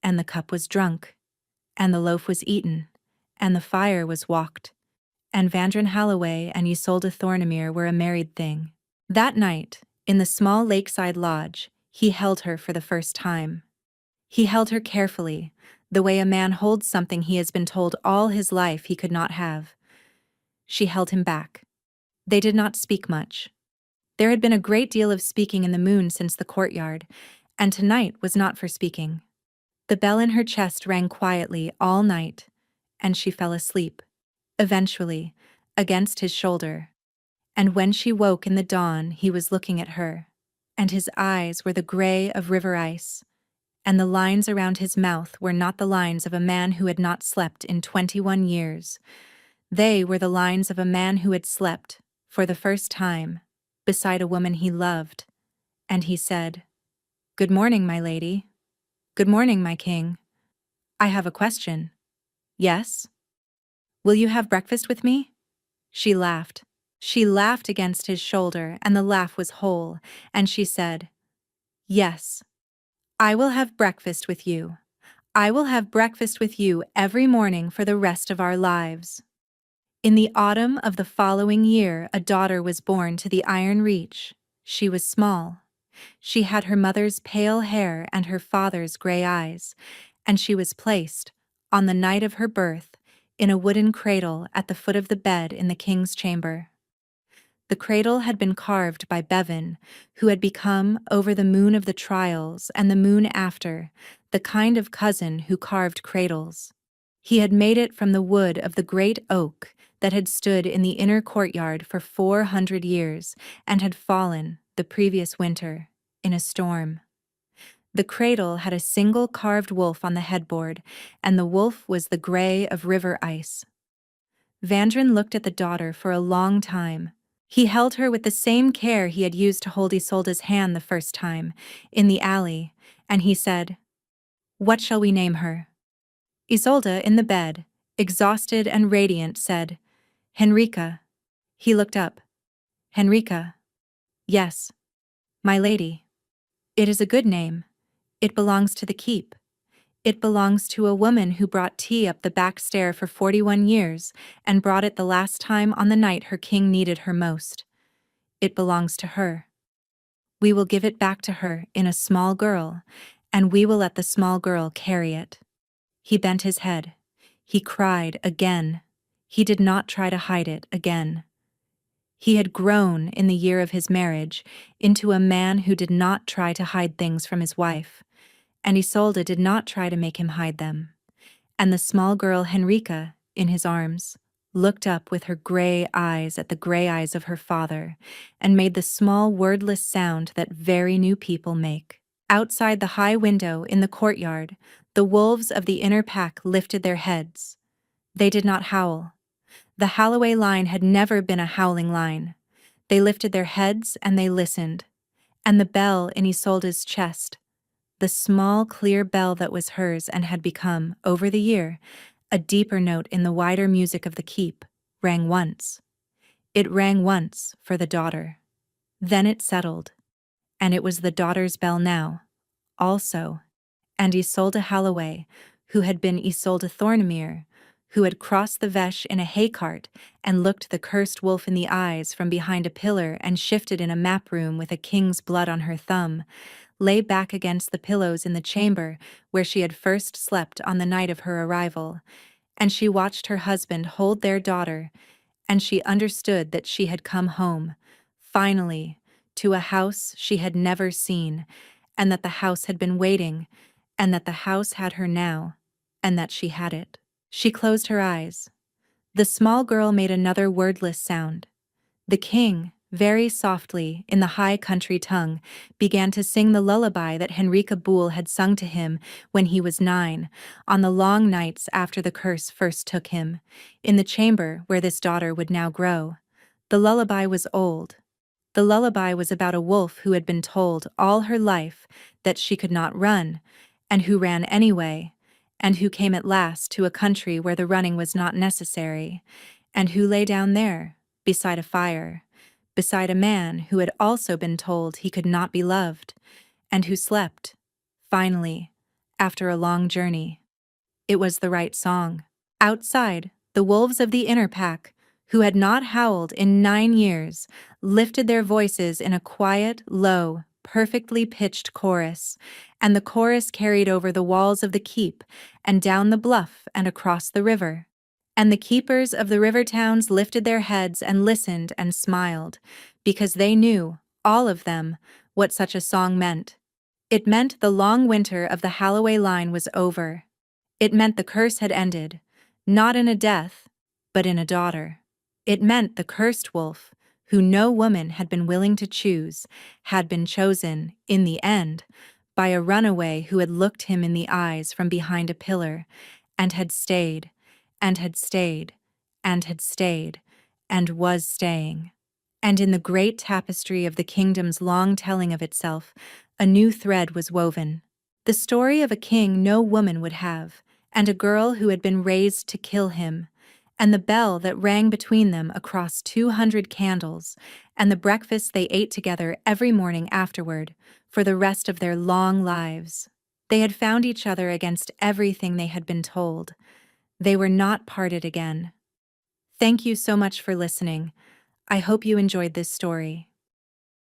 and the cup was drunk, and the loaf was eaten, and the fire was walked, and Vandren Holloway and Isolde Thornemere were a married thing. That night, in the small lakeside lodge, he held her for the first time. He held her carefully, the way a man holds something he has been told all his life he could not have. She held him back. They did not speak much. There had been a great deal of speaking in the moon since the courtyard, and tonight was not for speaking. The bell in her chest rang quietly all night, and she fell asleep, eventually, against his shoulder. And when she woke in the dawn, he was looking at her, and his eyes were the gray of river ice, and the lines around his mouth were not the lines of a man who had not slept in 21 years. They were the lines of a man who had slept, for the first time, beside a woman he loved. And he said, "Good morning, my lady. Good morning, my king. I have a question." "Yes?" "Will you have breakfast with me?" She laughed. She laughed against his shoulder, and the laugh was whole, and she said, "Yes. I will have breakfast with you. I will have breakfast with you every morning for the rest of our lives." In the autumn of the following year, a daughter was born to the Iron Reach. She was small. She had her mother's pale hair and her father's gray eyes, and she was placed, on the night of her birth, in a wooden cradle at the foot of the bed in the king's chamber. The cradle had been carved by Bevan, who had become, over the moon of the trials and the moon after, the kind of cousin who carved cradles. He had made it from the wood of the great oak that had stood in the inner courtyard for 400 years and had fallen, the previous winter, in a storm. The cradle had a single carved wolf on the headboard, and the wolf was the gray of river ice. Vandrin looked at the daughter for a long time. He held her with the same care he had used to hold Isolde's hand the first time, in the alley, and he said, "What shall we name her?" Isolde, in the bed, exhausted and radiant, said, "Henrika." He looked up. "Henrika." "Yes, my lady." "It is a good name. It belongs to the keep. It belongs to a woman who brought tea up the back stair for 41 years and brought it the last time on the night her king needed her most. It belongs to her. We will give it back to her in a small girl, and we will let the small girl carry it." He bent his head. He cried again. He did not try to hide it again. He had grown, in the year of his marriage, into a man who did not try to hide things from his wife, and Isolde did not try to make him hide them. And the small girl Henrika, in his arms, looked up with her gray eyes at the gray eyes of her father, and made the small wordless sound that very new people make. Outside the high window in the courtyard, the wolves of the inner pack lifted their heads. They did not howl. The Holloway line had never been a howling line. They lifted their heads and they listened. And the bell in Isolde's chest, the small, clear bell that was hers and had become, over the year, a deeper note in the wider music of the keep, rang once. It rang once for the daughter. Then it settled. And it was the daughter's bell now, also. And Isolde Holloway, who had been Isolde Thornemere, who had crossed the Veche in a hay cart and looked the cursed wolf in the eyes from behind a pillar and shifted in a map room with a king's blood on her thumb, lay back against the pillows in the chamber where she had first slept on the night of her arrival, and she watched her husband hold their daughter, and she understood that she had come home, finally, to a house she had never seen, and that the house had been waiting, and that the house had her now, and that she had it. She closed her eyes. The small girl made another wordless sound. The king, very softly, in the high country tongue, began to sing the lullaby that Henrika Boole had sung to him when he was 9, on the long nights after the curse first took him, in the chamber where this daughter would now grow. The lullaby was old. The lullaby was about a wolf who had been told all her life that she could not run, and who ran anyway, and who came at last to a country where the running was not necessary, and who lay down there, beside a fire, beside a man who had also been told he could not be loved, and who slept, finally, after a long journey. It was the right song. Outside, the wolves of the inner pack, who had not howled in 9 years, lifted their voices in a quiet, low, perfectly pitched chorus, and the chorus carried over the walls of the keep and down the bluff and across the river. And the keepers of the river towns lifted their heads and listened and smiled, because they knew, all of them, what such a song meant. It meant the long winter of the Holloway line was over. It meant the curse had ended, not in a death, but in a daughter. It meant the cursed wolf, who no woman had been willing to choose, had been chosen, in the end, by a runaway who had looked him in the eyes from behind a pillar, and had stayed, and had stayed, and had stayed, and was staying. And in the great tapestry of the kingdom's long telling of itself, a new thread was woven. The story of a king no woman would have, and a girl who had been raised to kill him, and the bell that rang between them across 200 candles, and the breakfast they ate together every morning afterward, for the rest of their long lives. They had found each other against everything they had been told. They were not parted again. Thank you so much for listening. I hope you enjoyed this story.